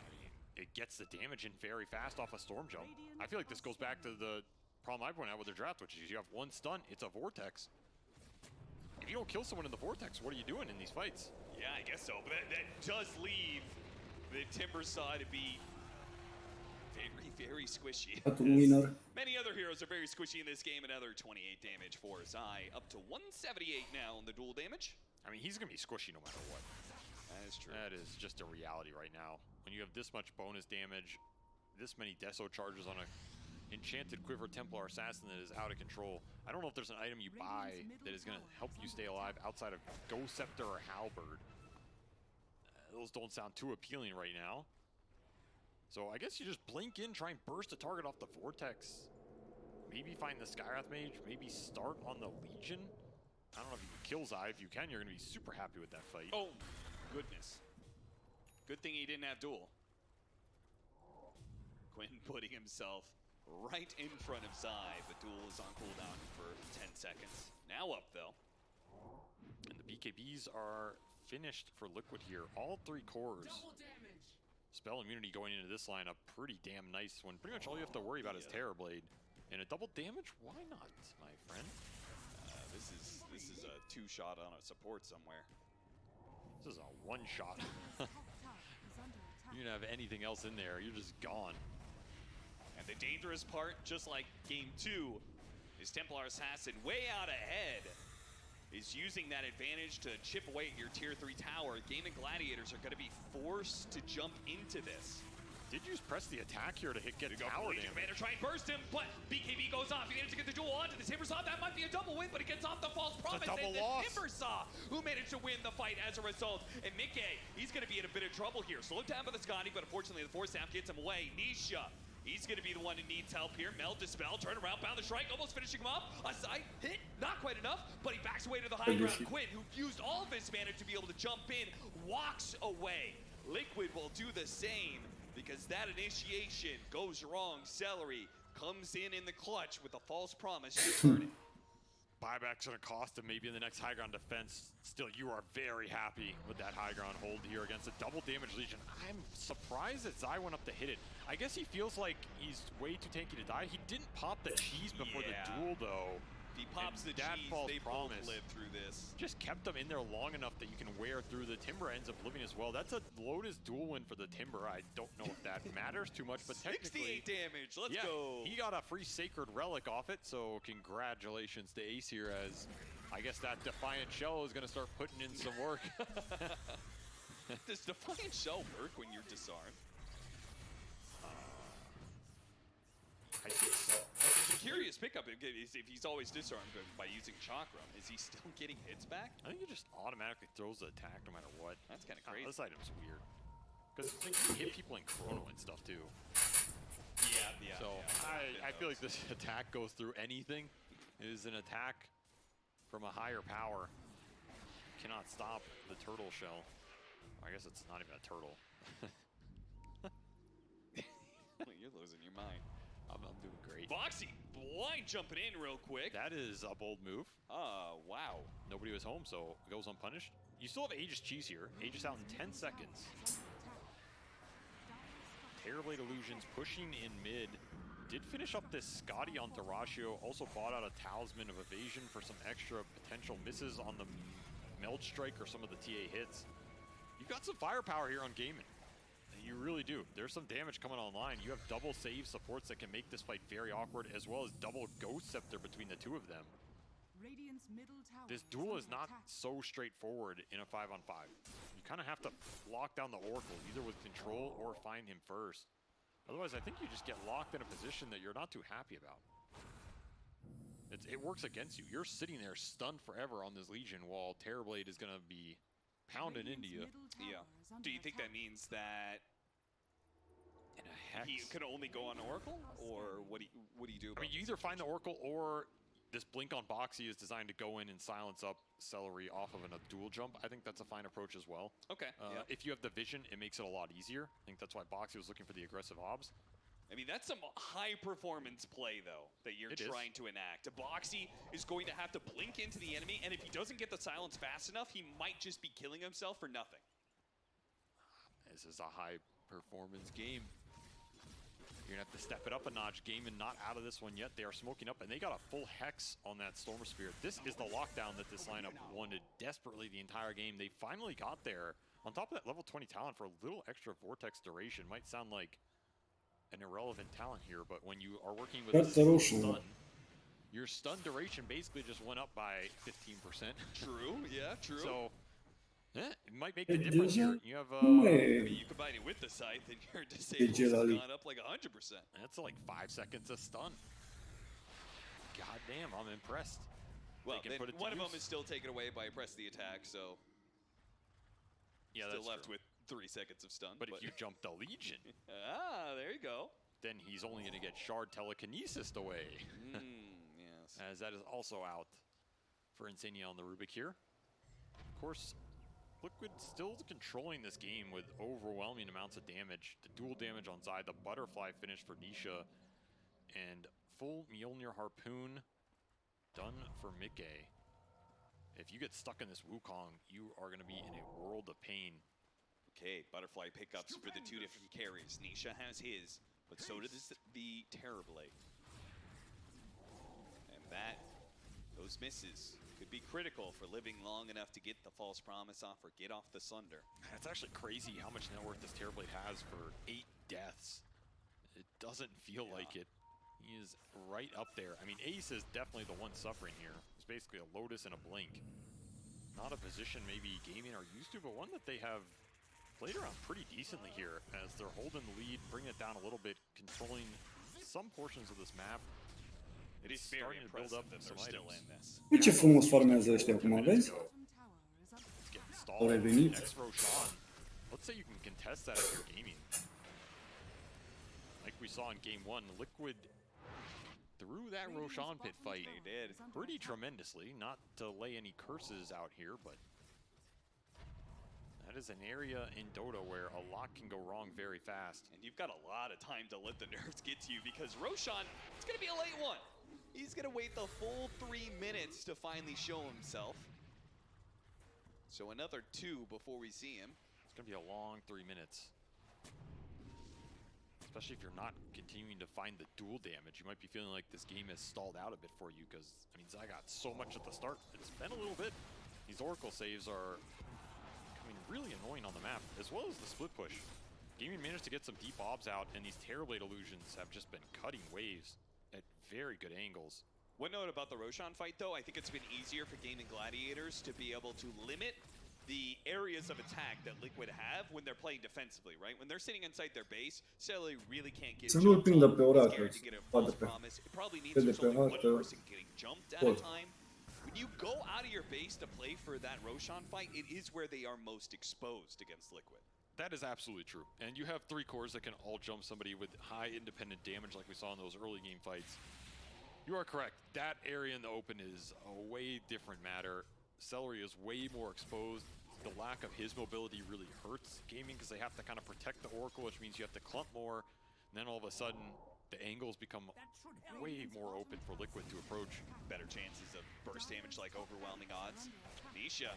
It gets the damage in very fast off a storm jump. I feel like this goes back to the problem I pointed out with their draft, which is you have one stun, it's a vortex. If you don't kill someone in the vortex, what are you doing in these fights? Yeah, I guess so. But that does leave the Timber side to be very, very squishy. Many other heroes are very squishy in this game. Another 28 damage for Zai, up to 178 now in the dual damage. I mean, he's going to be squishy no matter what. That is true. That is just a reality right now. When you have this much bonus damage, this many Deso charges on a Enchanted Quiver Templar Assassin that is out of control. I don't know if there's an item you buy that is going to help you stay alive outside of Ghost Scepter or Halberd. Those don't sound too appealing right now. So I guess you just blink in, try and burst a target off the Vortex. Maybe find the Skywrath Mage, maybe start on the Legion. I don't know if you can kill Zai. If you can, you're going to be super happy with that fight. Oh, goodness. Good thing he didn't have duel. Quinn putting himself right in front of Zai, but duel is on cooldown for 10 seconds. Now up, though. And the BKBs are finished for Liquid here. All 3 cores. Spell immunity going into this lineup, pretty damn nice when pretty much all you have to worry about is Terror Blade. And a double damage? Why not, my friend? This is a 2-shot on a support somewhere. This is a 1-shot. You didn't have anything else in there, you're just gone. And the dangerous part, just like Game 2, is Templar Assassin way out ahead. is using that advantage to chip away at your tier 3 tower. Gaming Gladiators are going to be forced to jump into this. Did you just press the attack here to get tower damage? Commander try and burst him, but BKB goes off. He managed to get the duel onto the Timbersaw. That might be a double win, but he gets off the false promise. It's a double and loss. Timbersaw, who managed to win the fight as a result. And Mickey, he's going to be in a bit of trouble here. Slowed down by the Scotty, but unfortunately the force staff gets him away. Nisha, he's going to be the one who needs help here. Meld, Dispel, turn around, bound the strike, almost finishing him up. A side hit, not quite enough, but he backs away to the high ground. Quinn, who used all of his mana to be able to jump in, walks away. Liquid will do the same, because that initiation goes wrong. Celery comes in the clutch with a false promise to turn it. Buyback's gonna cost him maybe in the next high ground defense. Still, you are very happy with that high ground hold here against a double damage Legion. I'm surprised that Zai went up to hit it. I guess he feels like he's way too tanky to die. He didn't pop the cheese before the duel though. If he pops the cheese, they both live through this. Just kept them in there long enough that you can wear through. The Timber ends up living as well. That's a Lotus dual win for the Timber. I don't know if that matters too much, but technically 68 damage, let's go. He got a free Sacred Relic off it, so congratulations to Ace here, as I guess that Defiant Shell is gonna start putting in some work. Does Defiant Shell work when you're disarmed? I think so. It's a curious pickup if he's always disarmed by using Chakram. Is he still getting hits back? I think he just automatically throws the attack no matter what. That's kind of crazy. This item's weird. Because you hit people in Chrono and stuff too. Yeah. So I feel like this attack goes through anything. It is an attack from a higher power. Cannot stop the turtle shell. I guess it's not even a turtle. You're losing your mind. I'm doing great. Boxy blind jumping in real quick. That is a bold move. Wow. Nobody was home, so it goes unpunished. You still have Aegis cheese here. Aegis out in 10 seconds. Terrorblade Illusions pushing in mid. Did finish up this Scotty on Thrashio. Also bought out a Talisman of Evasion for some extra potential misses on the Meld Strike or some of the TA hits. You've got some firepower here on Gaimin. You really do. There's some damage coming online. You have double save supports that can make this fight very awkward, as well as double Ghost Scepter between the two of them. Radiant's middle tower This duel is not so straightforward in a 5-on-5. You kind of have to lock down the Oracle, either with control or find him first. Otherwise, I think you just get locked in a position that you're not too happy about. It works against you. You're sitting there stunned forever on this Legion while Terrorblade is going to be pounding into you. Yeah. Do you think that means that he could only go on Oracle, or what do you do about I mean, you either find the Oracle, or this Blink on Boxy is designed to go in and silence up Celery off of a dual jump. I think that's a fine approach as well. Okay. If you have the vision, it makes it a lot easier. I think that's why Boxy was looking for the aggressive obs. I mean, that's some high-performance play, though, that you're trying to enact. Boxy is going to have to blink into the enemy, and if he doesn't get the silence fast enough, he might just be killing himself for nothing. This is a high-performance game. You're going to have to step it up a notch. Gaimin not out of this one yet. They are smoking up, and they got a full Hex on that Stormer Spirit. This is the lockdown that this lineup wanted desperately the entire game. They finally got there. On top of that level 20 talent for a little extra Vortex duration. Might sound like an irrelevant talent here, but when you are working with a stun, your stun duration basically just went up by 15%. True, yeah, true. So, it might make the difference here. You have, I mean, you combine it with the Scythe, and your disables has gone up like 100%. That's like 5 seconds of stun. God damn, I'm impressed. Well, then one of them is still taken away by press the attack, so yeah, still left with 3 seconds of stun. But if you jump the Legion, there you go. Then he's only going to get Shard Telekinesis away. Yes. As that is also out for Insignia on the Rubik here. Of course, Liquid still controlling this game with overwhelming amounts of damage. The dual damage on Zai, the butterfly finish for Nisha, and full Mjolnir Harpoon done for Mickey. If you get stuck in this Wukong, you are going to be in a world of pain. Okay, butterfly pickups for the two different carries. Nisha has his, but so does the Terrorblade. And those misses could be critical for living long enough to get the false promise off or get off the Sunder. It's actually crazy how much net worth this Terrorblade has for 8 deaths. It doesn't feel like it. He is right up there. I mean, Ace is definitely the one suffering here. It's basically a Lotus and a Blink. Not a position maybe Gaming are used to, but one that they have played around pretty decently here as they're holding the lead, bringing it down a little bit, controlling some portions of this map. It is very impressive that they're still in this. Ce frumos farmează ăștia acum, vezi? Au revenit. Next Roshan. Let's say you can contest that if you're Gaming. Like we saw in game 1, Liquid through that Roshan pit fight pretty tremendously. Not to lay any curses out here, but that is an area in Dota where a lot can go wrong very fast. And you've got a lot of time to let the nerves get to you because Roshan, it's going to be a late one. He's going to wait the full 3 minutes to finally show himself. So another 2 before we see him. It's going to be a long 3 minutes. Especially if you're not continuing to find the dual damage. You might be feeling like this game has stalled out a bit for you because, I mean, Zai got so much at the start. It's been a little bit. These Oracle saves are becoming really annoying on the map, as well as the split push. Gaming managed to get some deep obs out, and these Terrorblade illusions have just been cutting waves at very good angles. One note about the Roshan fight, though, I think it's been easier for Gaming Gladiators to be able to limit the areas of attack that Liquid have when they're playing defensively, right? When they're sitting inside their base, Celery really can't get Să nu-l prindă pe oracle, false promise. It probably needs there's only one person getting jumped at a time. When you go out of your base to play for that Roshan fight, it is where they are most exposed against Liquid. That is absolutely true. And you have 3 cores that can all jump somebody with high independent damage like we saw in those early game fights. You are correct. That area in the open is a way different matter. Celery is way more exposed. The lack of his mobility really hurts Gaming because they have to kind of protect the Oracle, which means you have to clump more. And then all of a sudden, the angles become way more open for Liquid to approach. Better chances of burst damage, like overwhelming odds. Nisha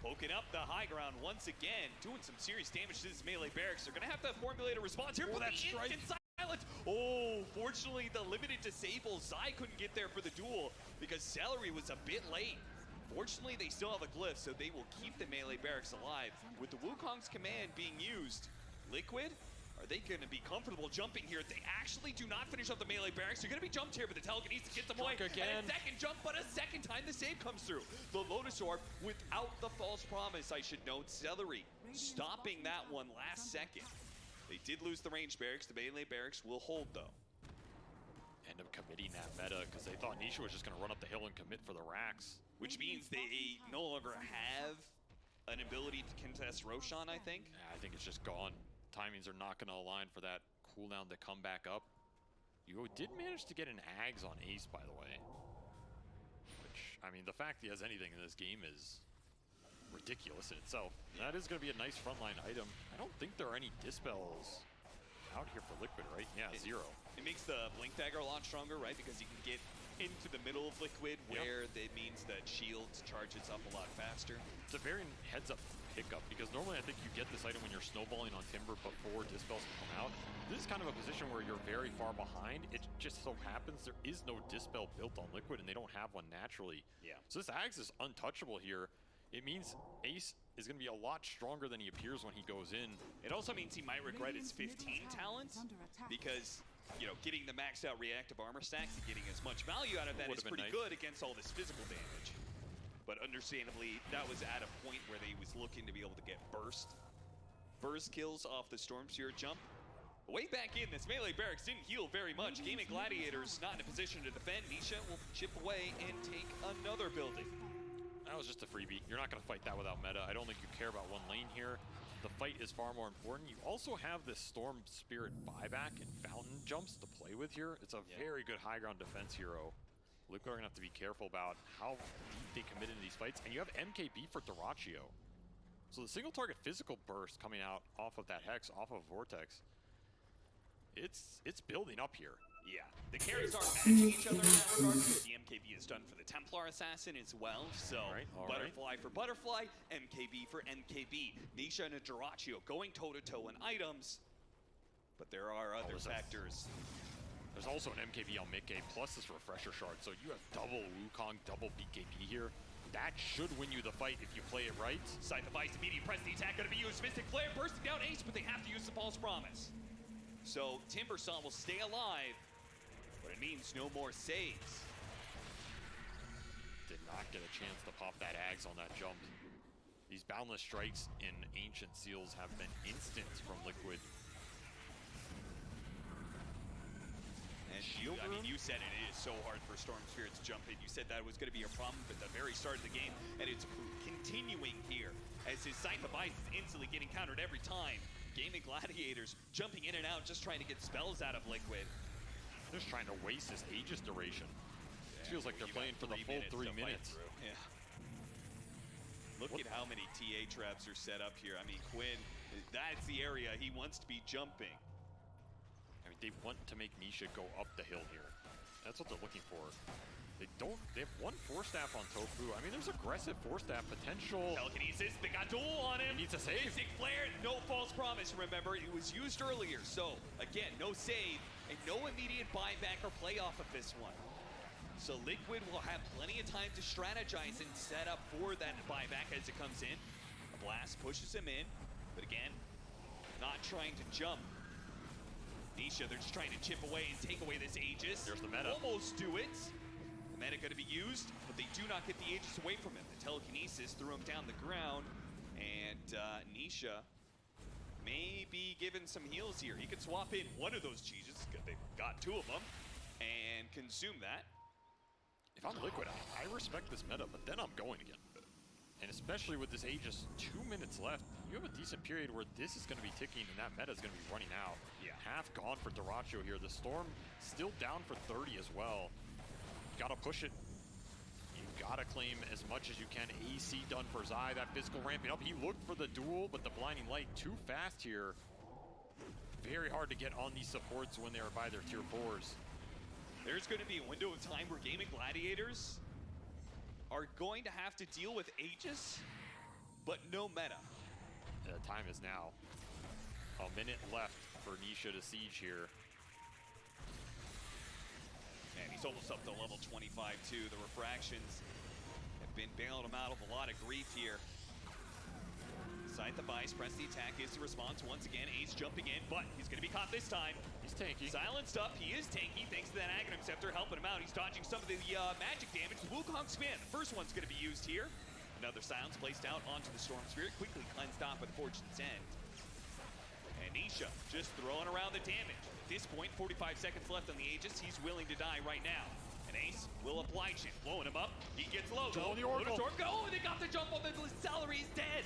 poking up the high ground once again, doing some serious damage to this melee barracks. They're going to have to formulate a response here. Oh, that strike! Silence. Oh, fortunately, the limited disable, Zai couldn't get there for the duel because Celery was a bit late. Fortunately, they still have a glyph, so they will keep the melee barracks alive. With the Wukong's command being used, Liquid, are they going to be comfortable jumping here? They actually do not finish up the melee barracks. They're going to be jumped here, but the Telica needs to get them away. Again. And a second jump, but a second time the save comes through. The Lotus Orb without the false promise, I should note. Celery stopping that one last second. They did lose the range barracks. The melee barracks will hold, though. End up committing that meta because they thought Nisha was just going to run up the hill and commit for the racks. Which means they no longer have an ability to contest Roshan, I think. Yeah, I think it's just gone. Timings are not going to align for that cooldown to come back up. Yugo did manage to get an Ags on Ace, by the way. Which, I mean, the fact he has anything in this game is ridiculous in itself. That is going to be a nice frontline item. I don't think there are any Dispels out here for Liquid, right? Yeah, 0. It makes the Blink Dagger a lot stronger, right? Because you can get into the middle of Liquid where that means that shield charges up a lot faster. It's a very heads-up pickup because normally I think you get this item when you're snowballing on Timber before Dispels can come out. This is kind of a position where you're very far behind. It just so happens there is no Dispel built on Liquid and they don't have one naturally. Yeah. So this Ags is untouchable here. It means Ace is going to be a lot stronger than he appears when he goes in. It also means he might regret his 15 talent because, you know, getting the maxed out reactive armor stacks and getting as much value out of that is pretty good against all this physical damage. But understandably, that was at a point where they was looking to be able to get burst kills off the Storm Spear jump. Way back in, this melee barracks didn't heal very much. Gaming Gladiators not in a position to defend. Nisha will chip away and take another building. That was just a freebie. You're not going to fight that without meta. I don't think you care about one lane here. The fight is far more important. You also have this Storm Spirit buyback and Fountain jumps to play with here. It's a very good high ground defense hero. Liquid are going to have to be careful about how deep they commit into these fights. And you have MKB for Dyrachyo. So the single target physical burst coming out off of that Hex, off of Vortex, it's building up here. Yeah, the carries are matching each other in that regard. The MKB is done for the Templar Assassin as well. So Butterfly for Butterfly, MKB for MKB. Nisha and Dyrachyo going toe-to-toe in items. But there are other factors. There's also an MKB on mid-game plus this Refresher Shard. So you have double Wukong, double BKB here. That should win you the fight if you play it right. Scythe of Ice, immediate press the attack, gonna be used. Mystic Flare bursting down Ace, but they have to use the False Promise. So Timbersaw will stay alive, but but it means no more saves. Did not get a chance to pop that Ags on that jump. These boundless strikes in Ancient Seals have been instant from Liquid. And you, I mean, you said it is so hard for Storm Spirit to jump in. You said that was going to be a problem at the very start of the game, and it's continuing here as his Scythe of Ice is instantly getting countered every time. Gaming Gladiators jumping in and out, just trying to get spells out of Liquid. Just trying to waste his Aegis duration. It feels like they're playing for the full 3 minutes. Yeah. Look at how many TA traps are set up here. I mean, Quinn, that's the area he wants to be jumping. I mean, they want to make Nisha go up the hill here. That's what they're looking for. They have one Force Staff on Tofu. I mean, there's aggressive Force Staff potential. Telekinesis, they got duel on him. He needs a save. Mystic Flare, no false promise. Remember, it was used earlier. So, again, no save and no immediate buyback or play off of this one. So Liquid will have plenty of time to strategize and set up for that buyback as it comes in. A blast pushes him in, but again, not trying to jump. Nisha, they're just trying to chip away and take away this Aegis. There's the meta. Almost do it. The meta going to be used, but they do not get the Aegis away from him. The telekinesis threw him down the ground, and Nisha may be given some heals here. He could swap in one of those Aegis, they've got 2 of them, and consume that. If I'm Liquid, I respect this meta, but then I'm going again. And especially with this Aegis 2 minutes left, you have a decent period where this is going to be ticking and that meta is going to be running out. Yeah. Half gone for Dyrachyo here. The Storm still down for 30 as well. You gotta push it. You gotta claim as much as you can. AC done for Zai. That physical ramping up. He looked for the duel, but the blinding light too fast here. Very hard to get on these supports when they are by their tier 4s. There's going to be a window of time where Gaming Gladiators are going to have to deal with Aegis, but no meta. The time is now. A minute left for Nisha to siege here. And he's almost up to level 25 too. The refractions have been bailing him out of a lot of grief here. Scythe of Ice, press the attack is the response once again. Ace jumping in, but he's going to be caught this time. He's tanky. Silenced up, he is tanky thanks to that Aghanim Scepter helping him out. He's dodging some of the magic damage. The Wukong Spin, the first one's going to be used here. Another silence placed out onto the Storm Spirit, quickly cleansed off at Fortune's End. And Nisha just throwing around the damage. At this point, 45 seconds left on the Aegis. He's willing to die right now. And Ace will oblige him, blowing him up. He gets low though. The Oracle. Oh, and they got the jump on the Celery. He's dead.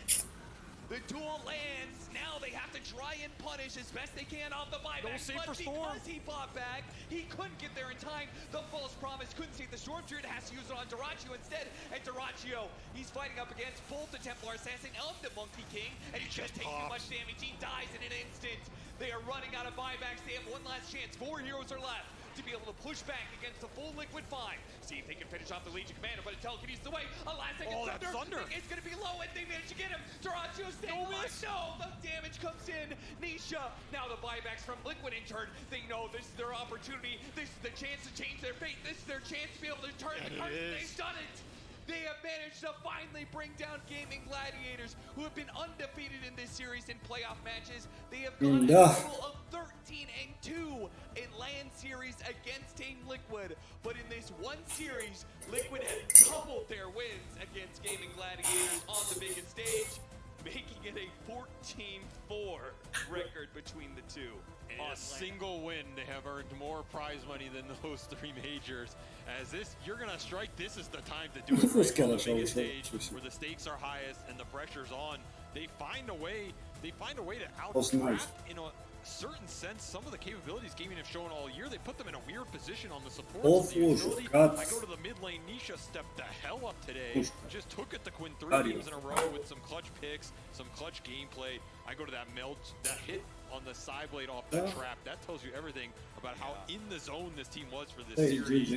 The duel lands. Now they have to try and punish as best they can off the buyback. No save for but Storm. because he fought back, he couldn't get there in time. The false promise couldn't save the Storm Spirit. Has to use it on Dyrachyo instead. And Dyrachyo, he's fighting up against both the Templar Assassin and the Monkey King. And he just takes too much damage. He dies in an instant. They are running out of buybacks. They have one last chance. 4 heroes are left to be able to push back against the full Liquid 5. See if they can finish off the Legion Commander, but until Telekinesis away. A last second Thunder. It's going to be low, and they manage to get him. Dyrachyo staying alive. No, the damage comes in. Nisha, now the buybacks from Liquid in turn. They know this is their opportunity. This is the chance to change their fate. This is their chance to be able to turn the cards. They've done it. They have managed to finally bring down Gaming Gladiators, who have been undefeated in this series in playoff matches. They have gone a total of 13-2 in LAN series against Team Liquid. But in this one series, Liquid has doubled their wins against Gaming Gladiators on the biggest stage, making it a 14-4 record between the two. In a single win, they have earned more prize money than those 3 majors. As this, you're gonna strike. This is the time to do it. Right on the biggest stage, where the stakes are highest and the pressure's on. They find a way. They find a way to outcraft in a certain sense some of the capabilities gaming have shown all year. They put them in a weird position on the support. I go to the mid lane. Nisha stepped the hell up today. Just took it to Quinn 3 games in a row with some clutch picks, some clutch gameplay. I go to that melt, that hit on the side blade off the trap. That tells you everything about how in the zone this team was for this series.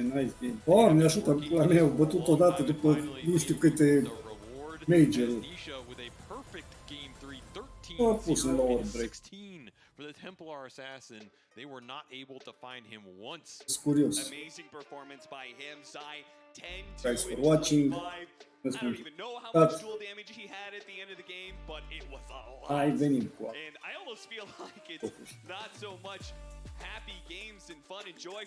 Oh, mi-a ajutat pula mea, au bătut odată după nu știu câte major-uri. Nisha with a perfect game 3, 13-16 for the Templar Assassin. They were not able to find him once. Amazing performance by him. Zai 10-2 Thanks for watching. I don't even know how much dual damage he had at the end of the game, but it was a lot. And I almost feel like it's not so much happy games and fun and joy